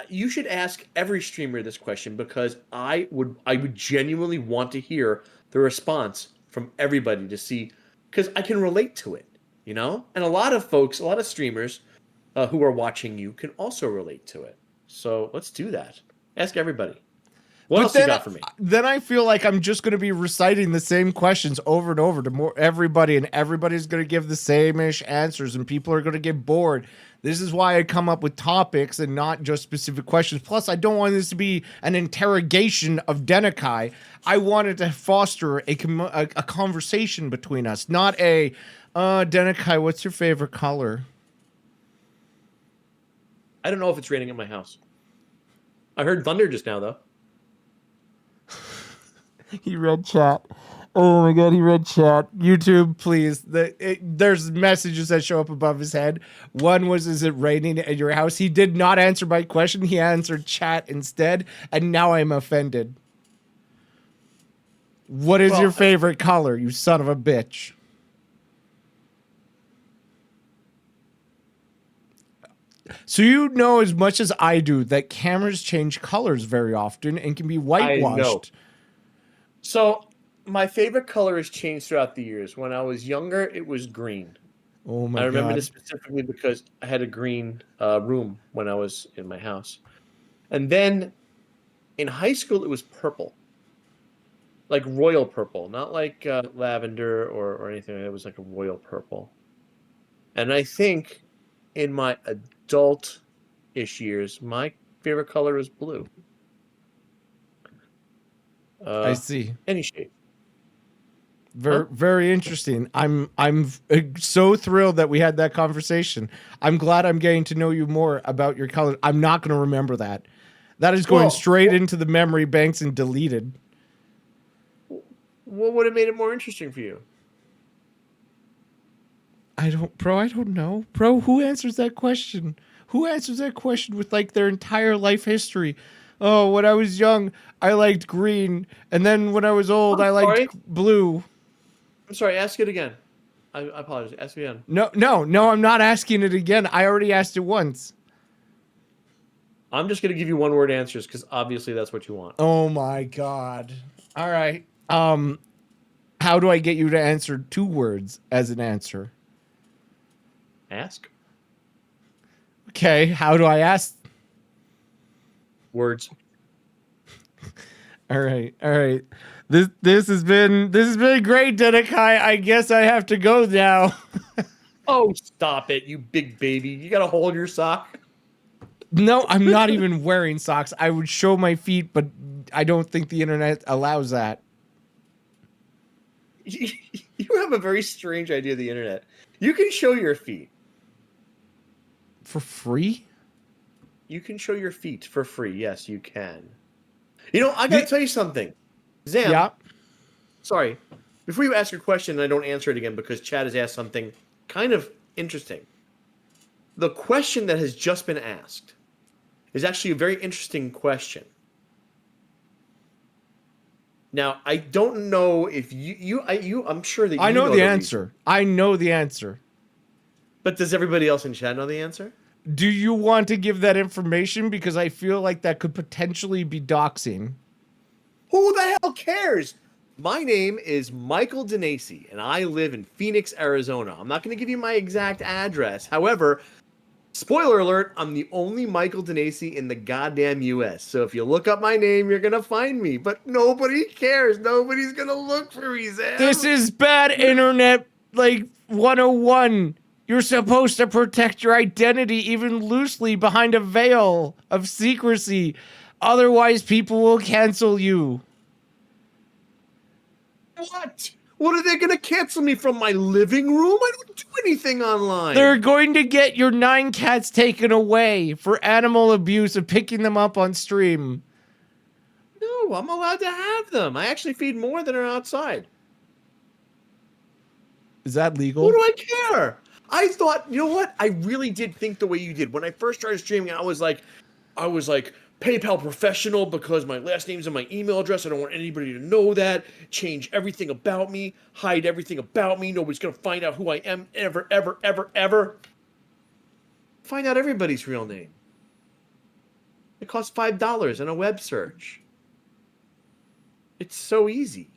You should ask every streamer this question because I would genuinely want to hear the response from everybody to see, because I can relate to it, and a lot of folks, a lot of streamers who are watching you can also relate to it. So let's do that. Ask everybody. What else you got for me? Then I feel like I'm just going to be reciting the same questions over and over to everybody, and everybody's going to give the same-ish answers, and people are going to get bored. This is why I come up with topics and not just specific questions. Plus, I don't want this to be an interrogation of Denakhai. I wanted to foster a conversation between us, not a, Denakhai, what's your favorite color? I don't know if it's raining in my house. I heard thunder just now, though. He read chat. Oh my god, he read chat. YouTube, please. There's messages that show up above his head. One was, is it raining at your house? He did not answer my question. He answered chat instead, and now I'm offended. What is your favorite color, you son of a bitch? So you know as much as I do that cameras change colors very often and can be whitewashed. I know. So my favorite color has changed throughout the years. When I was younger, it was green. Oh my god! I remember this specifically because I had a green room when I was in my house, and then in high school it was purple, like royal purple, not like lavender or anything. It was like a royal purple. And I think in my adult-ish years, my favorite color is blue. I see. Any shade. Very interesting. I'm so thrilled that we had that conversation. I'm glad I'm getting to know you more about your color. I'm not going to remember that. That is going straight into the memory banks and deleted. What would have made it more interesting for you? I don't know. Bro, who answers that question? Who answers that question with like their entire life history? Oh, when I was young, I liked green, and then when I was old, I liked blue. I'm sorry. Ask it again. I apologize. Ask it again. No, I'm not asking it again. I already asked it once. I'm just gonna give you one word answers because obviously that's what you want. Oh my god. All right. How do I get you to answer 2 words as an answer? Ask Okay, how do I ask? words. All right. This has been great, Denakhai. I guess I have to go now. Oh, stop it, you big baby! You got a hole in your sock. No, I'm not even wearing socks. I would show my feet, but I don't think the internet allows that. You have a very strange idea of the internet. You can show your feet. For free? You can show your feet for free. Yes, you can. You know, I gotta tell you something. Zam. Yeah. Sorry. Before you ask your question, I don't answer it again because Chad has asked something kind of interesting. The question that has just been asked is actually a very interesting question. Now, I don't know if I'm sure that I you know the reason. answer. I know the answer. But does everybody else in chat know the answer? Do you want to give that information? Because I feel like that could potentially be doxing. Who the hell cares? My name is Michael Denakhai, and I live in Phoenix, Arizona. I'm not going to give you my exact address. However, spoiler alert, I'm the only Michael Denakhai in the goddamn U.S. So if you look up my name, you're going to find me. But nobody cares. Nobody's going to look for me, Zam. This is bad internet, like, 101. You're supposed to protect your identity even loosely behind a veil of secrecy. Otherwise, people will cancel you. What? What are they going to cancel me from my living room? I don't do anything online. They're going to get your 9 cats taken away for animal abuse of picking them up on stream. No, I'm allowed to have them. I actually feed more than are outside. Is that legal? What do I care? I thought, you know what? I really did think the way you did. When I first started streaming, I was like PayPal professional because my last name's in my email address. I don't want anybody to know that. Change everything about me. Hide everything about me. Nobody's going to find out who I am ever, ever, ever, ever. Find out everybody's real name. It costs $5 in a web search. It's so easy.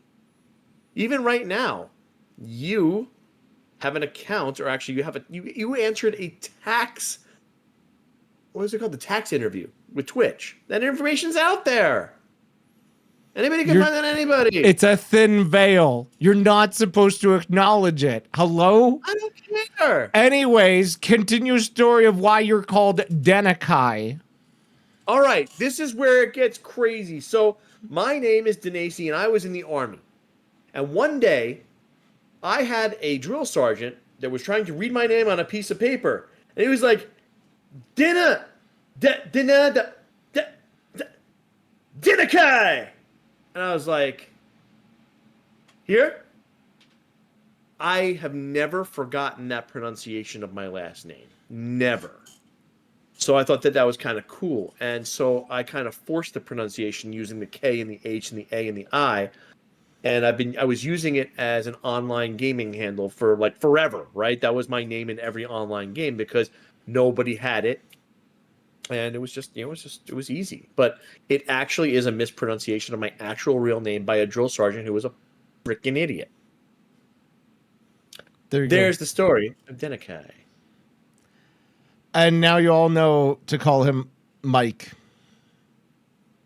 Even right now, you have an account, or actually you answered a tax, what is it called? The tax interview with Twitch. That information's out there. Anybody can find that anybody. It's a thin veil. You're not supposed to acknowledge it. Hello? I don't care. Anyways, continue story of why you're called Denakhai. All right, this is where it gets crazy. So my name is Denakhai, and I was in the Army. And one day, I had a drill sergeant that was trying to read my name on a piece of paper. And he was like, Denakhai. And I was like, here? I have never forgotten that pronunciation of my last name. Never. So I thought that was kind of cool. And so I kind of forced the pronunciation using the K and the H and the A and the I. And I was using it as an online gaming handle for like forever, right? That was my name in every online game because nobody had it. And it was just, it was easy. But it actually is a mispronunciation of my actual real name by a drill sergeant who was a freaking idiot. There's the story of Denakhai. And now you all know to call him Mike.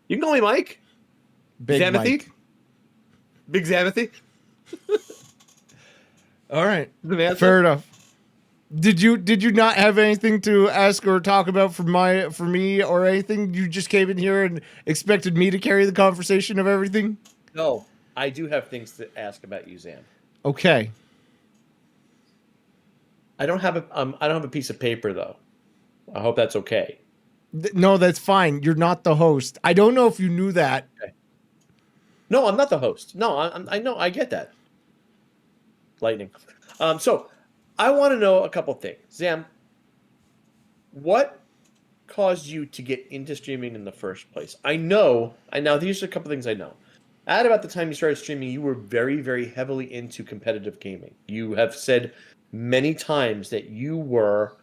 You can call me Mike. Big Zamathy. Mike. Big Zamathy. All right. Fair enough. Did you not have anything to ask or talk about for me or anything? You just came in here and expected me to carry the conversation of everything? No, I do have things to ask about you, Zam. Okay. I don't have a piece of paper though. I hope that's okay. No, that's fine. You're not the host. I don't know if you knew that. Okay. No, I'm not the host. No, I know. I get that. Lightning. So I want to know a couple things. Zam, what caused you to get into streaming in the first place? Now these are a couple things I know. At about the time you started streaming, you were very, very heavily into competitive gaming. You have said many times that you were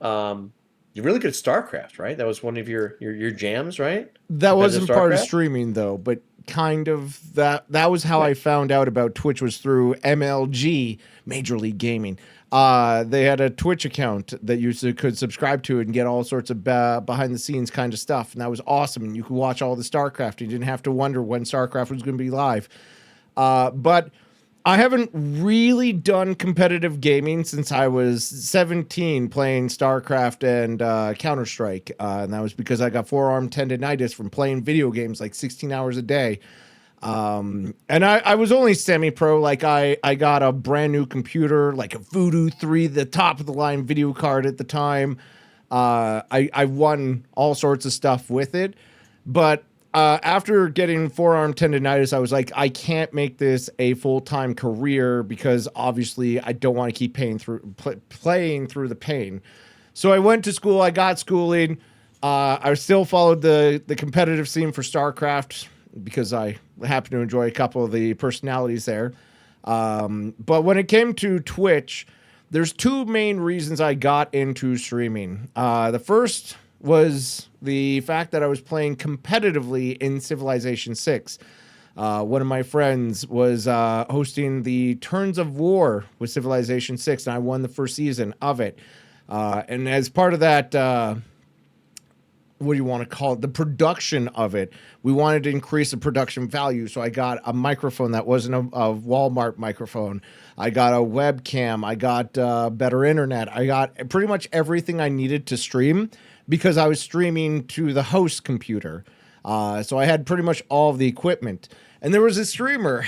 you're really good at StarCraft, right? That was one of your jams, right? That wasn't part of StarCraft? streaming though, but kind of that was how I found out about Twitch, was through MLG, Major League Gaming. They had a Twitch account that you could subscribe to and get all sorts of behind the scenes kind of stuff, and that was awesome. And you could watch all the StarCraft. You didn't have to wonder when StarCraft was going to be live. But I haven't really done competitive gaming since I was 17, playing StarCraft and Counter-Strike. And that was because I got forearm tendonitis from playing video games like 16 hours a day. And I was only semi-pro. Like I got a brand new computer, like a Voodoo 3, the top of the line video card at the time. I won all sorts of stuff with it. But after getting forearm tendonitis, I was like, I can't make this a full-time career because obviously I don't want to keep playing through the pain. So I went to school. I got schooling. I still followed the competitive scene for StarCraft because I happen to enjoy a couple of the personalities there. But when it came to Twitch, there's two main reasons I got into streaming. The first was the fact that I was playing competitively in Civilization 6. One of my friends was hosting the Turns of War with Civilization 6, and I won the first season of it. And as part of that, what do you want to call it? The production of it, we wanted to increase the production value. So I got a microphone that wasn't a Walmart microphone. I got a webcam. I got better internet. I got pretty much everything I needed to stream because I was streaming to the host computer. So I had pretty much all of the equipment. And there was a streamer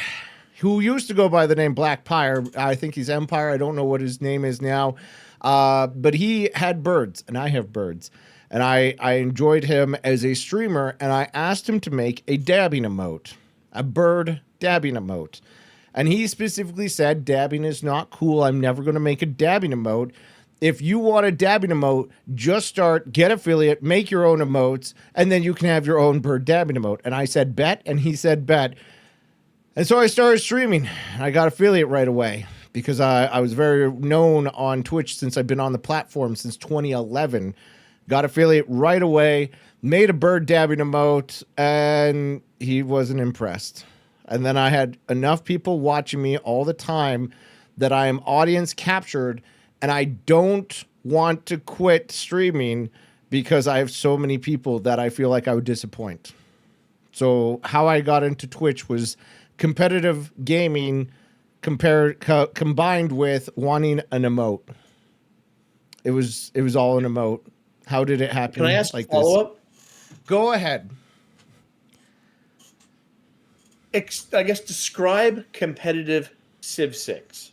who used to go by the name Black Pyre. I think he's Empire. I don't know what his name is now. But he had birds, and I have birds. And I enjoyed him as a streamer, and I asked him to make a dabbing emote, a bird dabbing emote. And he specifically said, dabbing is not cool. I'm never going to make a dabbing emote. If you want a dabbing emote, just start, get affiliate, make your own emotes, and then you can have your own bird dabbing emote. And I said, bet, and he said, bet. And so I started streaming. I got affiliate right away because I was very known on Twitch since I've been on the platform since 2011. Got affiliate right away, made a bird dabbing emote, and he wasn't impressed. And then I had enough people watching me all the time that I am audience captured, and I don't want to quit streaming because I have so many people that I feel like I would disappoint. So how I got into Twitch was competitive gaming combined with wanting an emote. It was all an emote. How did it happen? Can I ask like a follow-up? Go ahead. I guess describe competitive Civ 6.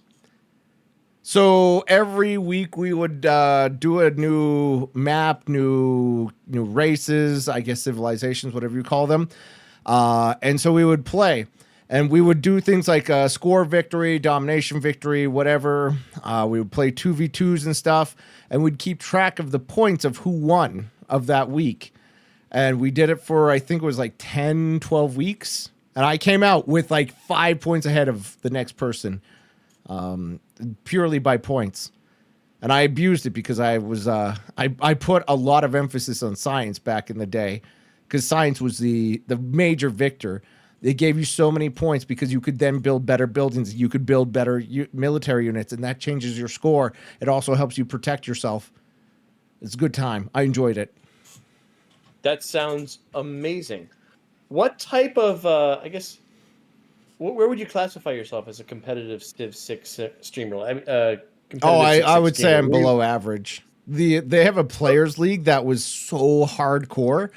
So every week we would do a new map, new races, I guess civilizations, whatever you call them. And so we would play. And we would do things like score victory, domination victory, whatever. We would play 2v2s and stuff. And we'd keep track of the points of who won of that week. And we did it for, I think it was like 10, 12 weeks. And I came out with like 5 points ahead of the next person, purely by points. And I abused it because I was I put a lot of emphasis on science back in the day because science was the major victor. They gave you so many points because you could then build better buildings. You could build better military units, and that changes your score. It also helps you protect yourself. It's a good time. I enjoyed it. That sounds amazing. What type of, I guess, where would you classify yourself as a competitive Civ 6 streamer? I would say I'm below average. They have a players league that was so hardcore.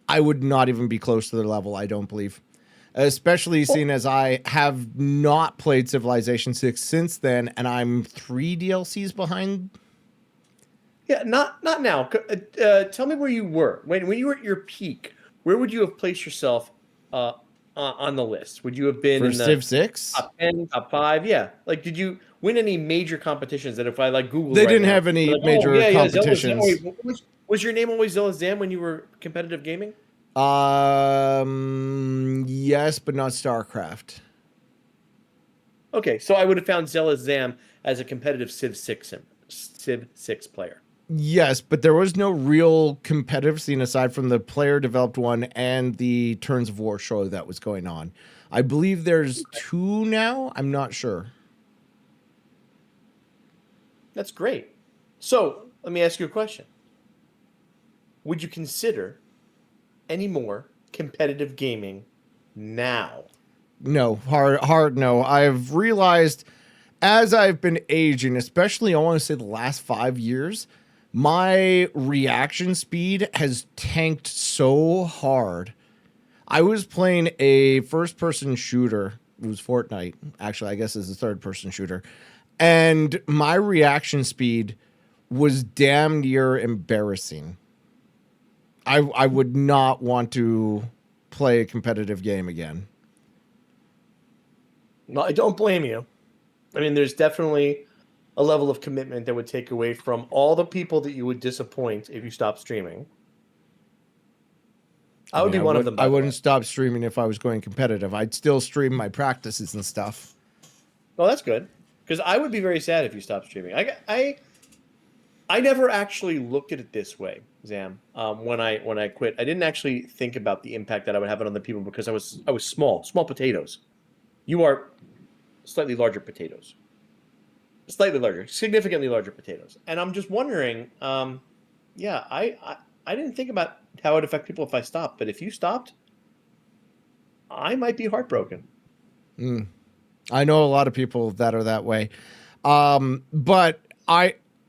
I would not even be close to their level, I don't believe. Especially seeing as I have not played Civilization 6 since then, and I'm 3 DLCs behind. Yeah, not now. Tell me where you were. When you were at your peak, where would you have placed yourself on the list? Would you have been in the Civ 6? top 10, top 5? Yeah. Like, did you win any major competitions that if I like Google They right didn't now, have any like, major competitions. Was your name always Zilla Zam when you were competitive gaming? Yes, but not StarCraft. Okay, so I would have found Zilla Zam as a competitive Civ 6 player. Yes, but there was no real competitive scene aside from the player developed one and the Turns of War show that was going on. I believe there's 2 now. I'm not sure. That's great. So let me ask you a question. Would you consider any more competitive gaming now? No, hard no. I've realized as I've been aging, especially I want to say the last 5 years, my reaction speed has tanked so hard. I was playing a first-person shooter. It was Fortnite. Actually, I guess it's a third-person shooter. And my reaction speed was damn near embarrassing. I would not want to play a competitive game again. No, I don't blame you. I mean, there's definitely a level of commitment that would take away from all the people that you would disappoint if you stopped streaming. I would be one of them. I wouldn't stop streaming if I was going competitive. I'd still stream my practices and stuff. Well, that's good, because I would be very sad if you stopped streaming. I never actually looked at it this way, Zam. When I quit, I didn't actually think about the impact that I would have on other people because I was small potatoes. You are slightly larger potatoes, significantly larger potatoes, and I'm just wondering. Yeah, I didn't think about how it would affect people if I stopped, but if you stopped, I might be heartbroken. I know a lot of people that are that way, but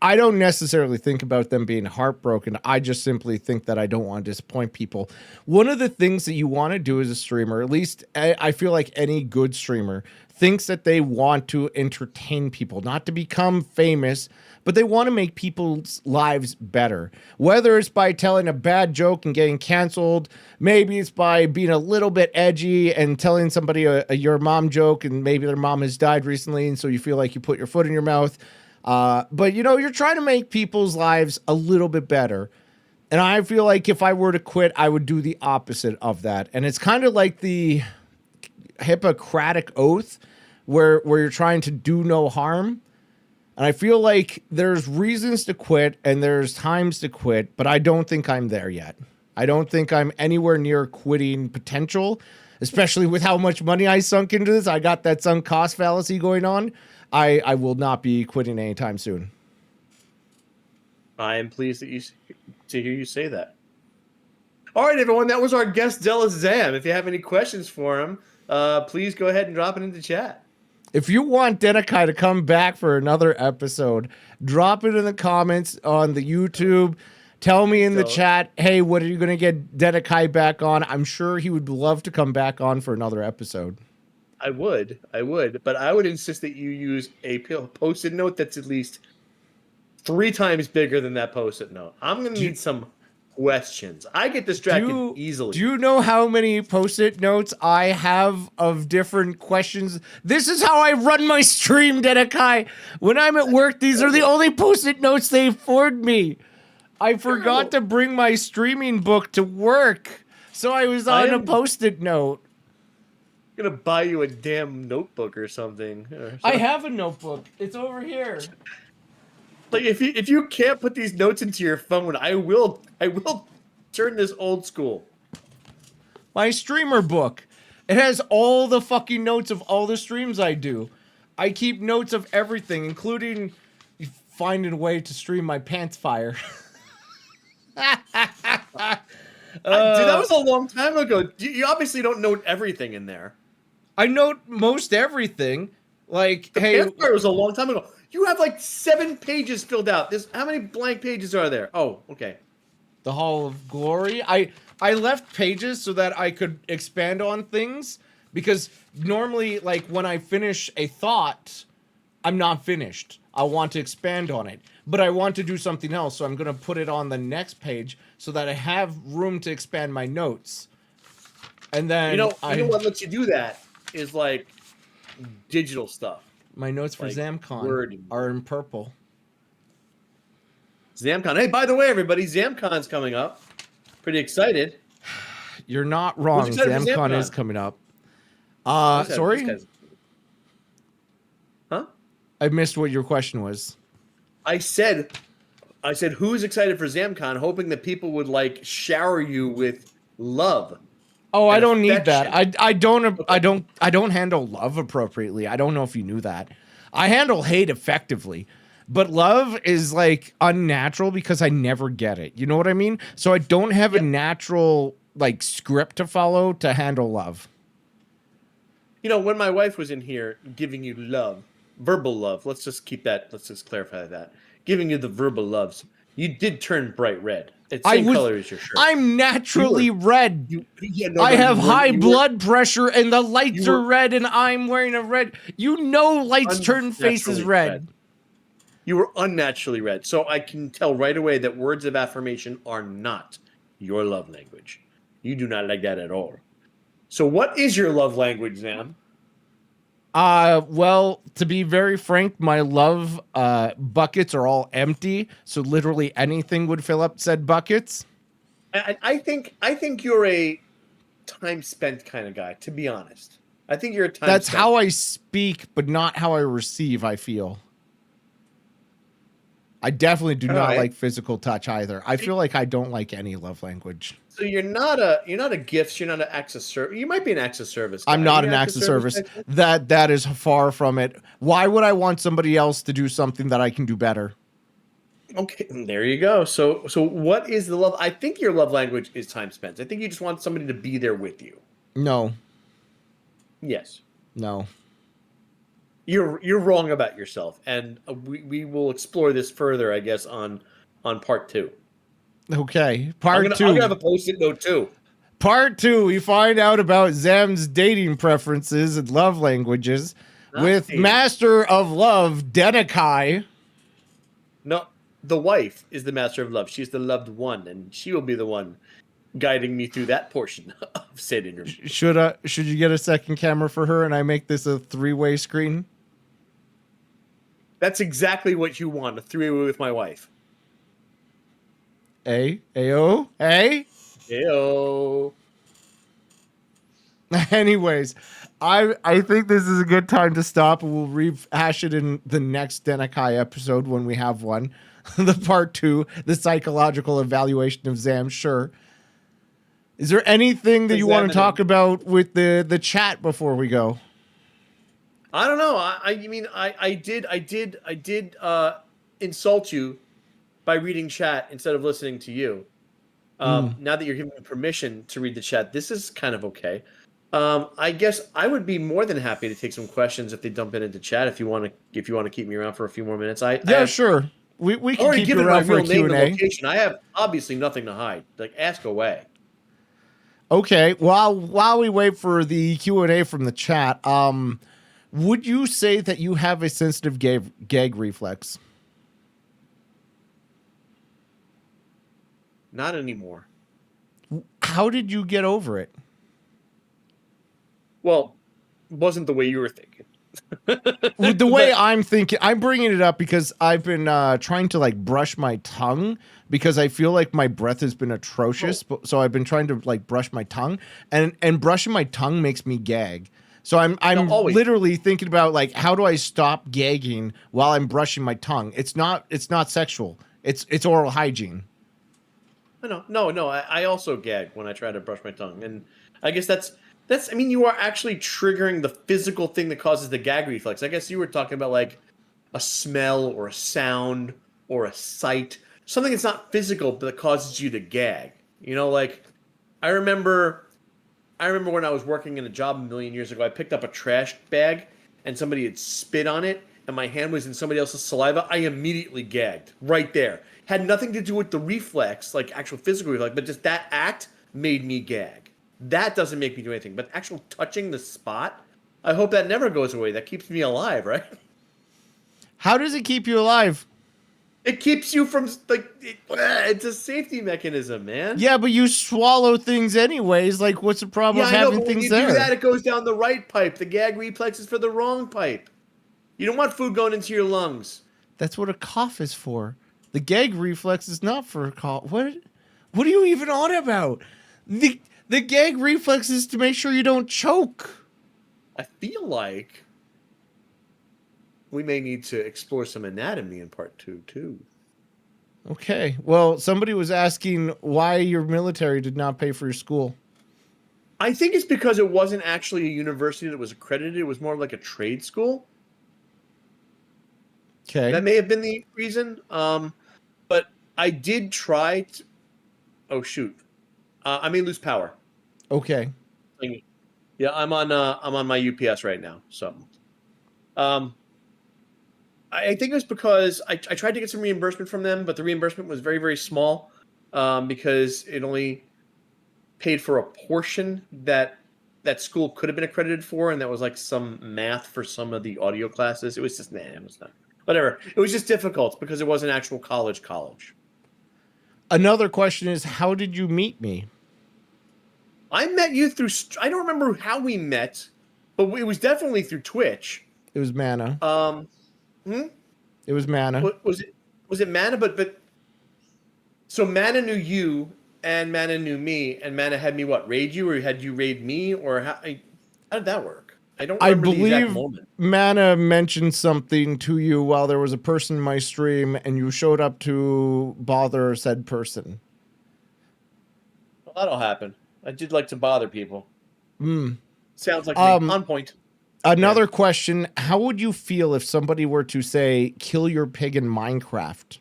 I don't necessarily think about them being heartbroken. I just simply think that I don't want to disappoint people. One of the things that you want to do as a streamer, at least I feel like any good streamer, thinks that they want to entertain people, not to become famous, but they want to make people's lives better. Whether it's by telling a bad joke and getting canceled, maybe it's by being a little bit edgy and telling somebody your mom joke and maybe their mom has died recently and so you feel like you put your foot in your mouth. But you know, you're trying to make people's lives a little bit better. And I feel like if I were to quit, I would do the opposite of that. And it's kind of like the Hippocratic oath where you're trying to do no harm. And I feel like there's reasons to quit and there's times to quit, but I don't think I'm there yet. I don't think I'm anywhere near quitting potential, especially with how much money I sunk into this. I got that sunk cost fallacy going on. I will not be quitting anytime soon. I am pleased to hear you say that. All right, everyone, that was our guest, Zilla Zam. If you have any questions for him, please go ahead and drop it into chat. If you want Denakhai to come back for another episode, drop it in the comments on the YouTube. Tell me in the chat, hey, what are you going to get Denakhai back on? I'm sure he would love to come back on for another episode. I would, but I would insist that you use a Post-it note that's at least 3 times bigger than that Post-it note. I'm going to need some questions. I get distracted easily. Do you know how many Post-it notes I have of different questions? This is how I run my stream, Denakhai. When I'm at work, these are the only Post-it notes they afford me. I forgot to bring my streaming book to work, so I was on a Post-it note. I'm going to buy you a damn notebook or something. I have a notebook. It's over here. Like if you can't put these notes into your phone, I will turn this old school. My streamer book. It has all the fucking notes of all the streams I do. I keep notes of everything, including finding a way to stream my pants fire. Dude, that was a long time ago. You obviously don't note everything in there. I note most everything. Like, the pants fire was a long time ago. You have like 7 pages filled out. How many blank pages are there? Oh, okay. The Hall of Glory. I left pages so that I could expand on things because normally, like, when I finish a thought, I'm not finished. I want to expand on it, but I want to do something else, so I'm going to put it on the next page so that I have room to expand my notes. And then you know what lets you do that is like digital stuff. My notes for like ZamCon wording. are in purple. ZamCon. Hey, by the way, everybody, ZamCon's coming up. Pretty excited. You're not wrong. excited for ZamCon is ZamCon? coming up. Who's excited for these Sorry? guys? Huh? I missed what your question was. I said, who's excited for ZamCon, hoping that people would like shower you with love. Oh, I and don't need that. affection. I don't handle love appropriately. I don't know if you knew that. I handle hate effectively. But love is like unnatural because I never get it. You know what I mean? So I don't have a natural like script to follow to handle love. You know, when my wife was in here giving you love, verbal love, let's just clarify that. Giving you the verbal loves, you did turn bright red. It's same color as your shirt. I'm naturally red. I have high blood pressure and the lights are red and I'm wearing a red. You know lights turn faces red. You were unnaturally red. So I can tell right away that words of affirmation are not your love language. You do not like that at all. So what is your love language, Zam? Well, to be very frank, my love buckets are all empty, so literally anything would fill up said buckets. I think you're a time spent kind of guy, to be honest. I think you're a time That's spent. how I speak, but not how I receive, I feel. I definitely do not like physical touch either. I feel like I don't like any love language. So you're not a gifts, you're not an acts of service. You might be an acts of service guy. I'm not an acts of service. That is far from it. Why would I want somebody else to do something that I can do better? Okay, there you go. So what is the love? I think your love language is time spent. I think you just want somebody to be there with you. No. Yes. No. You're wrong about yourself, and we will explore this further, I guess, on part 2. Okay, part 2. I'm gonna have a post-it note too. Part 2, we find out about Zam's dating preferences and love languages with Master of Love, Denakhai. No, the wife is the master of love. She's the loved one, and she will be the one guiding me through that portion of said interview. Should you get a second camera for her and I make this a 3-way screen? That's exactly what you want, a 3-way with my wife. Ayo. Ayo. Anyways, I think this is a good time to stop, and we'll rehash it in the next Denakhai episode when we have one. The part 2, the psychological evaluation of Zam. Sure. Is there anything that you want to talk about with the chat before we go? I don't know. I did insult you by reading chat instead of listening to you. Now that you're giving me permission to read the chat, this is kind of okay. I guess I would be more than happy to take some questions if they dump it into chat. If you want to keep me around for a few more minutes, sure. We can keep you around for a Q&A. I have obviously nothing to hide. Like, ask away. Okay. While we wait for the Q&A from the chat, would you say that you have a sensitive gag reflex? Not anymore. How did you get over it? Well, it wasn't the way you were thinking. The way I'm thinking, I'm bringing it up because I've been trying to like brush my tongue because I feel like my breath has been atrocious. So I've been trying to like brush my tongue, and brushing my tongue makes me gag. So I'm literally thinking about like, how do I stop gagging while I'm brushing my tongue? It's not sexual. It's oral hygiene. No. I also gag when I try to brush my tongue, and I guess that's. I mean, you are actually triggering the physical thing that causes the gag reflex. I guess you were talking about like a smell or a sound or a sight, something that's not physical but that causes you to gag. You know, like I remember when I was working in a job a million years ago, I picked up a trash bag and somebody had spit on it and my hand was in somebody else's saliva. I immediately gagged right there. Had nothing to do with the reflex, like actual physical reflex, but just that act made me gag. That doesn't make me do anything, but actual touching the spot, I hope that never goes away. That keeps me alive, right? How does it keep you alive? It keeps you from, like, it's a safety mechanism, man. Yeah, but you swallow things anyways. Like, what's the problem with having things there? When you do that, it goes down the right pipe. The gag reflex is for the wrong pipe. You don't want food going into your lungs. That's what a cough is for. The gag reflex is not for call. What are you even on about? The gag reflex is to make sure you don't choke. I feel like we may need to explore some anatomy in part 2 too. Okay. Well, somebody was asking why your military did not pay for your school. I think it's because it wasn't actually a university that was accredited. It was more like a trade school. Okay. That may have been the reason. But I did try to... Oh, shoot. I may lose power. Okay. Yeah, I'm on my UPS right now. So I think it was because I tried to get some reimbursement from them, but the reimbursement was very, very small because it only paid for a portion that school could have been accredited for, and that was like some math for some of the audio classes. It was just, it was not. Whatever. It was just difficult because it wasn't actual college. Another question is, how did you meet me? I met you through... I don't remember how we met, but it was definitely through Twitch. It was Mana. It was Mana. Was it Mana? But so Mana knew you, and Mana knew me, and Mana had me raid you, or had you raid me, or how did that work? I don't remember the exact moment. Mana mentioned something to you while there was a person in my stream, and you showed up to bother said person. Well, that'll happen. I did like to bother people. Sounds like me. On point. Another question, how would you feel if somebody were to say, kill your pig in Minecraft?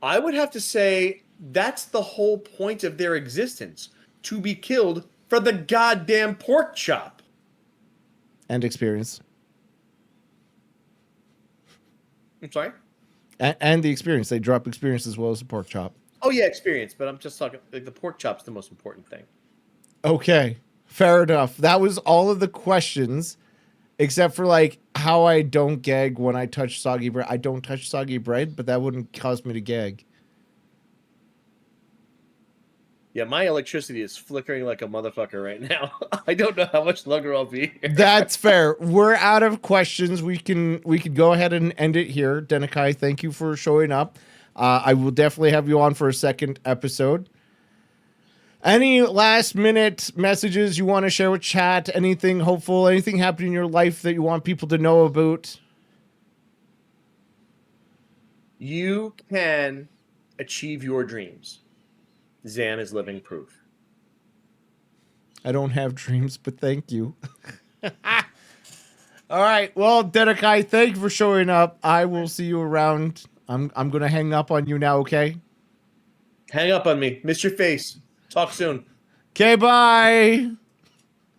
I would have to say that's the whole point of their existence, to be killed for the goddamn pork chop. And experience. I'm sorry? And the experience. They drop experience as well as the pork chop. Oh, yeah, experience, but I'm just talking, like, the pork chop's the most important thing. Okay. Fair enough. That was all of the questions, except for like how I don't gag when I touch soggy bread. I don't touch soggy bread, but that wouldn't cause me to gag. Yeah, my electricity is flickering like a motherfucker right now. I don't know how much longer I'll be here. That's fair. We're out of questions. We could go ahead and end it here. Denakhai, thank you for showing up. I will definitely have you on for a second episode. Any last minute messages you want to share with chat? Anything hopeful? Anything happening in your life that you want people to know about? You can achieve your dreams. Zam is living proof. I don't have dreams, but thank you. All right. Well, Denakhai, thank you for showing up. I will see you around. I'm going to hang up on you now, okay? Hang up on me. Miss your face. Talk soon. Okay, bye.